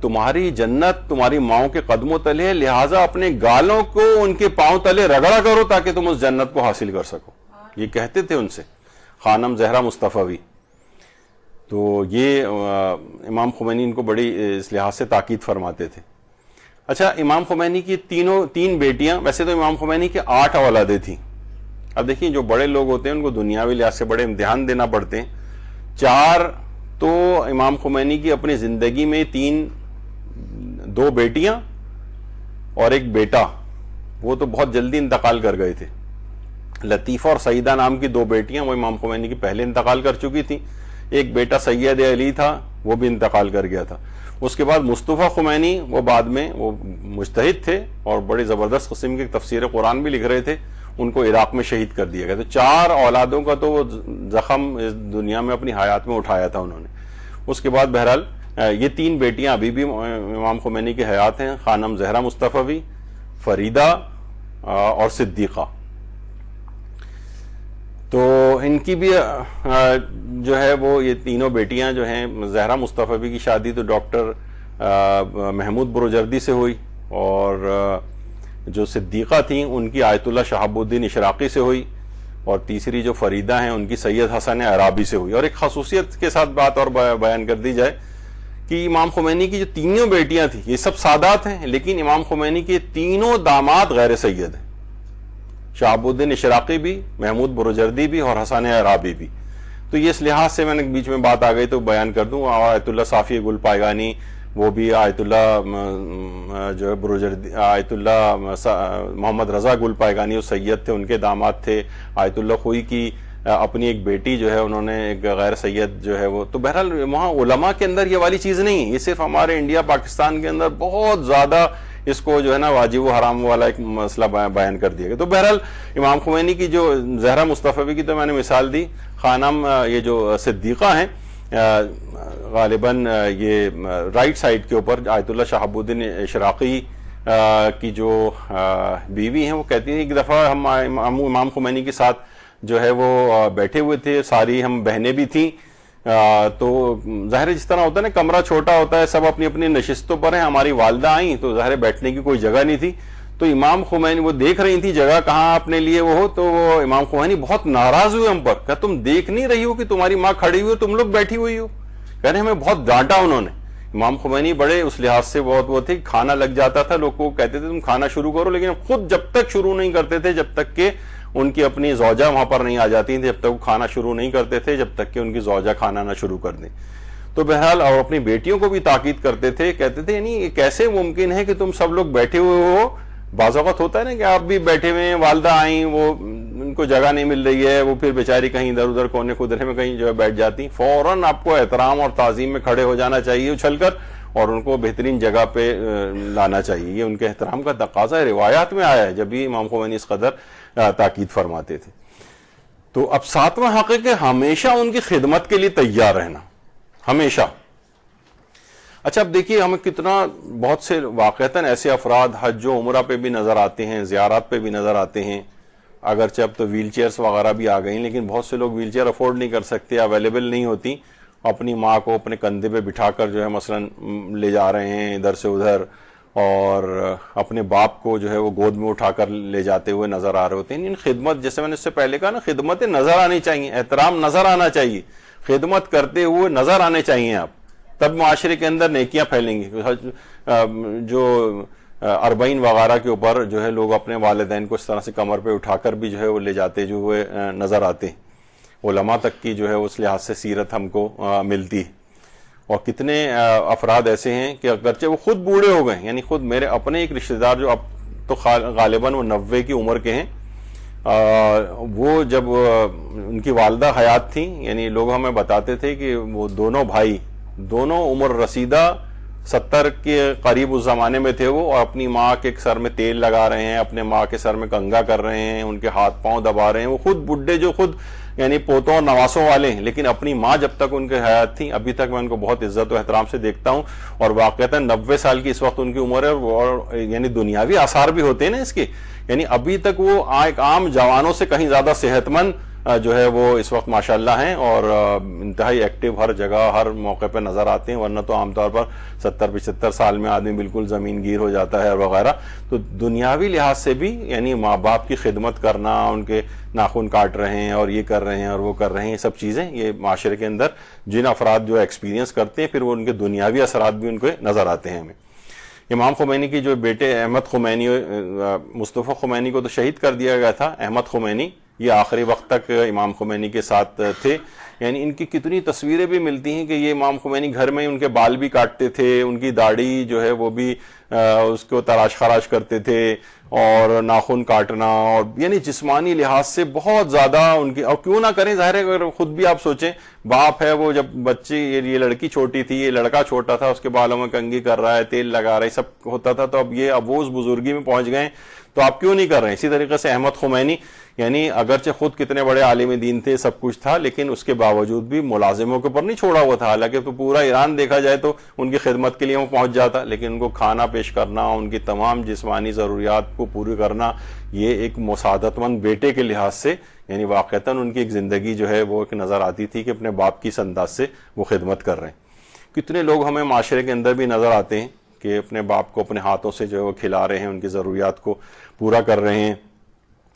تمہاری جنت تمہاری ماؤں کے قدموں تلے ہے، لہٰذا اپنے گالوں کو ان کے پاؤں تلے رگڑا کرو تاکہ تم اس جنت کو حاصل کر سکو. یہ کہتے تھے ان سے خانم زہرا مصطفی. تو یہ امام خمینی ان کو بڑی اس لحاظ سے تاکید فرماتے تھے. اچھا امام خمینی کی تین بیٹیاں، ویسے تو امام خمینی کی 8 اولادیں تھیں. اب دیکھیں جو بڑے لوگ ہوتے ہیں ان کو دنیاوی لحاظ سے بڑے امتحان دینا پڑتے ہیں. 4 تو امام خمینی کی اپنی زندگی میں 2 بیٹیاں اور 1 بیٹا، وہ تو بہت جلدی انتقال کر گئے تھے. لطیفہ اور سعیدہ نام کی 2 بیٹیاں وہ امام خمینی کی پہلے انتقال کر چکی تھیں. 1 بیٹا سید علی تھا، وہ بھی انتقال کر گیا تھا. اس کے بعد مصطفیٰ خمینی وہ بعد میں وہ مجتہد تھے اور بڑی زبردست قسم کی تفسیر قرآن بھی لکھ رہے تھے، ان کو عراق میں شہید کر دیا گیا. تو 4 اولادوں کا تو وہ زخم اس دنیا میں اپنی حیات میں اٹھایا تھا انہوں نے. اس کے بعد بہرحال یہ 3 بیٹیاں ابھی بھی امام خمینی کی حیات ہیں، خانم زہرا مصطفی، فریدہ اور صدیقہ. تو ان کی بھی جو ہے وہ یہ تینوں بیٹیاں جو ہیں، زہرا مصطفی کی شادی تو ڈاکٹر محمود بروجردی سے ہوئی، اور جو صدیقہ تھیں ان کی آیت اللہ شہاب الدین اشراقی سے ہوئی، اور تیسری جو فریدہ ہیں ان کی سید حسن عرابی سے ہوئی. اور ایک خصوصیت کے ساتھ بات اور بیان کر دی جائے کہ امام خمینی کی جو تینوں بیٹیاں تھیں یہ سب سادات ہیں، لیکن امام خمینی کے تینوں داماد غیر سید ہیں، شہاب الدین اشراقی بھی، محمود بروجردی بھی اور حسن عرابی بھی. تو یہ اس لحاظ سے میں نے بیچ میں بات آ گئی تو بیان کر دوں. آیت اللہ صافی گل پائگانی وہ بھی آیت اللہ جو ہے بروجردی، آیت اللہ محمد رضا گل پائگانی وہ سید تھے، ان کے داماد تھے. آیت اللہ خوئی کی اپنی ایک بیٹی جو ہے انہوں نے ایک غیر سید جو ہے وہ. تو بہرحال وہاں علماء کے اندر یہ والی چیز نہیں ہے، یہ صرف ہمارے انڈیا پاکستان کے اندر بہت زیادہ اس کو جو ہے نا واجب و حرام والا ایک مسئلہ بیان کر دیا گیا. تو بہرحال امام خمینی کی جو زہرا مصطفی کی تو میں نے مثال دی. خانم یہ جو صدیقہ ہیں غالباً یہ رائٹ سائڈ کے اوپر آیت اللہ شہاب الدین اشراقی کی جو بیوی ہیں، وہ کہتی ہیں ایک دفعہ ہم امام خمینی کے ساتھ جو ہے وہ بیٹھے ہوئے تھے، ساری ہم بہنیں بھی تھیں. تو ظاہر جس طرح ہوتا ہے نا کمرہ چھوٹا ہوتا ہے، سب اپنی اپنی نشستوں پر ہیں. ہماری والدہ آئیں تو ظاہر بیٹھنے کی کوئی جگہ نہیں تھی، تو امام خمینی وہ دیکھ رہی تھی جگہ کہاں اپنے لیے وہ ہو، تو وہ امام خمینی بہت ناراض ہوئے ہم پر، کہ تم دیکھ نہیں رہی ہو کہ تمہاری ماں کھڑی ہوئی ہو، تم لوگ بیٹھی ہوئی ہو. کہہ رہے ہمیں بہت ڈانٹا انہوں نے. امام خمینی بڑے اس لحاظ سے بہت وہ تھے، کھانا لگ جاتا تھا، لوگ کو کہتے تھے تم کھانا شروع کرو، لیکن خود جب تک شروع نہیں کرتے تھے جب تک کہ ان کی اپنی زوجہ وہاں پر نہیں آ جاتی تھی، جب تک وہ کھانا شروع نہیں کرتے تھے جب تک کہ ان کی زوجہ کھانا نہ شروع کر دیں. تو بہرحال اور اپنی بیٹیوں کو بھی تاکید کرتے تھے، کہتے تھے یعنی یہ کیسے ممکن ہے کہ تم سب لوگ بیٹھے ہوئے ہو. بعض اوقات ہوتا ہے نا کہ آپ بھی بیٹھے ہوئے ہیں، والدہ آئیں، وہ ان کو جگہ نہیں مل رہی ہے، وہ پھر بیچاری کہیں ادھر ادھر کونے خدرے میں کہیں جو ہے بیٹھ جاتی، فوراً آپ کو احترام اور تعظیم میں کھڑے ہو جانا چاہیے اچھل کر، اور ان کو بہترین جگہ پہ لانا چاہیے. یہ ان کے احترام کا تقاضا روایات میں آیا ہے جب بھی امام خمینی اس قدر تاکید فرماتے تھے. تو اب ساتواں حق ہے کہ ہمیشہ ان کی خدمت کے لیے تیار رہنا، ہمیشہ. اچھا اب دیکھیے ہمیں کتنا بہت سے واقعتاً ایسے افراد حج و عمرہ پہ بھی نظر آتے ہیں، زیارات پہ بھی نظر آتے ہیں، اگرچہ اب تو ویل چیئرز وغیرہ بھی آ گئی، لیکن بہت سے لوگ ویل چیئر افورڈ نہیں کر سکتے، اویلیبل نہیں ہوتی، اپنی ماں کو اپنے کندھے پہ بٹھا کر جو ہے مثلا لے جا رہے ہیں ادھر سے ادھر، اور اپنے باپ کو جو ہے وہ گود میں اٹھا کر لے جاتے ہوئے نظر آ رہے ہوتے ہیں. ان خدمت، جیسے میں نے اس سے پہلے کہا نا، خدمتیں نظر آنی چاہیے، احترام نظر آنا چاہیے، خدمت کرتے ہوئے نظر آنے چاہیے آپ، تب معاشرے کے اندر نیکیاں پھیلیں گی. جو اربعین وغیرہ کے اوپر جو ہے لوگ اپنے والدین کو اس طرح سے کمر پہ اٹھا کر بھی جو ہے وہ لے جاتے جو ہوئے نظر آتے ہیں. علماء تک کی جو ہے اس لحاظ سے سیرت ہم کو ملتی ہے. اور کتنے افراد ایسے ہیں کہ اگرچہ وہ خود بوڑھے ہو گئے، یعنی خود میرے اپنے ایک رشتہ دار جو اب تو غالباً وہ 90 کی عمر کے ہیں، وہ جب ان کی والدہ حیات تھیں، یعنی لوگ ہمیں بتاتے تھے کہ وہ دونوں بھائی دونوں عمر رسیدہ 70 کے قریب اس زمانے میں تھے وہ، اور اپنی ماں کے سر میں تیل لگا رہے ہیں، اپنے ماں کے سر میں کنگھا کر رہے ہیں، ان کے ہاتھ پاؤں دبا رہے ہیں. وہ خود بڈھے جو خود یعنی پوتوں اور نواسوں والے ہیں، لیکن اپنی ماں جب تک ان کے حیات تھی ابھی تک میں ان کو بہت عزت و احترام سے دیکھتا ہوں. اور واقعتاً 90 سال کی اس وقت ان کی عمر ہے، اور یعنی دنیاوی آثار بھی ہوتے ہیں نا اس کے، یعنی ابھی تک وہ ایک عام جوانوں سے کہیں زیادہ صحت مند جو ہے وہ اس وقت ماشاءاللہ ہیں، اور انتہائی ایکٹیو، ہر جگہ ہر موقع پہ نظر آتے ہیں. ورنہ تو عام طور پر 70-75 سال میں آدمی بالکل زمین گیر ہو جاتا ہے وغیرہ. تو دنیاوی لحاظ سے بھی یعنی ماں باپ کی خدمت کرنا، ان کے ناخن کاٹ رہے ہیں اور یہ کر رہے ہیں اور وہ کر رہے ہیں، یہ سب چیزیں یہ معاشرے کے اندر جن افراد جو ایکسپیرینس کرتے ہیں پھر وہ ان کے دنیاوی اثرات بھی ان کو نظر آتے ہیں ہمیں. امام خمینی کی جو بیٹے احمد خمینی، مصطفیٰ خمینی کو تو شہید کر دیا گیا تھا، احمد خمینی یہ آخری وقت تک امام خمینی کے ساتھ تھے. یعنی ان کی کتنی تصویریں بھی ملتی ہیں کہ یہ امام خمینی گھر میں ان کے بال بھی کاٹتے تھے، ان کی داڑھی جو ہے وہ بھی اس کو تراش خراش کرتے تھے، اور ناخن کاٹنا، اور یعنی جسمانی لحاظ سے بہت زیادہ ان کی. اور کیوں نہ کریں، ظاہر ہے اگر خود بھی آپ سوچیں، باپ ہے وہ، جب بچی یہ لڑکی چھوٹی تھی، یہ لڑکا چھوٹا تھا، اس کے بالوں میں کنگھی کر رہا ہے، تیل لگا رہا ہے، سب ہوتا تھا، تو اب وہ اس بزرگی میں پہنچ گئے تو آپ کیوں نہیں کر رہے ہیں؟ اسی طریقے سے احمد خمینی یعنی اگرچہ خود کتنے بڑے عالم دین تھے، سب کچھ تھا، لیکن اس کے باوجود بھی ملازموں کے اوپر نہیں چھوڑا ہوا تھا. حالانکہ تو پورا ایران دیکھا جائے تو ان کی خدمت کے لیے وہ پہنچ جاتا، لیکن ان کو کھانا پیش کرنا، ان کی تمام جسمانی ضروریات کو پوری کرنا، یہ ایک مساعدت مند بیٹے کے لحاظ سے یعنی واقعتاً ان کی ایک زندگی جو ہے وہ ایک نظر آتی تھی کہ اپنے باپ کی انداز سے وہ خدمت کر رہے ہیں. کتنے لوگ ہمیں معاشرے کے اندر بھی نظر آتے ہیں کہ اپنے باپ کو اپنے ہاتھوں سے جو ہے وہ کھلا رہے ہیں، ان کی ضروریات کو پورا کر رہے ہیں.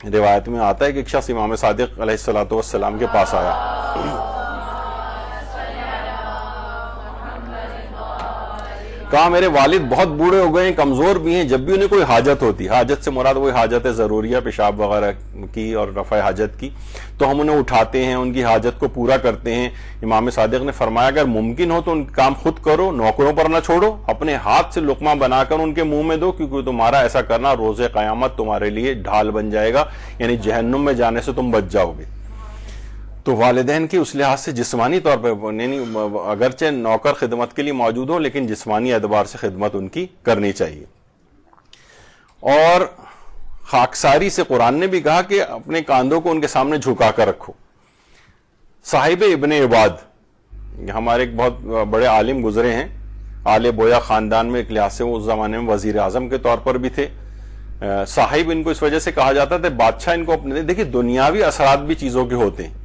روایت میں آتا ہے کہ ایک شخص امام صادق علیہ السلام کے پاس آیا، کہا میرے والد بہت بوڑھے ہو گئے ہیں، کمزور بھی ہیں، جب بھی انہیں کوئی حاجت ہوتی، حاجت سے مراد وہی حاجت ضروریہ، پیشاب وغیرہ کی اور رفع حاجت کی، تو ہم انہیں اٹھاتے ہیں، ان کی حاجت کو پورا کرتے ہیں. امام صادق نے فرمایا اگر ممکن ہو تو ان کام خود کرو، نوکروں پر نہ چھوڑو، اپنے ہاتھ سے لقمہ بنا کر ان کے منہ میں دو، کیونکہ تمہارا ایسا کرنا روز قیامت تمہارے لیے ڈھال بن جائے گا، یعنی جہنم میں جانے سے تم بچ جاؤ گے. تو والدین کی اس لحاظ سے جسمانی طور پہ یعنی اگرچہ نوکر خدمت کے لیے موجود ہو، لیکن جسمانی اعتبار سے خدمت ان کی کرنی چاہیے. اور خاکساری سے قرآن نے بھی کہا کہ اپنے کاندھوں کو ان کے سامنے جھکا کر رکھو. صاحب ابن عباد ہمارے ایک بہت بڑے عالم گزرے ہیں، آل بویا خاندان میں، ایک لحاظ سے وہ اس زمانے میں وزیر اعظم کے طور پر بھی تھے. صاحب ان کو اس وجہ سے کہا جاتا تھا، بادشاہ ان کو اپنے، دیکھیے دنیاوی اثرات بھی چیزوں کے ہوتے ہیں.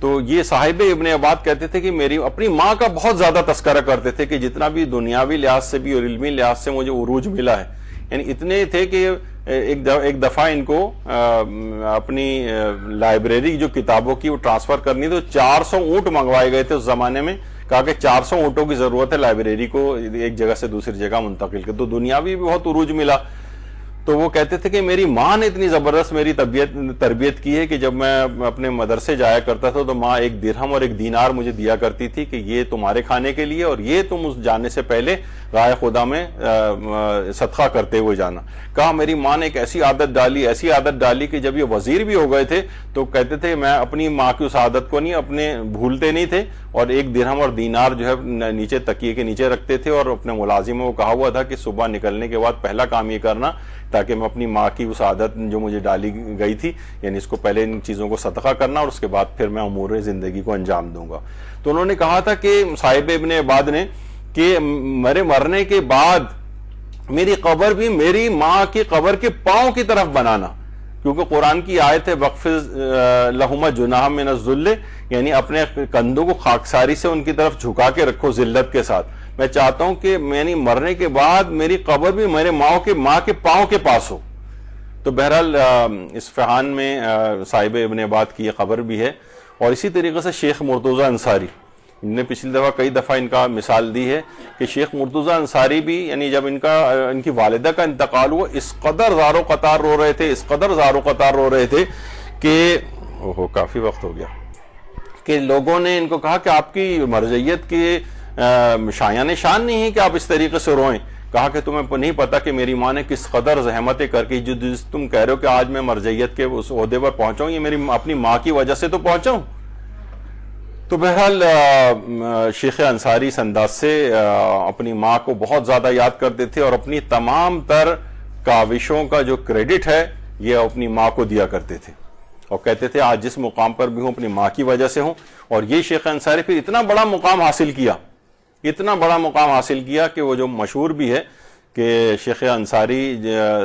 تو یہ صاحب ابن عباد کہتے تھے کہ میری اپنی ماں کا بہت زیادہ تذکرہ کرتے تھے کہ جتنا بھی دنیاوی لحاظ سے بھی اور علمی لحاظ سے مجھے عروج ملا ہے، یعنی اتنے تھے کہ ایک دفعہ ان کو اپنی لائبریری جو کتابوں کی وہ ٹرانسفر کرنی تو 400 اونٹ منگوائے گئے تھے اس زمانے میں. کہا کہ 400 اونٹوں کی ضرورت ہے لائبریری کو ایک جگہ سے دوسری جگہ منتقل کر. تو دنیاوی بھی بہت عروج ملا. تو وہ کہتے تھے کہ میری ماں نے اتنی زبردست میری تربیت کی ہے کہ جب میں اپنے مدرسے جایا کرتا تھا تو ماں 1 درہم اور 1 دینار مجھے دیا کرتی تھی کہ یہ تمہارے کھانے کے لیے اور یہ تم اس جانے سے پہلے راہ خدا میں صدقہ کرتے ہوئے جانا. کہا میری ماں نے ایک ایسی عادت ڈالی کہ جب یہ وزیر بھی ہو گئے تھے تو کہتے تھے میں اپنی ماں کی اس عادت کو بھولتے نہیں تھے اور 1 درہم اور دینار جو ہے نیچے تکیے کے نیچے رکھتے تھے اور اپنے ملازموں کو کہا ہوا تھا کہ صبح نکلنے کے بعد پہلا کام یہ کرنا تاکہ میں اپنی ماں کی اس عادت جو مجھے ڈالی گئی تھی یعنی اس کو پہلے ان چیزوں کو صدقہ کرنا اور اس کے بعد پھر میں امور زندگی کو انجام دوں گا. تو انہوں نے کہا تھا کہ صاحب ابن عباد نے کہ میرے مرنے کے بعد میری قبر بھی میری ماں کی قبر کے پاؤں کی طرف بنانا, کیونکہ قرآن کی آیت ہے وَاخْفِضْ لَهُمَا جُنَاحًا مِنَ الذُّلِّ, یعنی اپنے کندھوں کو خاکساری سے ان کی طرف جھکا کے رکھو ذلت کے ساتھ. میں چاہتا ہوں کہ میں مرنے کے بعد میری قبر بھی میرے ماں کے پاؤں کے پاس ہو. تو بہرحال اصفہان میں صاحب ابن عباد کی یہ قبر بھی ہے. اور اسی طریقے سے شیخ مرتضی انصاری نے پچھلی دفعہ کئی دفعہ ان کا مثال دی ہے کہ شیخ مرتضی انصاری بھی یعنی جب ان کی والدہ کا انتقال ہوا اس قدر زار و قطار رو رہے تھے کہ کافی وقت ہو گیا کہ لوگوں نے ان کو کہا کہ آپ کی مرجعیت کے شایان شان نہیں ہے کہ آپ اس طریقے سے روئیں. کہا کہ تمہیں نہیں پتا کہ میری ماں نے کس قدر زحمتیں کر کے جو تم کہہ رہے ہو کہ آج میں مرجعیت کے اس عہدے پر پہنچاؤں یہ میری اپنی ماں کی وجہ سے تو پہنچاؤں. تو بہرحال شیخ انصاری اس انداز سے اپنی ماں کو بہت زیادہ یاد کرتے تھے اور اپنی تمام تر کاوشوں کا جو کریڈٹ ہے یہ اپنی ماں کو دیا کرتے تھے اور کہتے تھے آج جس مقام پر بھی ہوں اپنی ماں کی وجہ سے ہوں. اور یہ شیخ انصاری پھر اتنا بڑا مقام حاصل کیا کہ وہ جو مشہور بھی ہے کہ شیخ انصاری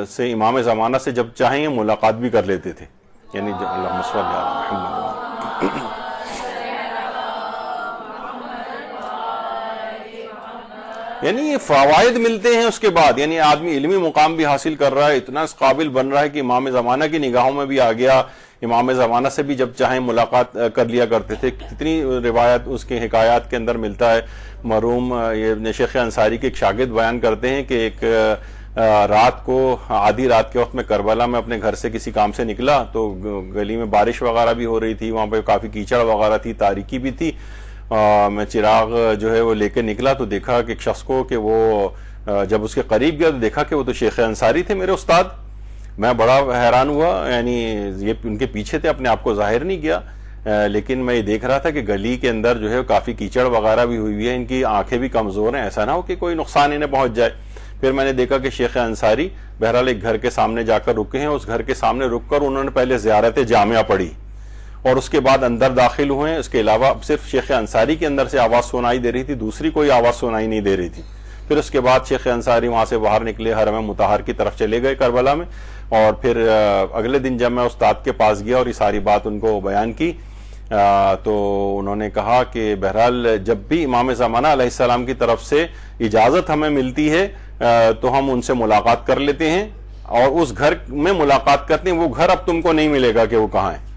سے امام زمانہ سے جب چاہیں ملاقات بھی کر لیتے تھے. یعنی اللہم صلی علی محمد. یعنی یہ فوائد ملتے ہیں اس کے بعد, یعنی آدمی علمی مقام بھی حاصل کر رہا ہے, اتنا قابل بن رہا ہے کہ امام زمانہ کی نگاہوں میں بھی آ گیا. امام زمانہ سے بھی جب چاہیں ملاقات کر لیا کرتے تھے. کتنی روایت اس کے حکایات کے اندر ملتا ہے. مرحوم یہ شیخ انصاری کے ایک شاگرد بیان کرتے ہیں کہ ایک رات کو آدھی رات کے وقت میں کربلا میں اپنے گھر سے کسی کام سے نکلا تو گلی میں بارش وغیرہ بھی ہو رہی تھی, وہاں پہ کافی کیچڑ وغیرہ تھی, تاریکی بھی تھی. میں چراغ جو ہے وہ لے کے نکلا تو دیکھا کہ ایک شخص کو کہ وہ جب اس کے قریب گیا تو دیکھا کہ وہ تو شیخ انصاری تھے میرے استاد. میں بڑا حیران ہوا, یعنی یہ ان کے پیچھے تھے, اپنے آپ کو ظاہر نہیں کیا, لیکن میں یہ دیکھ رہا تھا کہ گلی کے اندر جو ہے کافی کیچڑ وغیرہ بھی ہوئی ہے, ان کی آنکھیں بھی کمزور ہیں, ایسا نہ ہو کہ کوئی نقصان انہیں پہنچ جائے. پھر میں نے دیکھا کہ شیخ انصاری بہرحال ایک گھر کے سامنے جا کر رکے ہیں. اس گھر کے سامنے رک کر انہوں نے پہلے زیارت جامعہ پڑھی اور اس کے بعد اندر داخل ہوئے ہیں. اس کے علاوہ صرف شیخ انصاری کے اندر سے آواز سنائی دے رہی تھی, دوسری کوئی آواز سنائی نہیں دے رہی تھی. پھر اس کے بعد شیخ انصاری وہاں سے باہر نکلے, حرم مطہر کی طرف چلے گئے کربلا میں. اور پھر اگلے دن جب میں استاد کے پاس گیا اور یہ ساری بات ان کو بیان کی تو انہوں نے کہا کہ بہرحال جب بھی امام زمانہ علیہ السلام کی طرف سے اجازت ہمیں ملتی ہے تو ہم ان سے ملاقات کر لیتے ہیں اور اس گھر میں ملاقات کرتے ہیں. وہ گھر اب تم کو نہیں ملے گا کہ وہ کہاں ہے.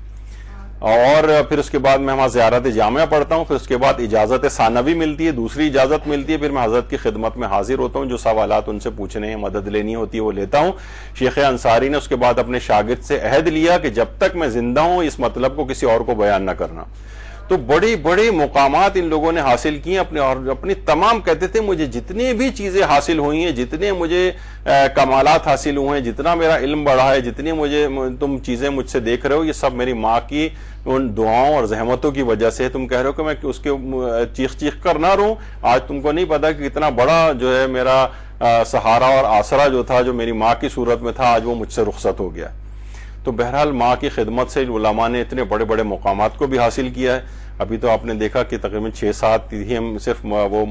اور پھر اس کے بعد میں وہاں زیارت جامعہ پڑھتا ہوں. پھر اس کے بعد اجازت ثانوی ملتی ہے, دوسری اجازت ملتی ہے. پھر میں حضرت کی خدمت میں حاضر ہوتا ہوں, جو سوالات ان سے پوچھنے ہیں, مدد لینی ہوتی ہے وہ لیتا ہوں. شیخ انصاری نے اس کے بعد اپنے شاگرد سے عہد لیا کہ جب تک میں زندہ ہوں اس مطلب کو کسی اور کو بیان نہ کرنا. تو بڑی بڑی مقامات ان لوگوں نے حاصل کی اپنی تمام. کہتے تھے مجھے جتنی بھی چیزیں حاصل ہوئی ہیں, جتنے مجھے کمالات حاصل ہوئے ہیں, جتنا میرا علم بڑھا ہے, جتنی تم چیزیں مجھ سے دیکھ رہے ہو, یہ سب میری ماں کی ان دعاؤں اور زحمتوں کی وجہ سے. تم کہہ رہے ہو کہ میں اس کے چیخ کر نہ رہوں. آج تم کو نہیں پتا کہ کتنا بڑا جو ہے میرا سہارا اور آسرا جو تھا, جو میری ماں کی صورت میں تھا, آج وہ مجھ سے رخصت ہو گیا. تو بہرحال ماں کی خدمت سے علماء نے اتنے بڑے بڑے مقامات کو بھی حاصل کیا ہے. ابھی تو آپ نے دیکھا کہ تقریباً 6-7 ہی ہم صرف وہ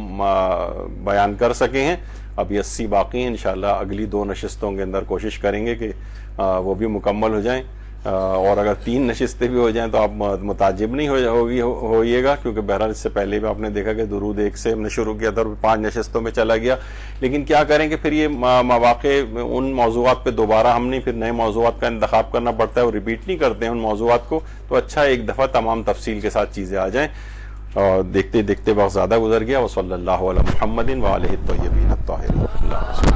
بیان کر سکے ہیں. ابھی 80 باقی ہیں. انشاءاللہ اگلی 2 نشستوں کے اندر کوشش کریں گے کہ وہ بھی مکمل ہو جائیں. اور اگر 3 نشستیں بھی ہو جائیں تو آپ متعجب نہیں ہوئیے گا، کیونکہ بہرحال اس سے پہلے بھی آپ نے دیکھا کہ درود 1 سے ہم نے شروع کیا تھا اور 5 نشستوں میں چلا گیا. لیکن کیا کریں کہ پھر یہ مواقع ان موضوعات پہ دوبارہ ہم نہیں پھر نئے موضوعات کا انتخاب کرنا پڑتا ہے اور ریپیٹ نہیں کرتے ہیں ان موضوعات کو، تو اچھا ایک دفعہ تمام تفصیل کے ساتھ چیزیں آ جائیں. اور دیکھتے دیکھتے وقت زیادہ گزر گیا. وصلی اللہ علی محمد وآلہ الطیبین الطاہرین.